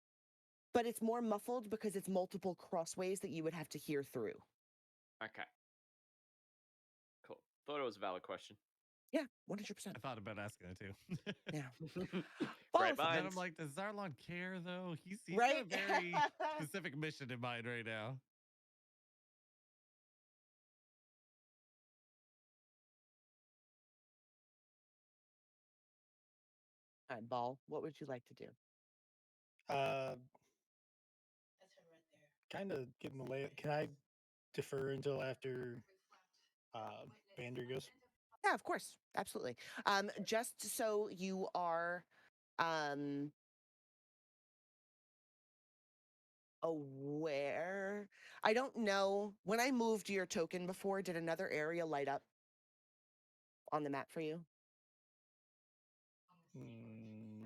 but it's more muffled because it's multiple crossways that you would have to hear through. Okay. Cool. Thought it was a valid question. Yeah, 100%. I thought about asking it too. Yeah. Great Both. And then minds. I'm like, does Zarlon care though? He's got Right? a very specific mission in mind right now. All right, Ball, what would you like to do? Kind of give him a lay. Can I defer until after Vander goes? Yeah, of course. Absolutely. Just so you are aware, I don't know. When I moved your token before, did another area light up on the map for you?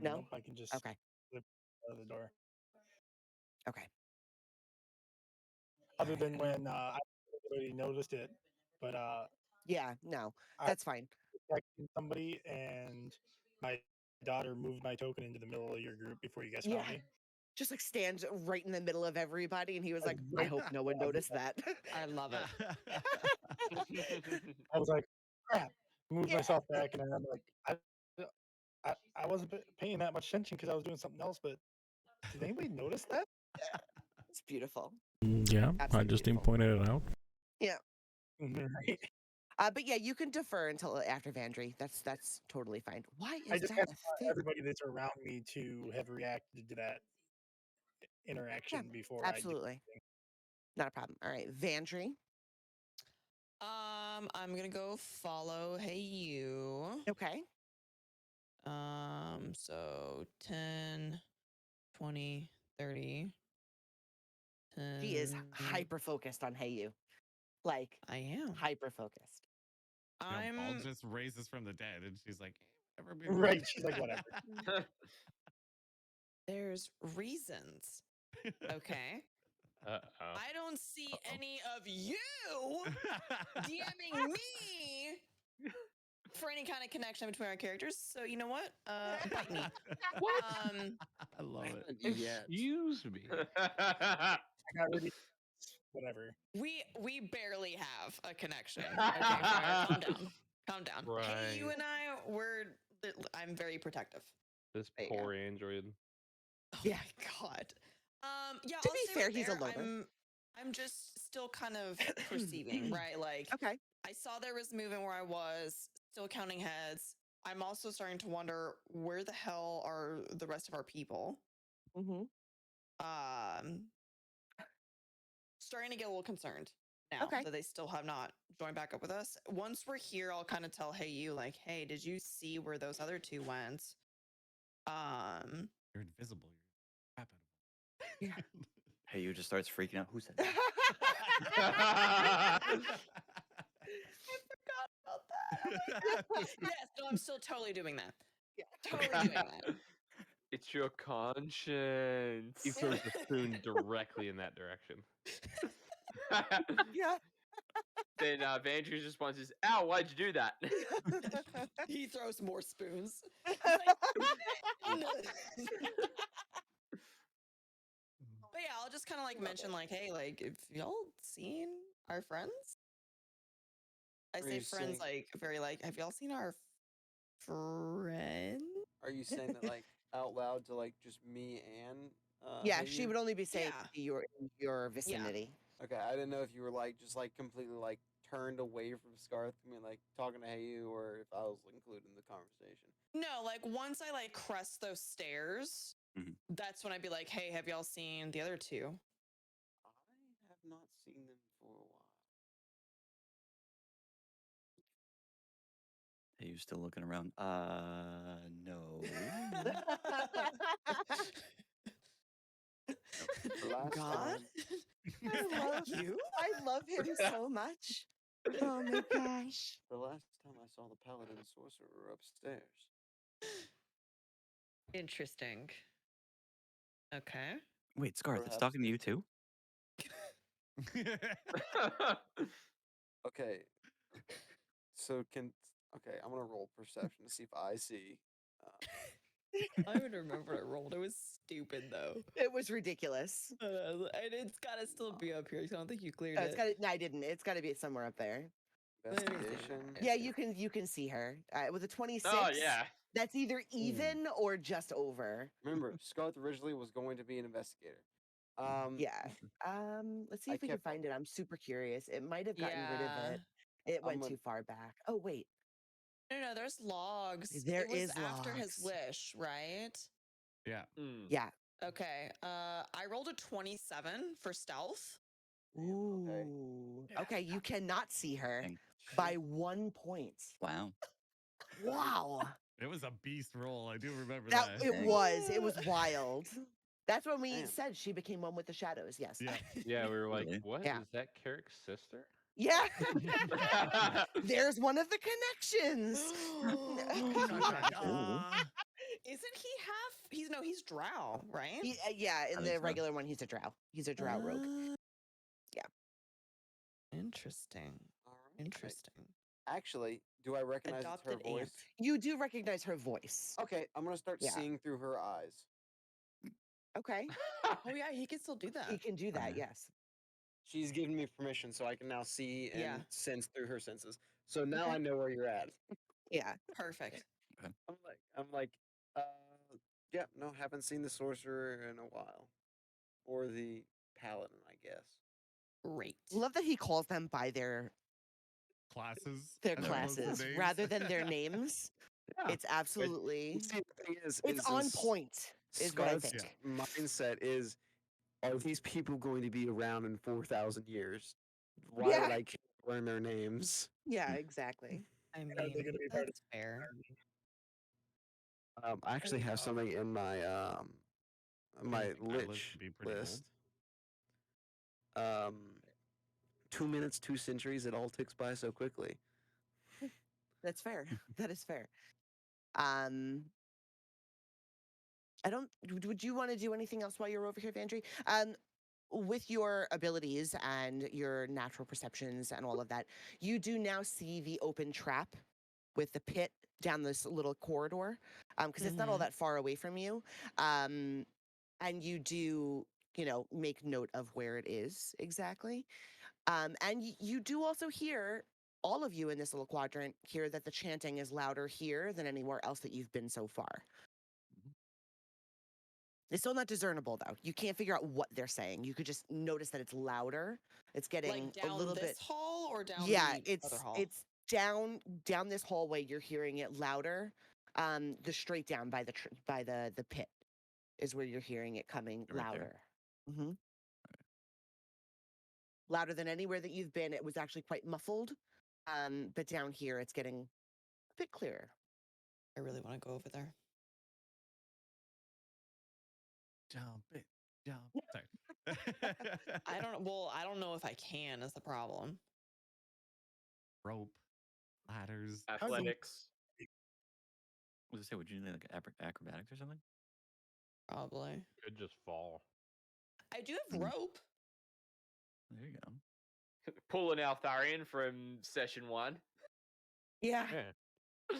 No? Nope, I can just Okay. flip out of the door. Okay. Other Alright, than when I already noticed it, but Yeah, no. I That's fine. was texting somebody and my daughter moved my token into the middle of your group before you guys Yeah. found me. Just like stands right in the middle of everybody, and he was like, I Right hope no one before noticed that. I love it. I was like, crap, moved Yeah. myself back, and then I'm like, I wasn't paying that much attention because I was doing something else, but did anybody notice that? It's beautiful. Yeah, I Absolutely just didn't beautiful. point it out. Yeah. Right. But yeah, you can defer until after Vandry. That's totally fine. Why I is just that kind of a want thing? everybody that's around me to have reacted to that Yeah, interaction before I do absolutely. anything. Not a problem. All right, Vandry. I'm gonna go follow Hey You. Okay. So 10, 20, 30. She is 10. hyper focused on Hey You. Like I am. hyper focused. Ball I'm just raises from the dead, and she's like, "Whatever, big Right. She's like, whatever. there's reasons. Okay. Uh-oh. I don't see any of you DMing me for any kind of connection between our characters. So you know what? Bite me. What? I love it. Yes. Excuse me. I got ready. Whatever. We barely have a connection. Okay, Fire, calm down. Calm down. Hey, you Right. and I'm very protective. This There you poor android. Oh Yeah. my god. Yeah, To I'll be say fair, right he's a there, loner. I'm just still kind of perceiving, right? Like Okay. I saw there was movement where I was, still counting heads. I'm also starting to wonder where the hell are the rest of our people? Mm-hmm. Starting to get a little concerned now Okay. that they still have not joined back up with us. Once we're here, I'll kind of tell Hey You, like, hey, did you see where those other two went? You're invisible. You're crap Yeah. Hey, you just starts freaking out. Who said that? I forgot about that. Oh my God. Yes, no, I'm still totally doing that. Yeah. Totally doing that. It's your conscience. He throws throws the spoon directly in that direction. Yeah. Then Vandrew's response is, "Ow, why'd you do that?" He throws more spoons. He's like, "No." But yeah, I'll just kind of like mention like, hey, like, if y'all seen our friends? I Are say you friends saying- like very like, have y'all seen our friend? Are you saying that like out loud to like just me and Yeah, Hey she You? would only be saying Yeah. it to your vicinity. Okay, I didn't know if you were like just like completely like turned away from Scarth, I mean like talking to Hey You, or if I was included in the conversation. No, like once I like crest those stairs, Mhm. that's when I'd be like, hey, have y'all seen the other two? I have not seen them for a while. Hey, you still looking around? No. The last God? time, I love you? I love him so much. Oh my gosh. the last time I saw the paladin and sorcerer were upstairs. Interesting. Okay. Wait, Scarth, it's Perhaps talking to they- you too? Okay. So okay, I'm gonna roll perception to see if I see. I don't remember what I rolled. It was stupid though. It was ridiculous. And it's gotta still be up here. I don't think you cleared No, it. it's got no, I didn't. It's got to be somewhere up there. Investigation. Yeah, you can see her with a 26. Oh yeah. That's either even or just over. Remember, Scarth originally was going to be an investigator. Yeah. Let's see I if we can kept- find it. I'm super curious. It might have gotten rid of Yeah. it. It went gonna- too far back. Oh wait. No, there's logs. There it was is after his logs. wish, right? Yeah. Hmm. Yeah. Okay. I rolled a 27 for stealth. Ooh. Okay, you cannot see her Dang. by 1 point. Wow. Wow. It was a beast roll. I do remember That that. it Dang. was. It was wild. That's when we Damn. said she became one with the shadows. Yes. Yeah. Yeah, we were like, Really? what? Yeah. Is that Carrick's sister? Yeah. There's one of the connections. Ooh. Isn't he half? He's Drow, right? Yeah, I in think the so. regular one, he's a drow. He's a drow rogue. Yeah. Interesting. All right. Interesting. Actually, do I recognize it's her Adopted voice? aunt. You do recognize her voice. Okay, I'm gonna start Yeah. seeing through her eyes. Okay. Oh yeah, he can still do that. He can do that, Okay. yes. She's given me permission, so I can now see and Yeah. sense through her senses. So now Okay. I know where you're at. Yeah. Perfect. I'm like, uh, yeah, no, haven't seen the sorcerer in a while, or the paladin, I guess. Great. Love that he calls them by their Classes. their as opposed to classes names. rather than their names. Yeah. It's absolutely See, the thing is it's on is point, is what I Scar's think. mindset is: are these people going to be around in 4,000 years? Why Yeah. would I care to learn their names? Yeah, exactly. I Are they mean, going to be part of that's fair. the army? I actually have something in my my think I live lich to be pretty list. 2 minutes, 2 centuries. It all ticks by so quickly. That's fair. That is fair. I don't. Would you want to do anything else while you're over here, Vandry? With your abilities and your natural perceptions and all of that, you do now see the open trap with the pit down this little corridor, because it's not all Mhm. that far away from you. And you do, make note of where it is exactly. And you do also hear, all of you in this little quadrant hear that the chanting is louder here than anywhere else that you've been so far. It's still not discernible though. You can't figure out what they're saying. You could just notice that it's louder. It's getting Like a down little this bit. hall or down Yeah, the other hall? it's down this hallway. You're hearing it louder. The straight down by the pit is where you're hearing it coming Right there. louder. Hmm. Louder than anywhere that you've been. It was actually quite muffled. But down here, it's getting a bit clearer. I really want to go over there. Jump it. Jump. Sorry. I don't. Well, I don't know if I can. Is the problem? Rope. Ladders. Athletics. What does it say? Would you need like acrobatics or something? Probably. Could just fall. I do have rope. There you go. Pull an Altharian from session 1. Yeah. Yeah.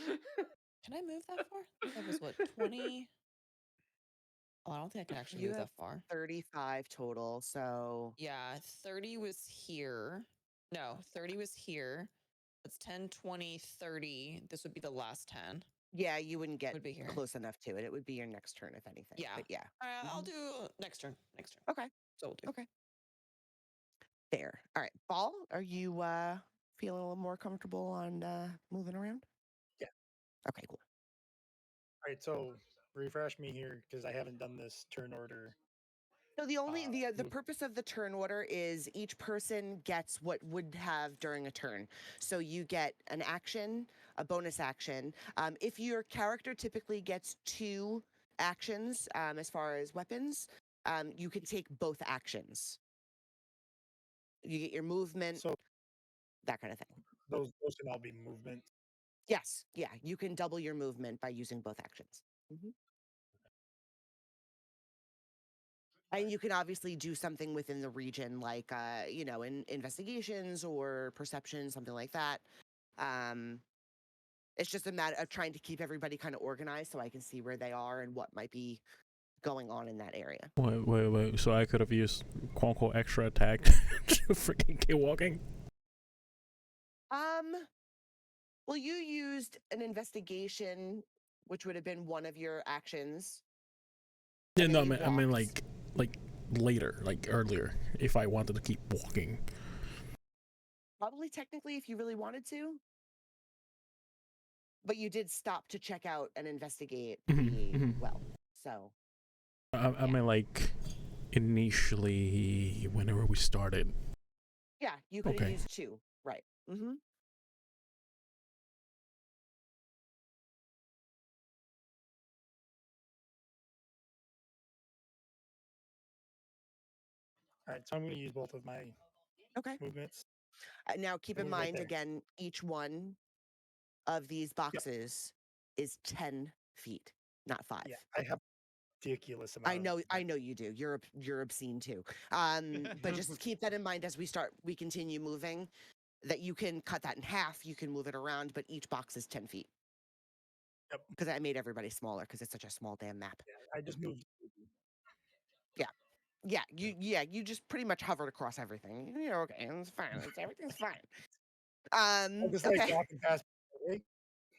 Can I move that far? That was what 20. Oh, I don't think I can actually You move have that far. 35 total. So Yeah, 30 was here. No, 30 was here. That's 10, 20, 30. This would be the last 10. yeah, you wouldn't get Would be here. close enough to it. It would be your next turn, if anything. Yeah. But yeah. I'll do next turn. Next turn. Okay. So we'll do. Okay. There. All right. Ball, are you feeling a little more comfortable on moving around? Yeah. Okay, cool. All right, so refresh me here because I haven't done this turn order. So the purpose of the turn order is each person gets what would have during a turn. So you get an action, a bonus action. If your character typically gets 2 actions as far as weapons, you can take both actions. You get your movement, So that kind of thing. those can all be movement. Yes, yeah, you can double your movement by using both actions. Mhm. And you can obviously do something within the region, like in investigations or perception, something like that. It's just a matter of trying to keep everybody kind of organized so I can see where they are and what might be going on in that area. Wait. So I could have used quote unquote extra attack to freaking keep walking. Well, you used an investigation, which would have been one of your actions. Yeah, and no, then you I mean walked. like later, like earlier, if I wanted to keep walking. Probably technically if you really wanted to. But you did stop to check out and investigate the well. So I mean, like initially, whenever we started, Yeah, you could have Okay. used 2. Right. Mm-hmm. All right, so I'm going to use both of my Okay. movements. Now, keep I in move right mind there. again, each one of these boxes is 10 feet, not 5. Yeah, I have ridiculous amount. I know you do. You're obscene too. But just keep that in mind as we continue moving. That you can cut that in half. You can move it around, but each box is 10 feet. Yep. Because I made everybody smaller because it's such a small damn map. Yeah, I just moved. Yeah, you just pretty much hovered across everything. You're okay. It's fine. Everything's fine. I'm just like Okay. walking past. Hey,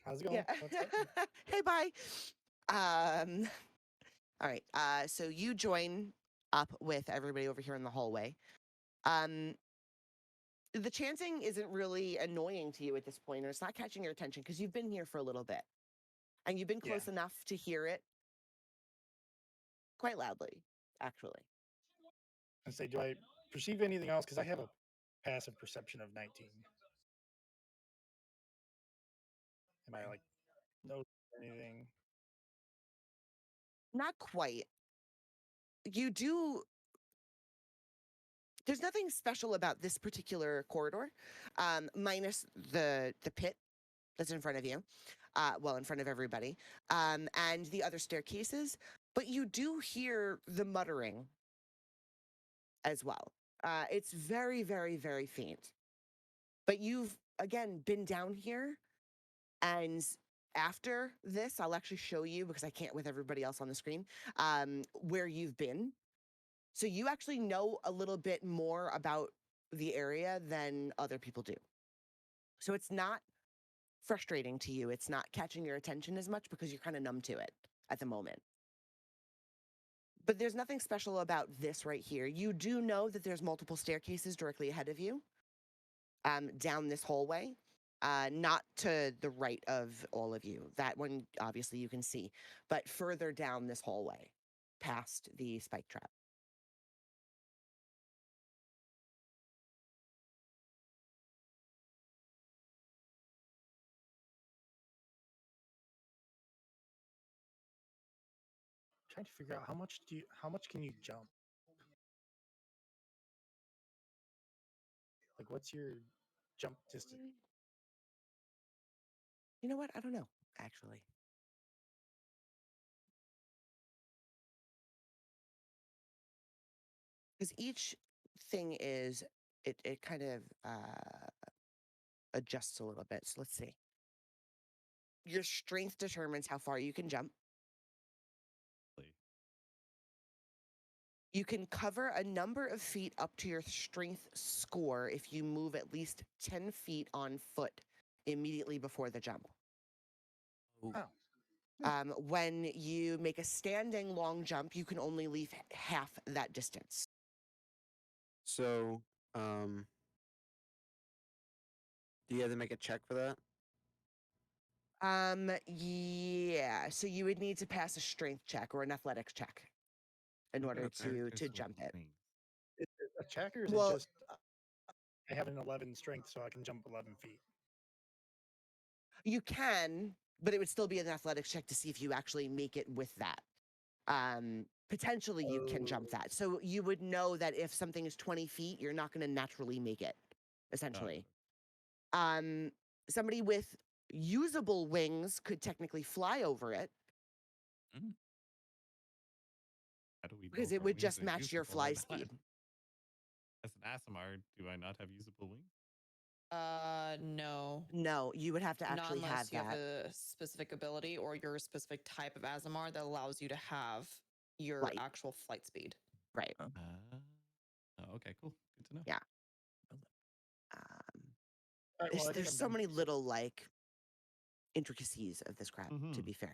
how's it going? Yeah. What's up? Hey, bye. All right. So you join up with everybody over here in the hallway. The chanting isn't really annoying to you at this point, or it's not catching your attention because you've been here for a little bit, and you've been close enough to hear it quite loudly, actually. And say, do I perceive anything else? Because I have a passive perception of 19. Am I like no anything? Not quite. You do. There's nothing special about this particular corridor, minus the pit that's in front of you, well, in front of everybody, and the other staircases. But you do hear the muttering as well. It's very, very, very faint. But you've again been down here, and after this, I'll actually show you because I can't with everybody else on the screen where you've been. So you actually know a little bit more about the area than other people do. So it's not frustrating to you. It's not catching your attention as much because you're kind of numb to it at the moment. But there's nothing special about this right here. You do know that there's multiple staircases directly ahead of you down this hallway, not to the right of all of you. That one, obviously, you can see, but further down this hallway past the spike trap. Trying to figure out how much can you jump? Like, what's your jump distance? You know what? I don't know, actually. Because each thing is, it kind of adjusts a little bit. So let's see. Your strength determines how far you can jump. You can cover a number of feet up to your strength score if you move at least 10 feet on foot immediately before the jump. Oh. When you make a standing long jump, you can only leave half that distance. So, do you have to make a check for that? Yeah. So you would need to pass a strength check or an athletics check in order Okay. to jump it. Is it a check or is Well- it just I have an 11 strength, so I can jump 11 feet? You can, but it would still be an athletics check to see if you actually make it with that. Potentially you can jump that. So you would know that if something is 20 feet, you're not going to naturally make it, essentially. Somebody with usable wings could technically fly over it How do we know because if it our would wings just are match your usable or fly not? speed. As an ASMR, do I not have usable wings? No. No, you would have to Not actually unless have you have that. a specific ability or you're a specific type of Azamar that allows you to have your Right. actual flight speed. Right. Oh, okay, cool. Good to know. Yeah. All right, well, I think There's I'm so done. many little like intricacies of this crap, to be fair.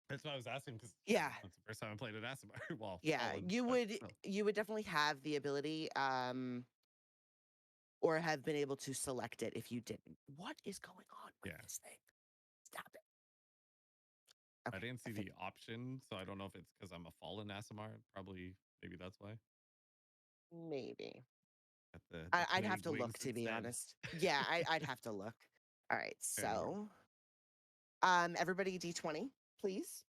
That's why I was asking because Yeah. that's the first time I played an ASMR. Well, Yeah, Fallen, you but would still. you would definitely have the ability or have been able to select it if you didn't. What is going on with this thing? Stop it. I didn't see the option, so I don't know if it's because I'm a fallen ASMR. Probably, maybe that's why. Maybe. At the I'd have plague to look, wings to be instead. honest. Yeah, I'd have to look. All right, Fair enough. so everybody D20, please.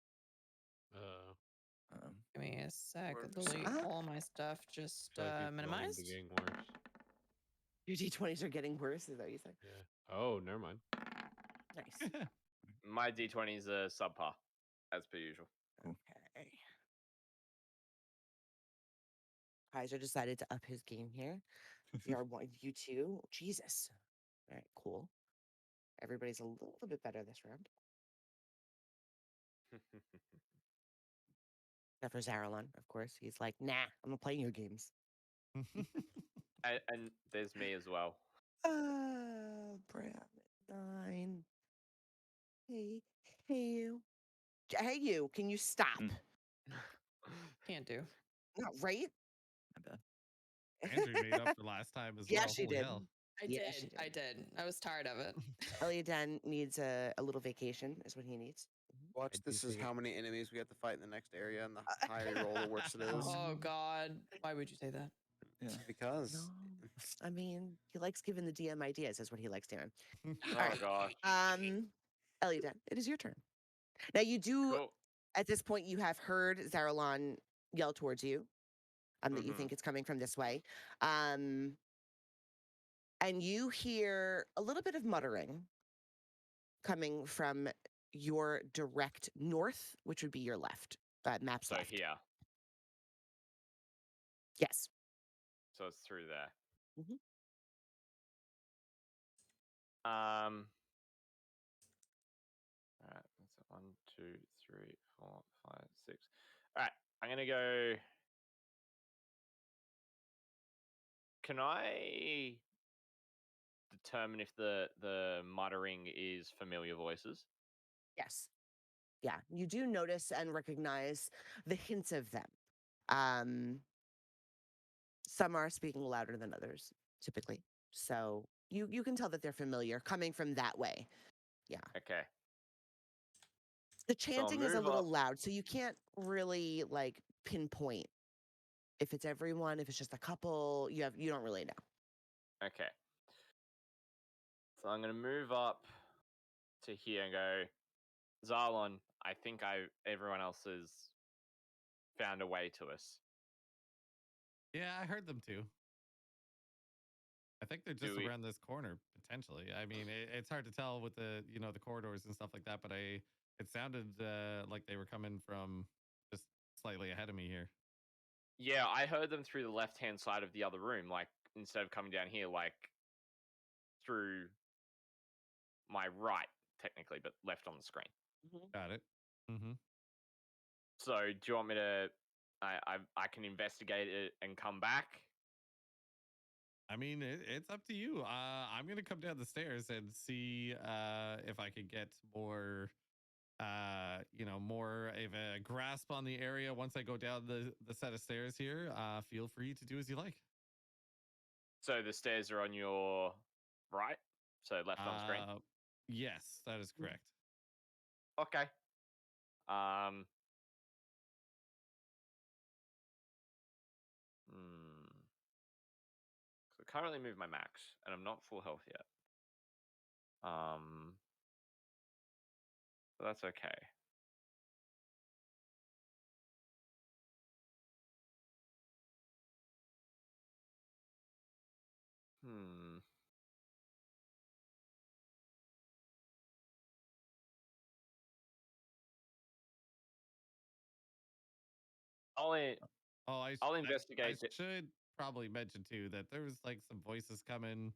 Give me a sec. Works. Delete Uh-huh. all my stuff. Just I feel like these volumes are minimized. getting worse. Your D20s are getting worse, is that what you said? Yeah. Oh, never mind. Nice. My D20s are subpar, as per usual. Okay. Kaiser decided to up his game here. We are one, you two. Jesus. All right, cool. Everybody's a little bit better this round. Except for Zaralon, of course. He's like, nah, I'm not playing your games. And there's me as well. Brad, 9. Hey, you. Hey, you. Can you stop? Mm. Can't do. No, right? My bad. Andrew made up for last time as Yeah, well. she Holy did. hell. I Yeah, did. she did. I did. I was tired of it. Eliadan needs a little vacation, is what he needs. Watch, I do this is think how many enemies we have to fight in the next area, and the higher you roll, the worse it is. Oh God. Why would you say that? Yeah. Because No, I mean, he likes giving the DM ideas, is what he likes doing. Oh right. gosh. Eliadan, it is your turn. Now, you do, Cool. at this point, you have heard Zaralon yell towards you, that you Mhm. think it's coming from this way. And you hear a little bit of muttering coming from your direct north, which would be your left, map's So left. here. Yes. So it's through there. Mhm. All right. That's it. 1, 2, 3, 4, 5, 6. All right. I'm gonna go. Can I determine if the muttering is familiar voices? Yes. Yeah. You do notice and recognize the hints of them. Some are speaking louder than others, typically. So you can tell that they're familiar coming from that way. Yeah. Okay. The So I'll chanting is a move little up. loud, so you can't really like pinpoint if it's everyone, if it's just a couple. You don't really know. Okay. So I'm gonna move up to here and go, Zarlon, I think everyone else has found a way to us. Yeah, I heard them too. I think they're just we- around this corner potentially. I mean, it's hard to tell with the the corridors and stuff like that, but it sounded like they were coming from just slightly ahead of me here. Yeah, I heard them through the left-hand side of the other room, like instead of coming down here, like through my right, technically, but left on the screen. Got it. Mm-hmm. So do you want me to? I can investigate it and come back. I mean, it's up to you. I'm gonna come down the stairs and see if I could get more, more of a grasp on the area once I go down the set of stairs here. Feel free to do as you like. So the stairs are on your right, so left on screen. Yes, that is correct. Okay. So currently move my max, and I'm not full health yet. So that's okay. I'll investigate. I should probably mention too that there was like some voices coming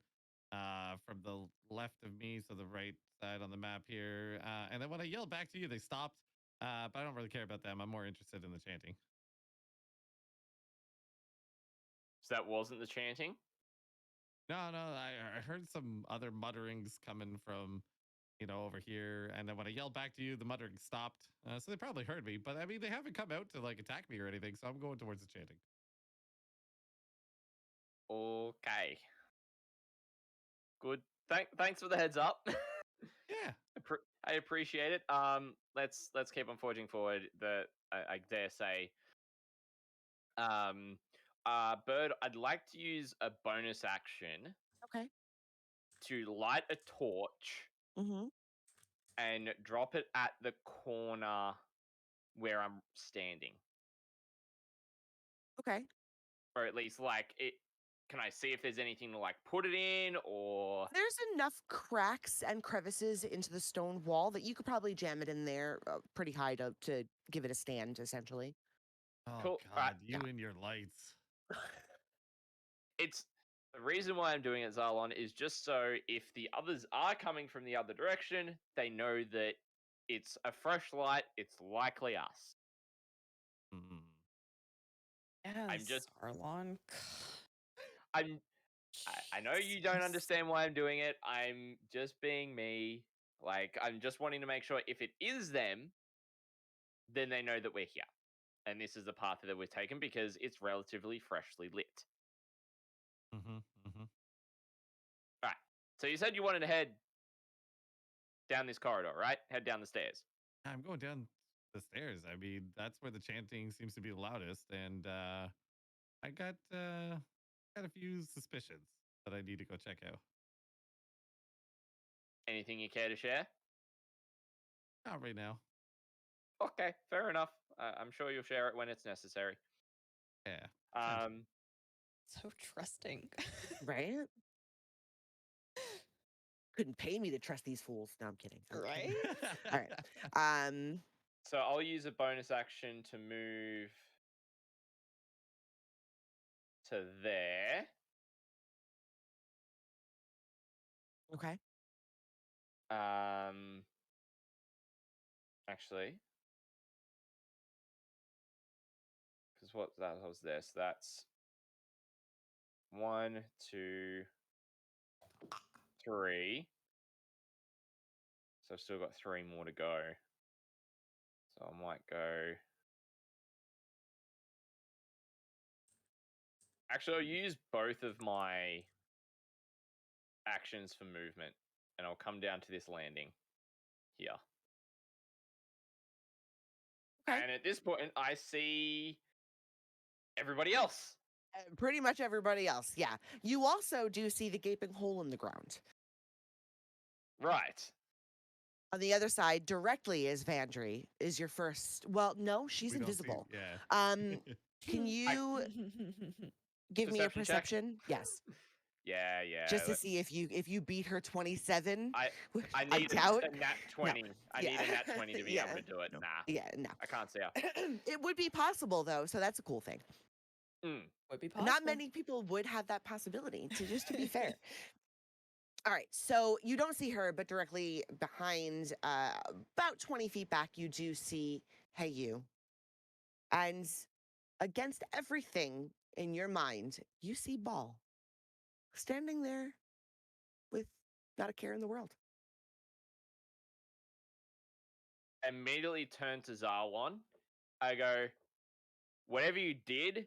from the left of me, so the right side on the map here. And then when I yelled back to you, they stopped. But I don't really care about them. I'm more interested in the chanting. So that wasn't the chanting? No, I heard some other mutterings coming from, over here. And then when I yelled back to you, the muttering stopped. So they probably heard me. But I mean, they haven't come out to like attack me or anything. So I'm going towards the chanting. Okay. Good. Thanks for the heads up. Yeah. I appreciate it. Let's keep on forging forward. I dare say. Bird, I'd like to use a bonus action Okay. to light a torch Mm-hmm. and drop it at the corner where I'm standing. Okay. Or at least, like, it. Can I see if there's anything to, like, put it in, or... There's enough cracks and crevices into the stone wall that you could probably jam it in there pretty high to give it a stand, essentially. Oh Cool. God, you and your lights. It's... The reason why I'm doing it, Zalon, is just so if the others are coming from the other direction, they know that it's a fresh light, it's likely us. Mm. Yes, Arlon. I know you don't understand why I'm doing it. I'm just being me. Like, I'm just wanting to make sure if it is them, then they know that we're here. And this is the path that we've taken because it's relatively freshly lit. Mm-hmm. Mm-hmm. All right. So you said you wanted to head down this corridor, right? Head down the stairs. I'm going down the stairs. I mean, that's where the chanting seems to be the loudest, and I got a few suspicions that I need to go check out. Anything you care to share? Not right now. Okay, fair enough. I'm sure you'll share it when it's necessary. Yeah. So trusting. Right? Couldn't pay me to trust these fools. No, I'm kidding. Right? All right. So I'll use a bonus action to move to there. Okay. Actually, because what that was there, so that's 1, 2, 3. So I've still got 3 more to go. So I might go. Actually, I'll use both of my actions for movement, and I'll come down to this landing here. Okay. And at this point, I see everybody else. Pretty much everybody else. Yeah. You also do see the gaping hole in the ground. Right. On the other side, directly is Vandry, is your first. Well, no, she's We don't see- invisible. yeah. Can you give me a Perception check? perception? Yes. Yeah. Just to see if you beat her 27. I need doubt. a nat 20. No. I Yeah. need a nat 20 to be Yeah. able to do it. No. Nah. Yeah, no. I can't see her. It would be possible though, so that's a cool thing. Would be possible. Not many people would have that possibility, to be fair. All right, so you don't see her, but directly behind, about 20 feet back, you do see Hey You. And against everything in your mind, you see Ball standing there with not a care in the world. Immediately turn to Zarwan. I go, whatever you did,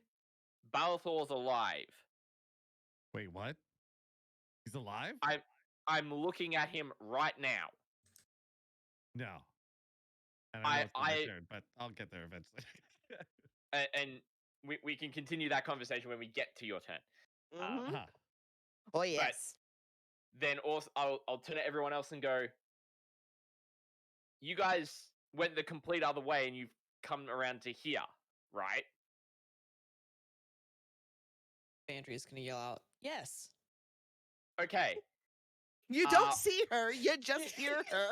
Balathor's alive. Wait, what? He's alive? I'm looking at him right now. No. And I know it's not my I- turn, but I'll get there eventually. And we can continue that conversation when we get to your turn. Mhm. Uh-huh. Oh, yes. Then also, I'll turn to everyone else and go, you guys went the complete other way and you've come around to here, right? Andrea's gonna yell out, yes. Okay. You don't see her, you just hear her.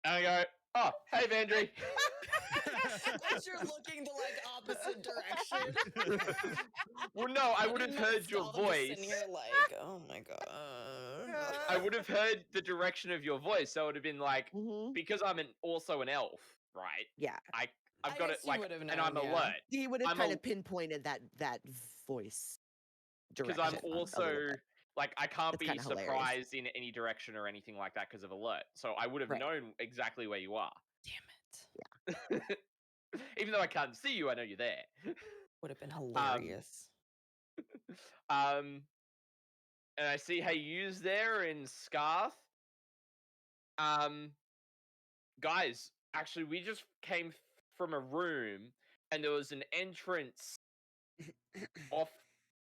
And I go, oh, hey, Vandry. As you're looking the like opposite direction. Well, no, I would have heard your voice. And you're like, oh my god. I would have heard the direction of your voice, so it would have been like, Mhm. because I'm also an elf, right? Yeah. I've I got it guess you like, would have and known, I'm yeah. alert He would have I'm kind a- of pinpointed that voice because direction. I'm a little also bit. like I can't It's be kinda hilarious. surprised in any direction or anything like that because of alert. So I would have Right. known exactly where you are. Damn it. Even though I can't see you, I know you're there. Would have been hilarious. And I see how you use there in Scarth. Guys, actually, we just came from a room, and there was an entrance off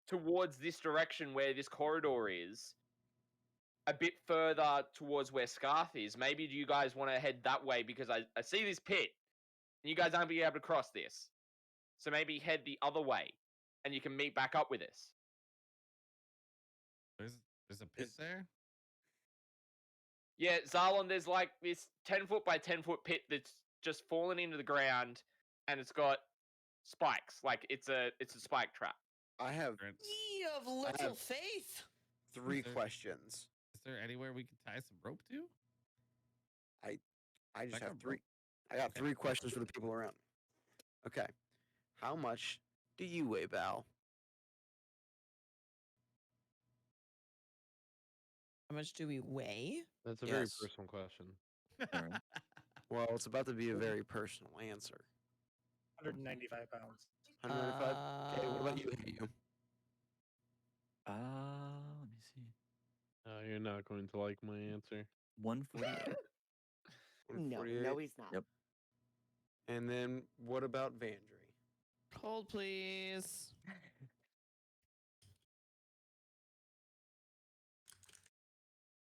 towards this direction where this corridor is, a bit further towards where Scarth is. Maybe do you guys want to head that way because I see this pit and you guys aren't being able to cross this. So maybe head the other way and you can meet back up with us. There's a pit there? Yeah, Zarlon, there's like this 10-foot by 10-foot pit that's just fallen into the ground and it's got spikes. Like it's a spike trap. I have Ye of little faith. 3 there- questions. Is there anywhere we can tie some rope to? I just Like a have 3. rope. I got 3 questions for the people around. Okay. How much do you weigh, Val? How much do we weigh? That's a very Yes. personal question. Alright. Well, it's about to be a very personal answer. 195 pounds. 195? Okay, what about you? You? Let me see. You're not going to like my answer. 148. No, 148? he's not. Yep. And then what about Vandry? Hold, please.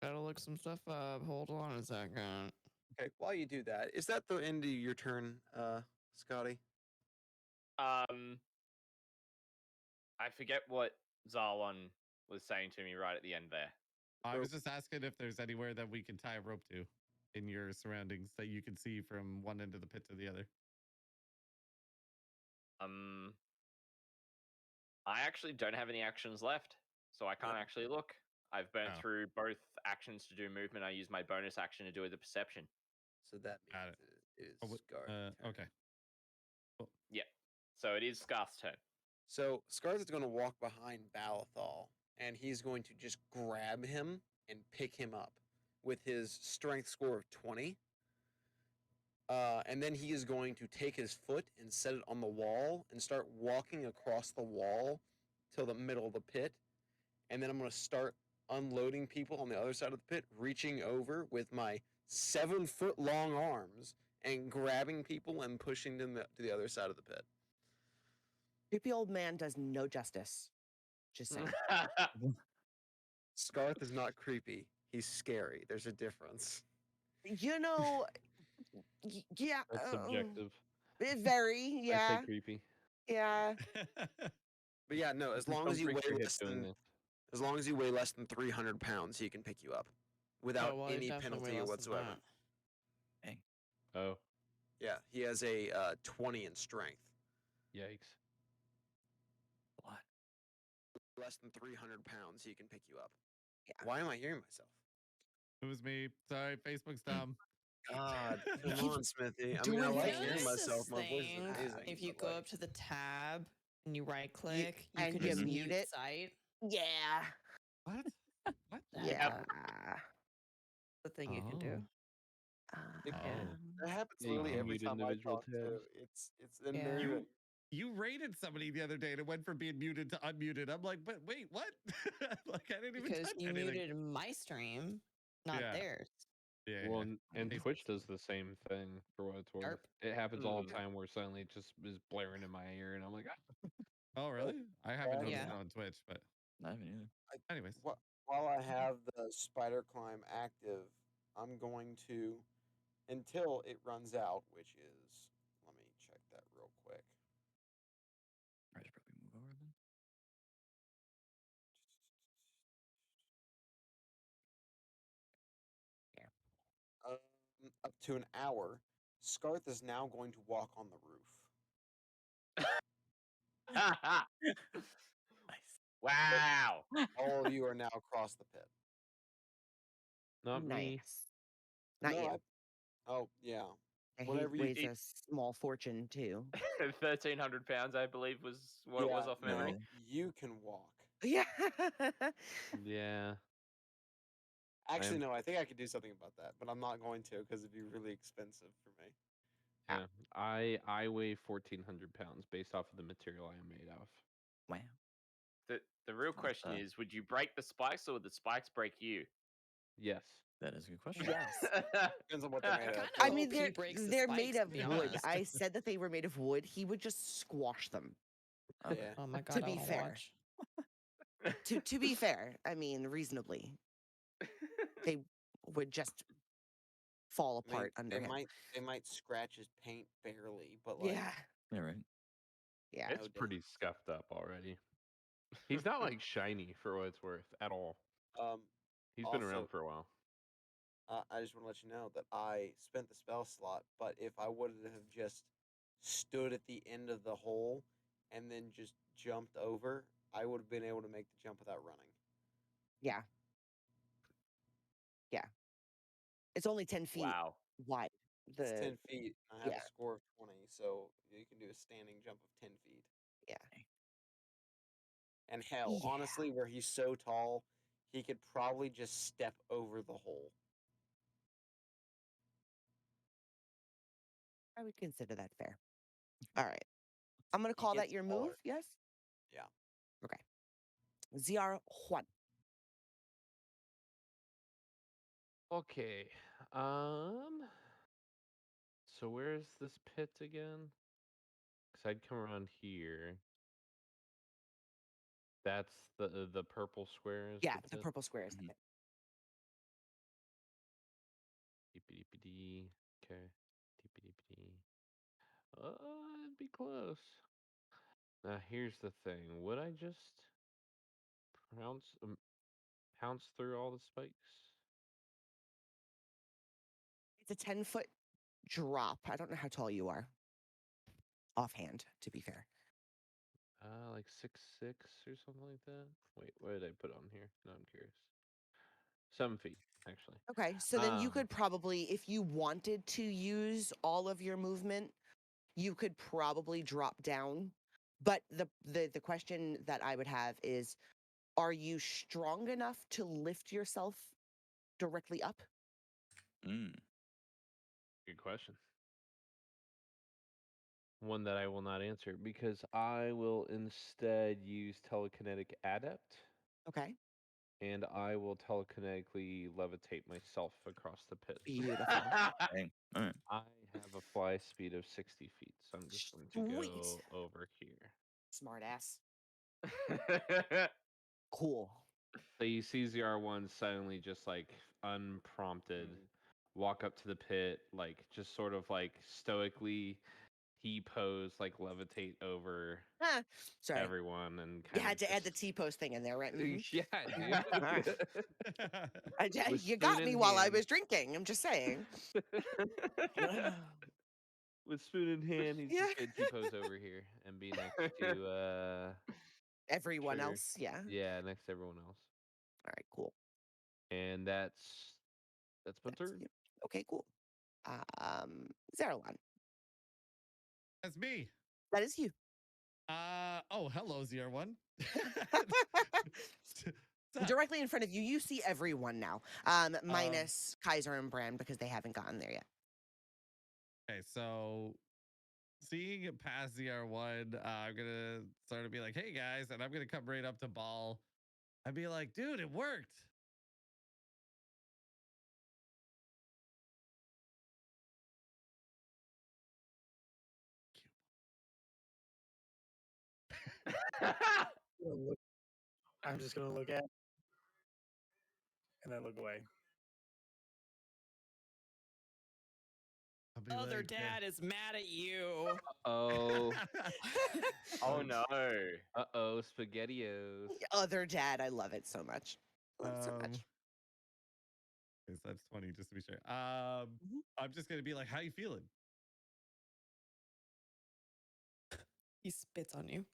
Gotta look some stuff up. Hold on a second. Okay, while you do that, is that the end of your turn, Scotty? I forget what Zarlon was saying to me right at the end there. I was just asking if there's anywhere that we can tie a rope to in your surroundings that you can see from one end of the pit to the other. I actually don't have any actions left, so I can't actually look. I've burnt Oh. through both actions to do movement. I use my bonus action to do the perception. So that Got means it is Oh, Scar's turn. okay. Yeah. So it is Scarth's turn. So Scar's is going to walk behind Balathol, and he's going to just grab him and pick him up with his strength score of 20. And then he is going to take his foot and set it on the wall and start walking across the wall till the middle of the pit. And then I'm going to start unloading people on the other side of the pit, reaching over with my 7-foot long arms and grabbing people and pushing them to the other side of the pit. Creepy old man does no justice. Just saying. Scarth is not creepy. He's scary. There's a difference. You know, yeah. That's subjective. It very, I yeah. say creepy. Yeah. But yeah, no, as long Some as you freaks weigh are hip less doing than this. as long as you weigh less than 300 pounds, he can pick you up without Oh, well, he any definitely penalty weigh or less than whatsoever. that. Oh, Yeah, he has a 20 in strength. yikes. What? Less than 300 pounds, he can pick you up. Yeah. Why am I hearing myself? It was me. Sorry, Facebook's dumb. God, come keep on, Smithy. I doing mean, I like things. hearing Notice myself. this My voice is thing, amazing. if you but, go like, up to the tab and you right click, you and can you just mute it. sight. Yeah. What? What? Yeah. The thing you can do. It- Oh. that happens Yeah, you literally can every mute time I individual talk tabs. too. It's in Yeah. there. You rated somebody the other day and it went from being muted to unmuted. I'm like, but wait, what? Like I didn't even Because touch you anything. muted my stream, not Yeah. theirs. Yeah, Well, yeah. and Facebook's Twitch does dumb. the same thing for what it's worth. Yarp. It happens all the Mm. time where suddenly it just is blaring in my ear, and I'm like, "Ah." Oh, really? I haven't noticed Yeah. it on Twitch, but I haven't either. anyways. While I have the spider climb active, I'm going to, until it runs out, which is, let me check that real quick. All right, should probably move over then. Up to an hour, Scarth is now going to walk on the roof. Nice. Wow. All of you are now across the pit. Not me. Nice. Not No, you. Oh, yeah. And whatever he you weighs eat. a small fortune too. 1,300 pounds, I believe, was what it was Yeah, off memory. No. You can walk. Yeah. Yeah. Actually, am- no, I think I could do something about that, but I'm not going to because it'd be really expensive for me. Yeah. I weigh 1,400 pounds based off of the material I am made of. Wow. The real question bad. is, would you break the spikes or would the spikes break you? Yes. That is a good question. Yes. Depends on what they're made of. Kinda I hope mean, he they're breaks the they're spikes, made to of be wood. honest. I said that they were made of wood. He would just squash them. Okay. Yeah. Oh my god, To I be want to fair. watch. To be fair, I mean reasonably, they would just fall I mean, apart under him. they might scratch his paint barely, but like Yeah, Yeah, right. yeah. It's pretty scuffed up already. He's not like shiny for what it's worth at all. Um, He's been around also, for a while. I just want to let you know that I spent the spell slot, but if I would have just stood at the end of the hole and then just jumped over, I would have been able to make the jump without running. Yeah. Yeah. It's only 10 feet Wow. wide. It's 10 feet. I have yeah. a score of 20, so you can do a standing jump of 10 feet. Yeah. And hell, Yeah. honestly, where he's so tall, he could probably just step over the hole. I would consider that fair. All right. I'm going to He call that gets your move. taller. Yes? Yeah. Okay. ZR Juan. Okay. So where's this pit again? Cause I'd come around here. That's the purple square is Yeah, the the pit. purple square is Mhm. the pit. Deepity. Okay. Deepity. It'd be close. Now here's the thing. Would I just pounce through all the spikes? It's a 10-foot drop. I don't know how tall you are. Offhand, to be fair. Like 6'6" or something like that. Wait, what did I put on here? No, I'm curious. 7 feet, actually. Okay, so then you Um, could probably, if you wanted to use all of your movement, you could probably drop down. But the question that I would have is, are you strong enough to lift yourself directly up? Mm. Good question. One that I will not answer because I will instead use telekinetic adept Okay, and I will telekinetically levitate myself across the pit. beautiful. Dang. All right. I have a fly speed of 60 feet, so I'm just going to Sweet. go over here. Smart ass. Cool. So you see ZR1 suddenly just like unprompted walk up to the pit, like just sort of like stoically T-pose, like levitate over Ah, sorry. everyone and You kind had of to add the just... T-post thing in there, right? Mhm. Yeah, All right. dude. With You spoon got in me while I hand. was drinking. I'm just saying. With spoon in hand, he's Yeah. just gonna T-pose over here and be next to Everyone Trigger. else, yeah. Yeah, next to everyone else. All right, cool. And that's my That's turn. you. Okay, cool. Zaralon, That's me. that is you. Oh, hello, ZR1. Directly in front of you, you see everyone now. Minus Kaiser and Bran because they haven't gotten there yet. Okay, so seeing it past ZR1, I'm gonna sort of be like, "Hey guys," and I'm gonna come right up to Ball. I'd be like, "Dude, it worked." I'm just gonna look at and then look away. I'll be Oh, their like, dad is mad at you. Oh, Oh no. SpaghettiOs. Other dad, I love it so much. Love it so much. Okay, so that's 20, just to be sure. Mhm. I'm just gonna be like, "How you feeling?" He spits on you.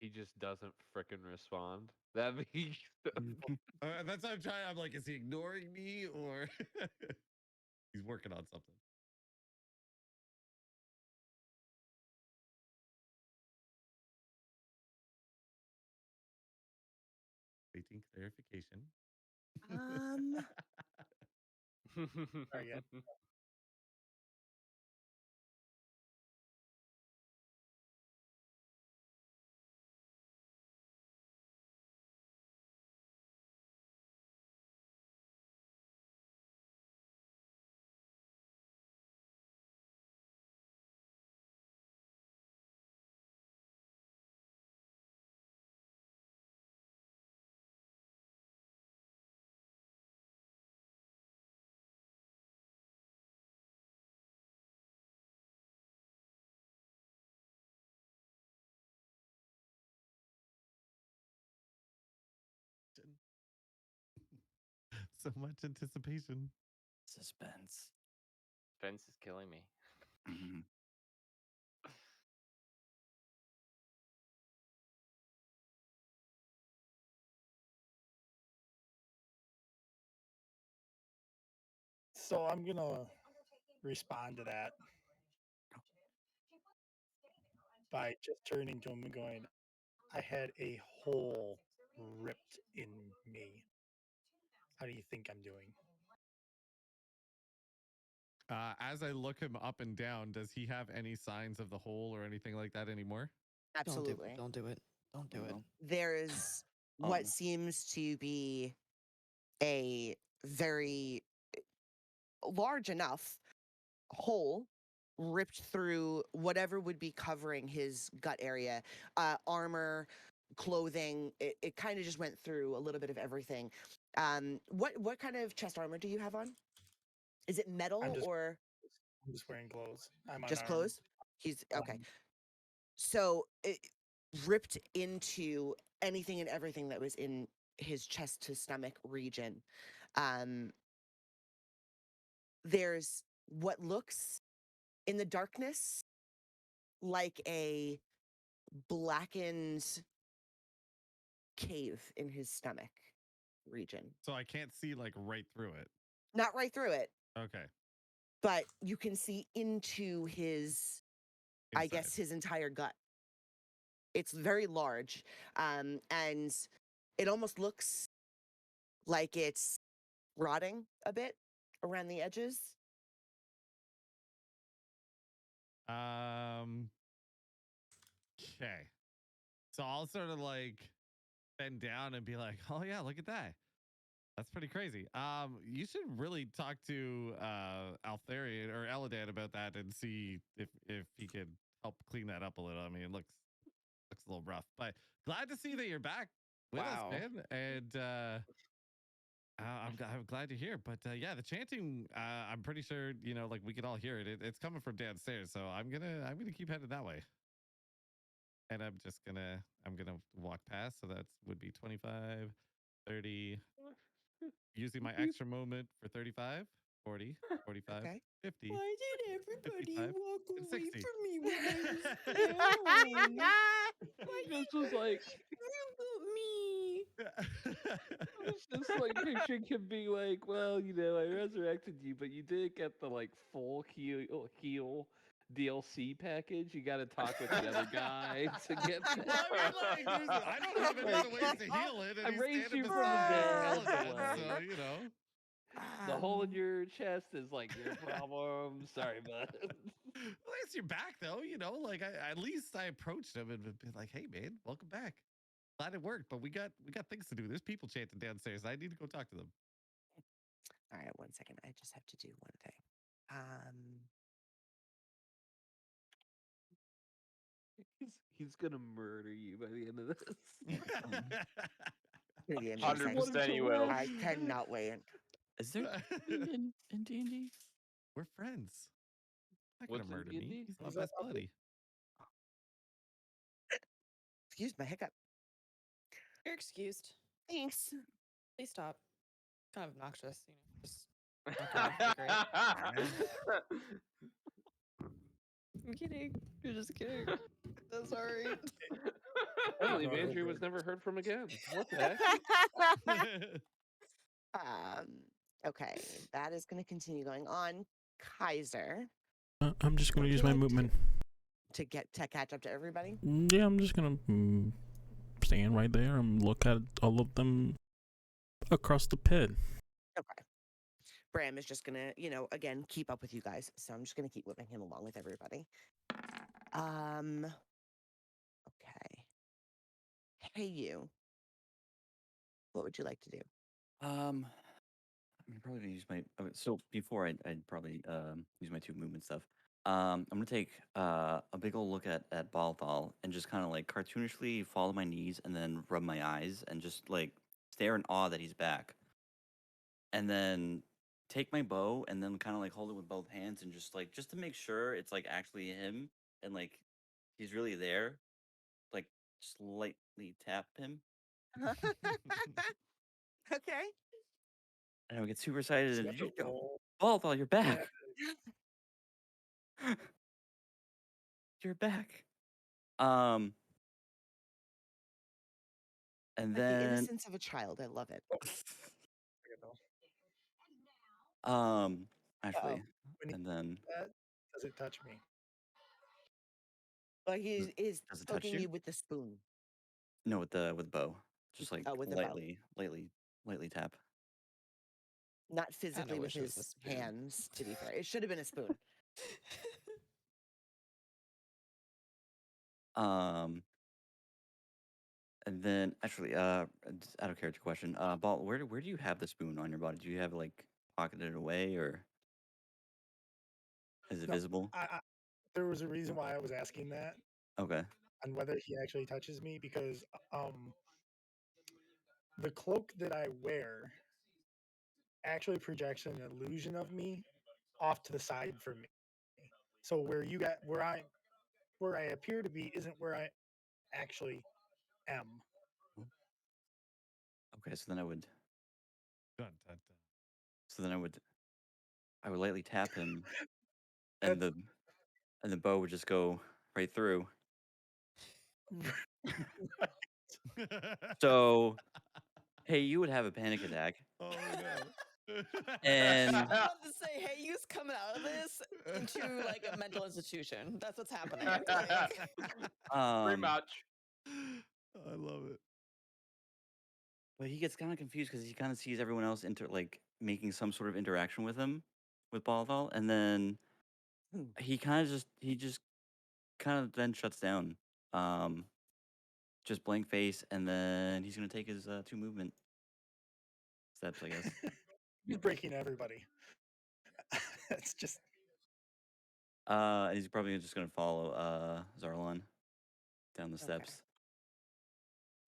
He just doesn't frickin' respond. That'd be so That's what I'm trying. I'm like, is he ignoring me or he's working on something? Waiting clarification. Sorry, yeah. So much anticipation. Suspense. Fence is killing me. Mhm. So I'm gonna respond to that by just turning to him and going, I had a hole ripped in me. How do you think I'm doing? As I look him up and down, does he have any signs of the hole or anything like that anymore? Absolutely. Don't do it. Don't do it. Well, There's Oh, what no. seems to be a very large enough hole ripped through whatever would be covering his gut area, armor, clothing. It kind of just went through a little bit of everything. What kind of chest armor do you have on? Is it metal just- or I'm just wearing clothes. I'm just unarmed. clothes? He's okay. So it ripped into anything and everything that was in his chest to stomach region. Um, there's what looks in the darkness like a blackened cave in his stomach region. So I can't see like right through it. Not right through it, Okay. but you can see into his, I guess, Inside. his entire gut. It's very large, and it almost looks like it's rotting a bit around the edges. Okay. So I'll sort of like bend down and be like, "Oh yeah, look at that. That's pretty crazy." You should really talk to Altharian or Eladan about that and see if he could help clean that up a little. I mean, it looks a little rough, but glad to see that you're back with us, Wow. man. And I'm glad to hear. But yeah, the chanting, I'm pretty sure like we can all hear it. It's coming from downstairs, so I'm gonna keep headed that way. And I'm gonna walk past. So that would be 25, 30, using my extra moment for 35, 40, 45, Okay. 50. Why did everybody 55, walk and away 60. from me when I was down? Why This was like about me? I was just like picturing him being like, well, I resurrected you, but you didn't get the like full heal DLC package. You got to talk with the other guy to get that. Well, I mean, like, I don't have any other ways to heal it, and I he's raised standing you from the beside dead, but, Eladan, like, so the hole in Um, your chest is like your problem. Sorry, bud. At least you're back, though. Like at least I approached him and been like, "Hey, man, welcome back. Glad it worked, but we got things to do. There's people chanting downstairs. I need to go talk to them." all right, 1 second. I just have to do one thing. He's gonna murder you by the end of this. Gonna be Hundred amazing. percent, you will. I cannot wait. Is there cheating in D&D? We're friends. Not What's gonna in murder me. D&D? He's my Is that best up to- buddy. Excuse my hiccup. You're excused. Thanks. Please stop. Kind of obnoxious, Just knock it off would be great. I'm kidding. You're just kidding. So sorry. I believe No, Andrew you're was good. never heard from again. What the heck? um, okay, that is going to continue going on. Kaiser, I'm just What gonna would use you my like to movement. to catch up to everybody. Yeah, I'm just gonna stand right there and look at all of them across the pit. Okay. Bram is just gonna, again, keep up with you guys. So I'm just gonna keep whipping him along with everybody. Okay. Hey, you. What would you like to do? I mean, probably use my. So before I'd probably use my 2 movement stuff. I'm gonna take a big old look at Balthal and just kind of like cartoonishly fall to my knees and then rub my eyes and just like stare in awe that he's back. And then take my bow and then kind of like hold it with both hands and just to make sure it's like actually him and like he's really there. Like just lightly tap him. Okay. I don't get super excited. So And you have to roll. Ball, you're back. Yeah. You're back. And Like the then innocence of a child. I love it. actually, When he and then that, does it touch me? But he's does it touch poking you? you with the spoon. No, with the bow. Just like Oh, with the bow. lightly tap. Not physically with wish it was a his spoon. hands, to be fair. It should have been a spoon. And then actually, just out of character question, Ball, where do you have the spoon on your body? Do you have it, like, pocketed away, or is it No, visible? there was a reason why I was asking that Okay. on whether he actually touches me because the cloak that I wear actually projects an illusion of me off to the side from me. So where I appear to be isn't where I actually am. Okay, so then I would Dun, dun, dun. so then I would lightly tap him, and the bow would just go right through. So, hey, you would have a panic attack. Oh no. And I was about to say, hey, you's coming out of this into like a mental institution. That's what's happening. Like, Pretty much. I love it. but he gets kind of confused because he kind of sees everyone else making some sort of interaction with him with Balthal, and then he just kind of then shuts down. Just blank face, and then he's gonna take his 2 movement steps, I guess. He's breaking everybody. It's just And he's probably just gonna follow Zarlon down the Okay. steps.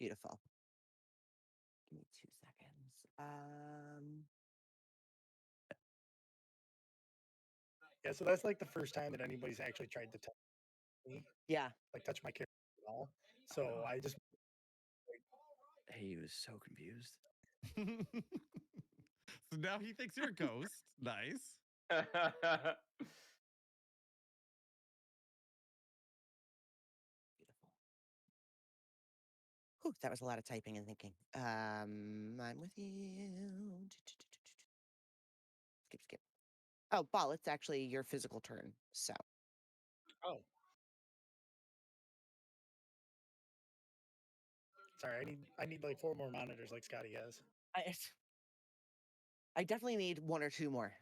Beautiful. Give me 2 seconds. yeah. So that's like the first time that anybody's actually tried to touch me, Yeah. like touch my character at all. So I just He was so confused. So now he thinks you're a ghost. Nice. Beautiful. Whew, that was a lot of typing and thinking. I'm with you. Skip. Oh, Ball, it's actually your physical turn. So oh. Sorry, I need like 4 more monitors like Scotty has. I definitely need 1 or 2 more.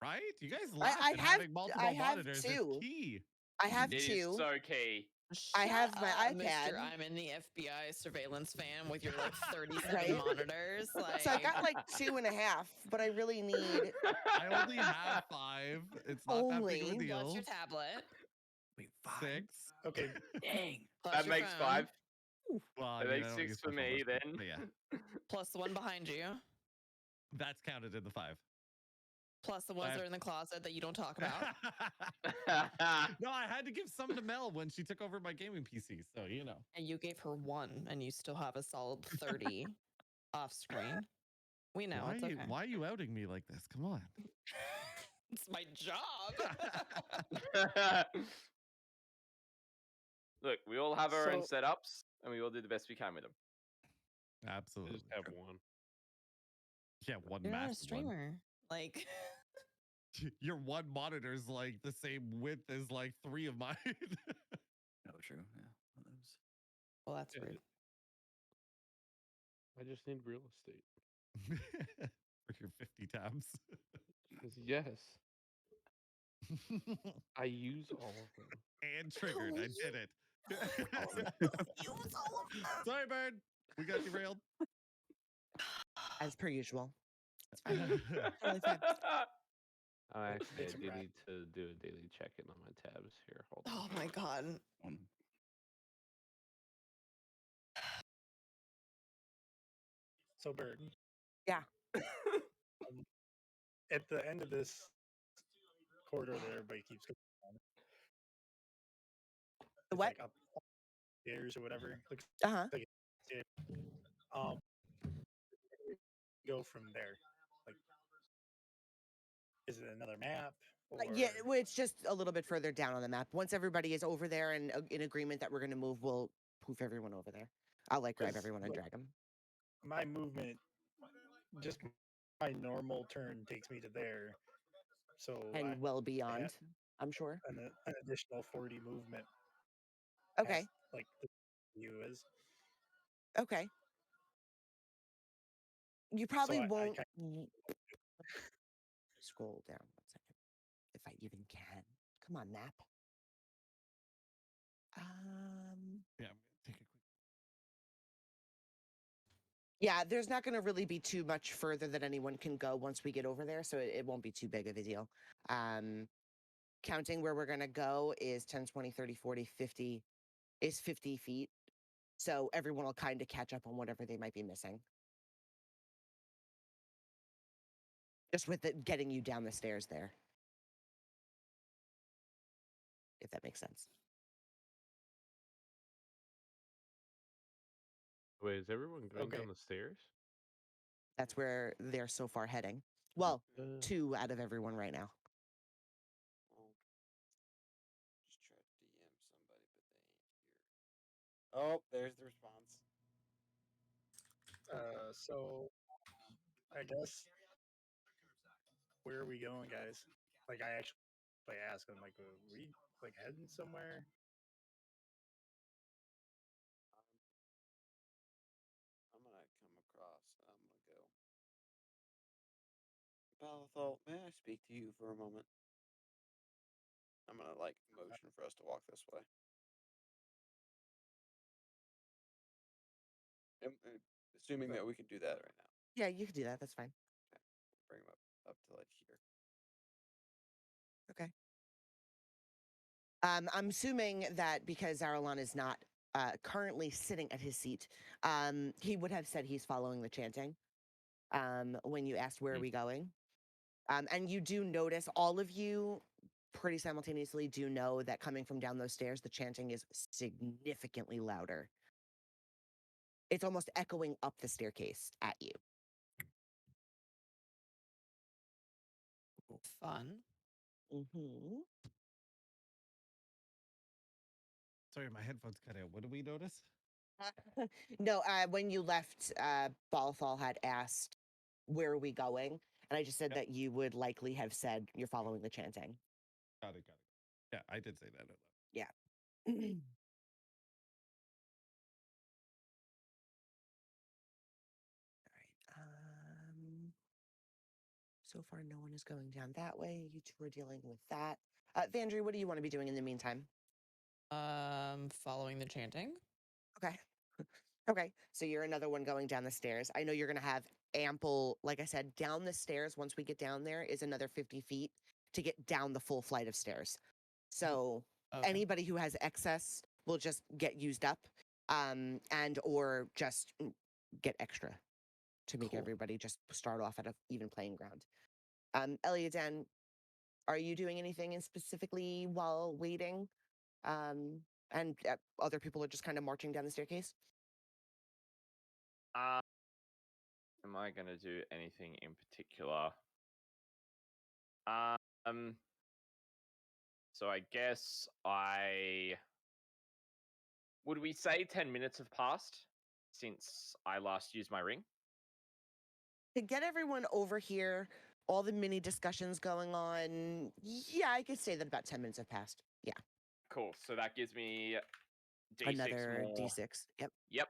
Right? You guys laugh I at have- having multiple I have monitors. 2. It's key. I have It is 2. so key. I have shut my up, iPad. Mr. I'm in the FBI surveillance fan with your like 37 Right? monitors. Like, So I got like 2.5, but I really need I only have 5. It's not that big of a Only. deal. plus your tablet, Wait, 5? 6. Okay, Dang. plus That your makes phone, 5. Well, I That mean, I makes don't 6 use for my phone me much, but then. yeah, plus the one behind you, that's counted in the 5. plus the ones that are in the closet that you don't talk about. No, I had to give some to Mel when she took over my gaming PC, so you know. And you gave her 1, and you still have a solid 30 off screen. We know it's okay. Why are you outing me like this? Come on. It's my job. Look, we all have our own So- setups, and we all do the best we can with them. I Absolutely. just have one. Yeah, one You're not a massive one. streamer. Like, Your one monitor's like the same width as like 3 of mine. No, true. Yeah. Well, that was- well, that's Yeah. rude. I just need real estate. For your 50 tabs. Because yes, I use all of them. And triggered. I did it. use all of them. Sorry, Bird. We got derailed. As per usual. I actually It's I a do wrap. need to do a daily check-in on my tabs here. Hold on. Oh my god. one. So Bird. Yeah. At the end of this corridor that everybody keeps going down. The It's what? like upstairs or whatever. Looks Uh-huh. like it's, um go from there? Like, is it another map? Or Yeah, well, it's just a little bit further down on the map. Once everybody is over there and in agreement that we're going to move, we'll poof everyone over there. I'll like grab 'cause, everyone and like, drag them. my movement, just my normal turn takes me to there. So And well I have beyond, I'm sure. an additional 40 movement. Okay. Like the view is. Okay. You So probably I won't kind scroll down 1 second, if I even can. Come on, map. Yeah, I'm gonna take a quick. Yeah, there's not going to really be too much further that anyone can go once we get over there, so it won't be too big of a deal. Counting where we're going to go is 10, 20, 30, 40, 50, is 50 feet. So everyone will kind of catch up on whatever they might be missing. Just with it getting you down the stairs there. If that makes sense. Wait, is everyone going Okay. down the stairs? That's where they're so far heading. Well, Uh, 2 out of everyone right now. Just try to DM somebody, but they ain't here. Oh, there's the response. So I guess where are we going, guys? Like I actually asked them, like, are we like heading somewhere? I'm gonna come across and I'm gonna go. Balthol, may I speak to you for a moment? I'm gonna like motion for us to walk this way. Assuming that we can do that right now. Yeah, you can do that. That's fine. Okay. Bring him up to like here. Okay. I'm assuming that because Zaralon is not currently sitting at his seat, he would have said he's following the chanting when you asked where are we going. And you do notice, all of you pretty simultaneously do know that coming from down those stairs, the chanting is significantly louder. It's almost echoing up the staircase at you. Fun. Mm-hmm. Sorry, my headphones cut out. What do we notice? No, when you left, Balthal had asked, where are we going? And I just said that you would likely have said you're following the chanting. Got it. Yeah, I did say that out loud. Yeah. All right. So far, no one is going down that way. You two are dealing with that. Vandry, what do you want to be doing in the meantime? Following the chanting. Okay. Okay. So you're another one going down the stairs. I know you're going to have ample, like I said, down the stairs. Once we get down there is another 50 feet to get down the full flight of stairs. So Okay. anybody who has excess will just get used up, and or just get extra to make Cool. everybody just start off at an even playing ground. Eliadan, are you doing anything in specifically while waiting? And other people are just kind of marching down the staircase? Am I going to do anything in particular? So I guess would we say 10 minutes have passed since I last used my ring? To get everyone over here, all the mini discussions going on, yeah, I could say that about 10 minutes have passed. Yeah. Cool. So that gives me D6 Another more. D6. Yep. Yep.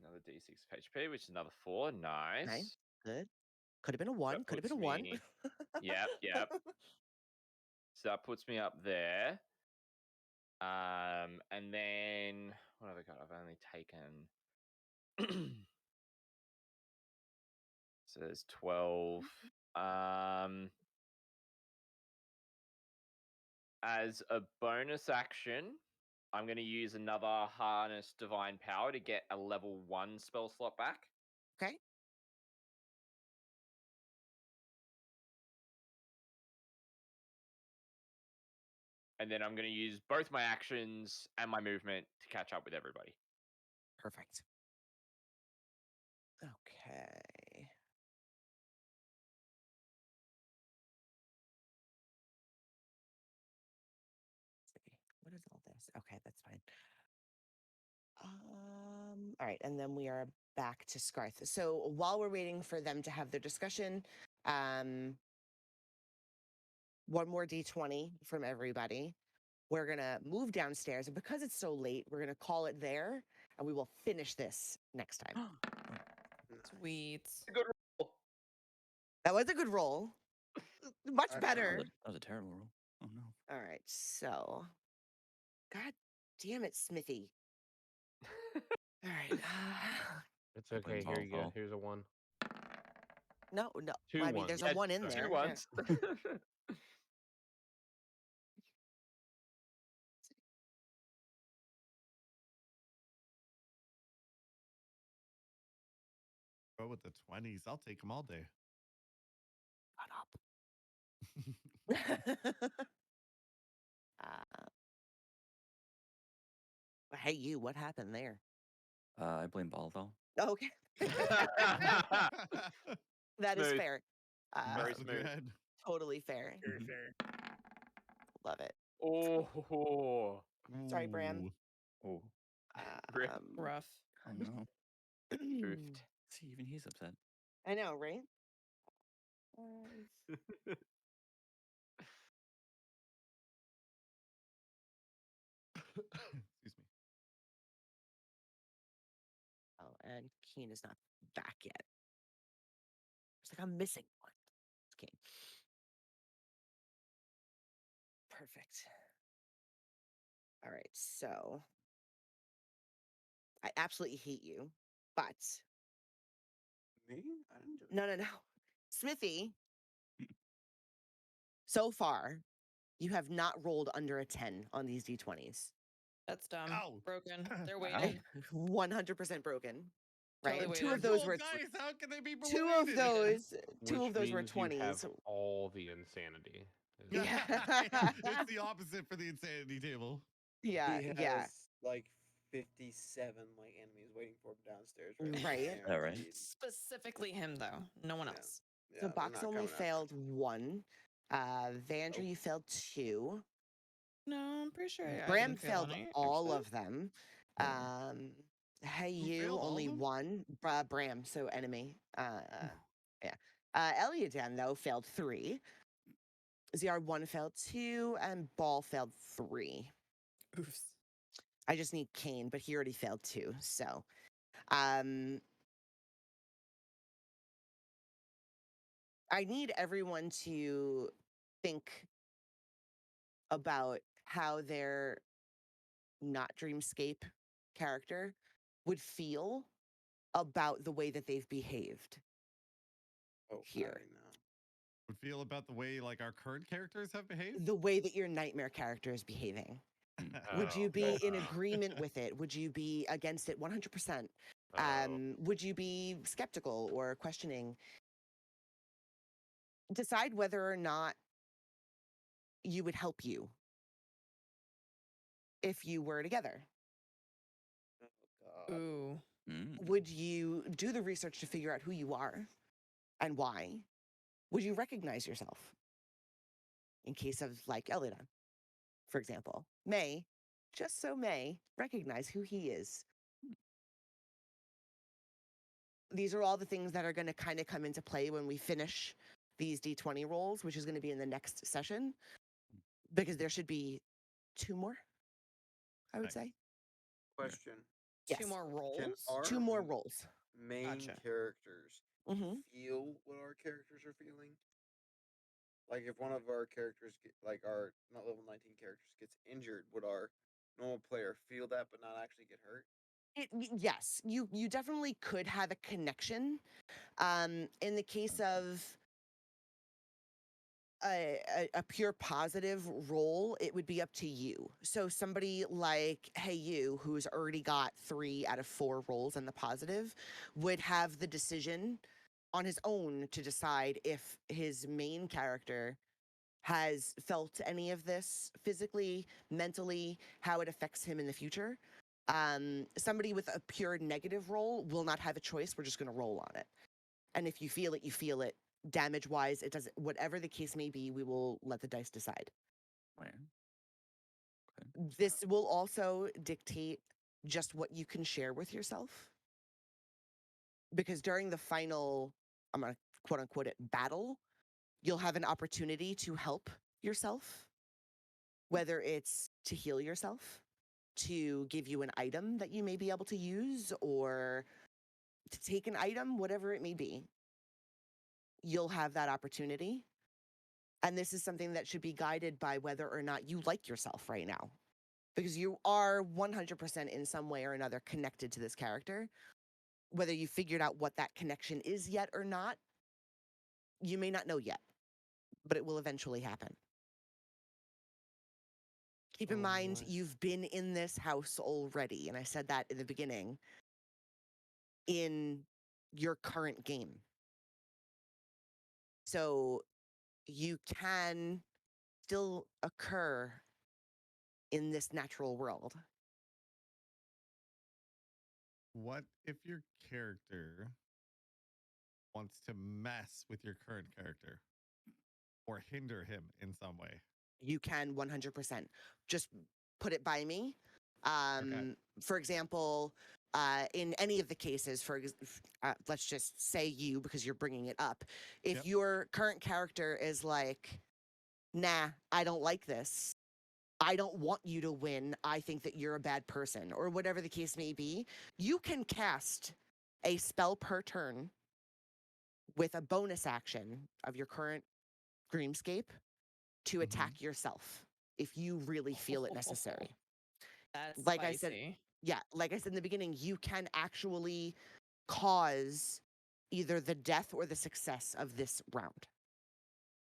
Another D6 of HP, which is another 4. Nice. Nice. Good. Could have been a 1. Could have been a puts 1. me- Yep. So that puts me up there. And then what have I got? I've only taken so there's 12. As a bonus action, I'm going to use another Harness Divine Power to get a level 1 spell slot back. Okay. And then I'm going to use both my actions and my movement to catch up with everybody. Perfect. Okay. Let's see. What is all this? Okay, that's fine. All right, and then we are back to Scarth. So while we're waiting for them to have their discussion, one more D20 from everybody. We're gonna move downstairs, and because it's so late, we're gonna call it there, and we will finish this next time. Sweet. Good roll. That was a good roll. Much I better. That was a terrible roll. Oh no. All right, so God damn it, Smithy. All right. It's It okay. wins Here all, you go. though. Here's a 1. No. Two I mean, there's ones. a one in Two there. ones. Go with the 20s. I'll take them all day. Shut up. Hey, you. What happened there? I blame Ball though. Okay, that is Smooth. fair. Very Muscle smooth. dread. Totally fair. Very Mhm. fair. Love it. Oh. Sorry, Bram. Ooh. Oh. Rip. Rough. Oh no. Oofed. See, even he's upset. I know, right? Excuse me. Oh, and Keen is not back yet. It's like I'm missing one. It's Keen. Perfect. All right, so I absolutely hate you, but Me? I didn't do it. no. Smithy, so far, you have not rolled under a 10 on these D20s. That's dumb. Ow. Broken. They're Wow. weighted. 100% broken. Right? Totally And two of weighted. those Roll were dice. How can they be two of weighted? those Which were means you have 20s. all the insanity. Yeah. It's the opposite for the insanity table. Yeah, He has yeah. like 57 like enemies waiting for him downstairs right now. Right. All right. guaranteed. Specifically him, though. No one Yeah. else. So they're Box not only coming after him. failed one. Vandra, Nope. you failed two. No, I'm pretty sure I Bram didn't fail failed any. all actually. of them. Oh. Hey, Who you failed all of only them? one. Bram, so enemy. Yeah. Eliadan though failed three. ZR1 failed two, and Ball failed three. Oops. I just need Kane, but he already failed two. So, I need everyone to think about how their not Dreamscape character would feel about the way that they've behaved Oh, I here. already know. Would feel about the way like our current characters have behaved? The way that your nightmare character is behaving. Would you be in agreement with it? Would you be against it 100%? Would you be skeptical or questioning? Decide whether or not you would help you if you were together. Oh, God. Ooh. Would you do the research to figure out who you are and why? Would you recognize yourself? In case of like Elena, for example, May, just so May, recognize who he is. These are all the things that are going to kind of come into play when we finish these D20 rolls, which is going to be in the next session, because there should be two more, I would say. Question. Yes. Two more rolls. Can our Two more rolls. main Gotcha. characters Mhm. feel what our characters are feeling? Like if one of our characters, like our not level 19 characters, gets injured, would our normal player feel that but not actually get hurt? Yes, you definitely could have a connection. In the case of a pure positive roll, it would be up to you. So somebody like Hey You, who's already got 3 out of 4 rolls in the positive, would have the decision on his own to decide if his main character has felt any of this physically, mentally, how it affects him in the future. Somebody with a pure negative roll will not have a choice. We're just going to roll on it. And if you feel it, you feel it. Damage wise, it doesn't, whatever the case may be, we will let the dice decide. Right. This will also dictate just what you can share with yourself. Because during the final, I'm going to quote unquote it, battle, you'll have an opportunity to help yourself, whether it's to heal yourself, to give you an item that you may be able to use, or to take an item, whatever it may be. You'll have that opportunity. And this is something that should be guided by whether or not you like yourself right now. Because you are 100% in some way or another connected to this character. Whether you figured out what that connection is yet or not, you may not know yet, but it will eventually happen. Keep in mind, you've been in this house already, and I said that in the beginning, in your current game. So you can still occur in this natural world. What if your character wants to mess with your current character or hinder him in some way? You can 100%. Just put it by me. Okay. For example, in any of the cases, let's just say you, because you're bringing it up. If Yep. your current character is like, nah, I don't like this. I don't want you to win. I think that you're a bad person, or whatever the case may be, you can cast a spell per turn with a bonus action of your current dreamscape to attack yourself if you really feel it necessary. That's Like spicy. I said, yeah, like I said in the beginning, you can actually cause either the death or the success of this round.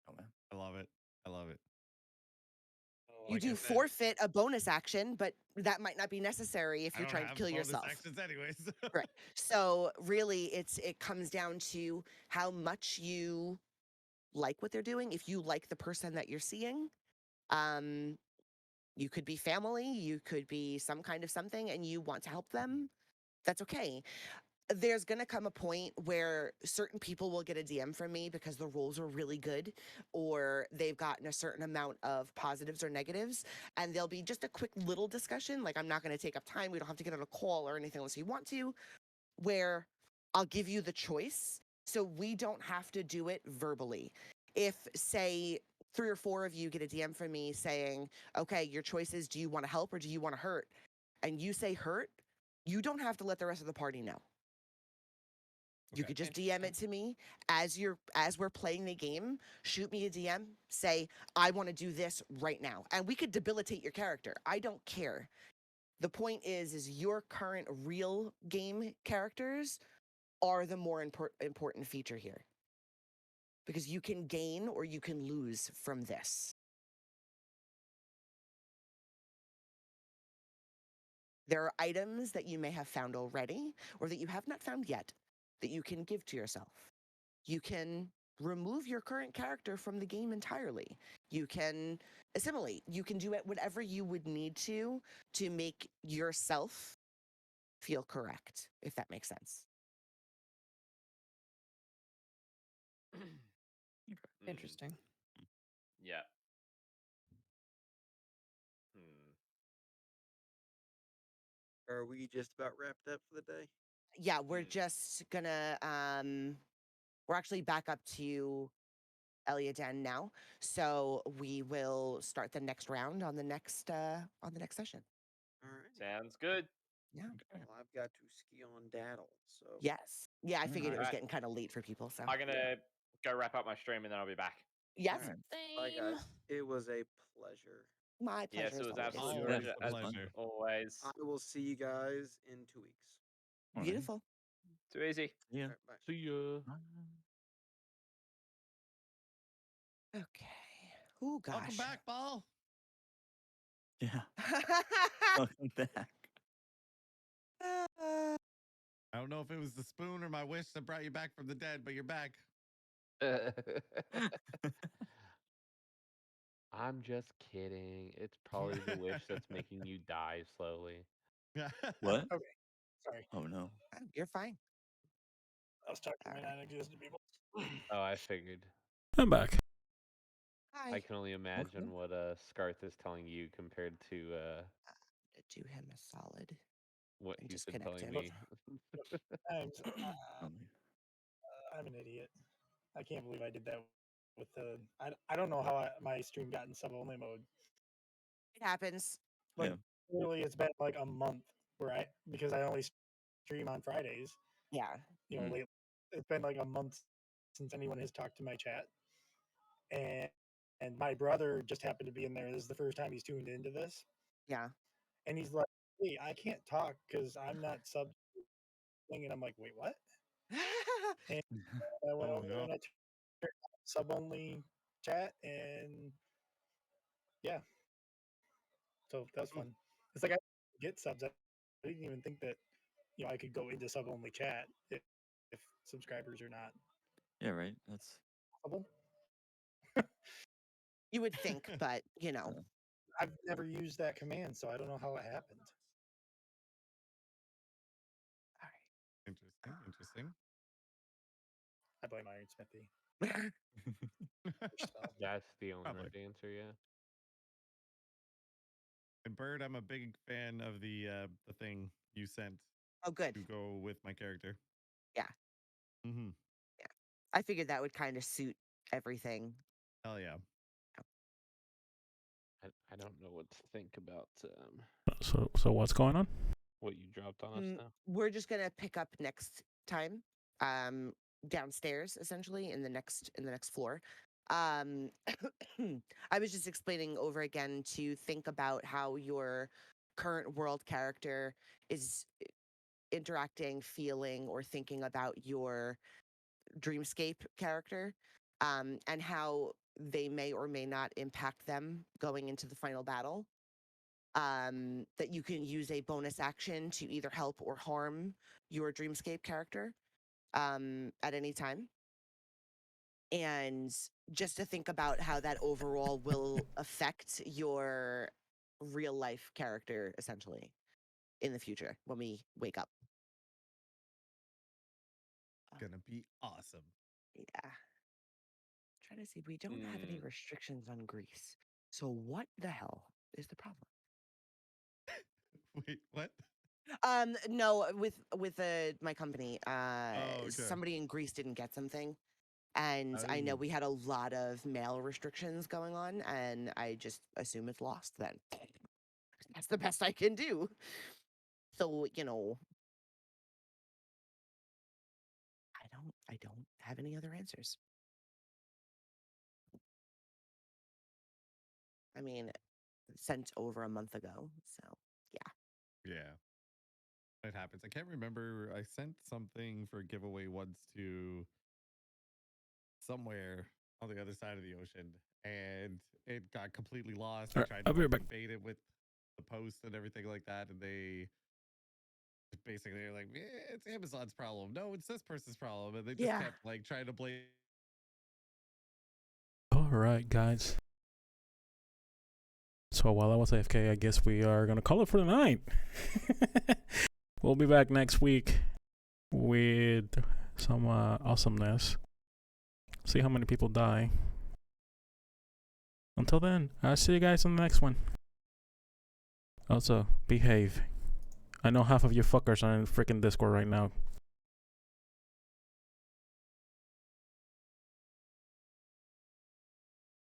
Oh, man. I love it. I love it. You Like I do said, forfeit a bonus action, but that might not be necessary if I you're don't trying to have kill bonus yourself. actions anyways. Right. So really, it comes down to how much you like what they're doing. If you like the person that you're seeing, you could be family, you could be some kind of something, and you want to help them. That's okay. There's going to come a point where certain people will get a DM from me because the rolls are really good, or they've gotten a certain amount of positives or negatives, and there'll be just a quick little discussion. Like, I'm not going to take up time. We don't have to get on a call or anything unless you want to, where I'll give you the choice. So we don't have to do it verbally. If, say, 3 or 4 of you get a DM from me saying, okay, your choice is, do you want to help or do you want to hurt? And you say hurt, you don't have to let the rest of the party know. You Okay. could just DM it to me as we're playing the game. Shoot me a DM. Say, I want to do this right now, and we could debilitate your character. I don't care. The point is your current real game characters are the more important feature here, because you can gain or you can lose from this. There are items that you may have found already or that you have not found yet that you can give to yourself. You can remove your current character from the game entirely. You can assimilate. You can do it whatever you would need to make yourself feel correct, if that makes sense. Interesting. Yeah. Are we just about wrapped up for the day? Yeah, we're just gonna we're actually back up to Eliaden now. So we will start the next round on the next session. All right. Sounds good. Yeah. Well, I've got to ski on Daddle, so Yes. Yeah, I figured it was Alright. getting kind of late for people. So I'm gonna go wrap up my stream and then I'll be back. yes, all right. Bye, guys. It was a pleasure. my pleasure. Yes, it as was always. absolute Always pleasure a as pleasure. always. I will see you guys in 2 weeks. All right. Beautiful. Too easy. Yeah. All right, bye. See ya. Okay. Oh gosh. Welcome back, Ball. Yeah. Welcome back. I don't know if it was the spoon or my wish that brought you back from the dead, but you're back. I'm just kidding. It's probably the wish that's making you die slowly. What? Okay, sorry. Oh no. Oh, you're fine. I was talking to All my right. non-existent people. Oh, I figured. I'm back. I Hi. can only imagine what Scarth is telling you compared to Do him a solid what and he's been disconnect telling him. me. I'm, Oh, I'm an idiot. I can't believe I did that with the. I don't know how my stream got in sub-only mode. It happens. Like, yeah. literally, it's been like a month because I only stream on Fridays. Yeah. Mm. Lately, it's been like a month since anyone has talked to my chat, and my brother just happened to be in there. This is the first time he's tuned into this, Yeah. and he's like, "Hey, I can't talk because I'm not sub." And I'm like, "Wait, what?" And I went Oh over no. and I turned on sub-only chat, and yeah, so that was fun. It's like I get subs. I didn't even think that I could go into sub-only chat if subscribers are not Yeah, right. That's possible. You would think, but I've never used that command, so I don't know how it happened. All Interesting. I blame Iron Smithy. right. Spell. That's the only Probably. right answer, yeah. And Bird, I'm a big fan of the thing you sent Oh, good. to go with my character. Yeah. Mm-hmm. Yeah. I figured that would kind of suit everything. Hell yeah. I don't know what to think about So what's going on? what you dropped on us now. We're just gonna pick up next time, downstairs, essentially in the next floor. I was just explaining over again to think about how your current world character is interacting, feeling, or thinking about your dreamscape character, and how they may or may not impact them going into the final battle. That you can use a bonus action to either help or harm your dreamscape character at any time. And just to think about how that overall will affect your real life character, essentially, in the future when we wake up. Gonna be awesome. Yeah. Trying to see, we don't have any restrictions on Greece. So what the hell is the problem? Wait, what? No, with my company, okay. somebody in Greece didn't get something, and I know Oh. we had a lot of mail restrictions going on, and I just assume it's lost. Then that's the best I can do. So I don't have any other answers. I mean, sent over a month ago, so yeah. Yeah. It happens. I can't remember. I sent something for a giveaway once to somewhere on the other side of the ocean, and it got completely lost. I All right, tried I'll to be like right back. debate it with the post and everything like that, and they basically are like, it's Amazon's problem. No, it's this person's problem, and they just Yeah. kept like trying to blame. All right, guys. So while I was AFK, I guess we are gonna call it for the night. We'll be back next week with some awesomeness. See how many people die. Until then, I'll see you guys on the next one. Also, behave. I know half of you fuckers are in freaking Discord right now.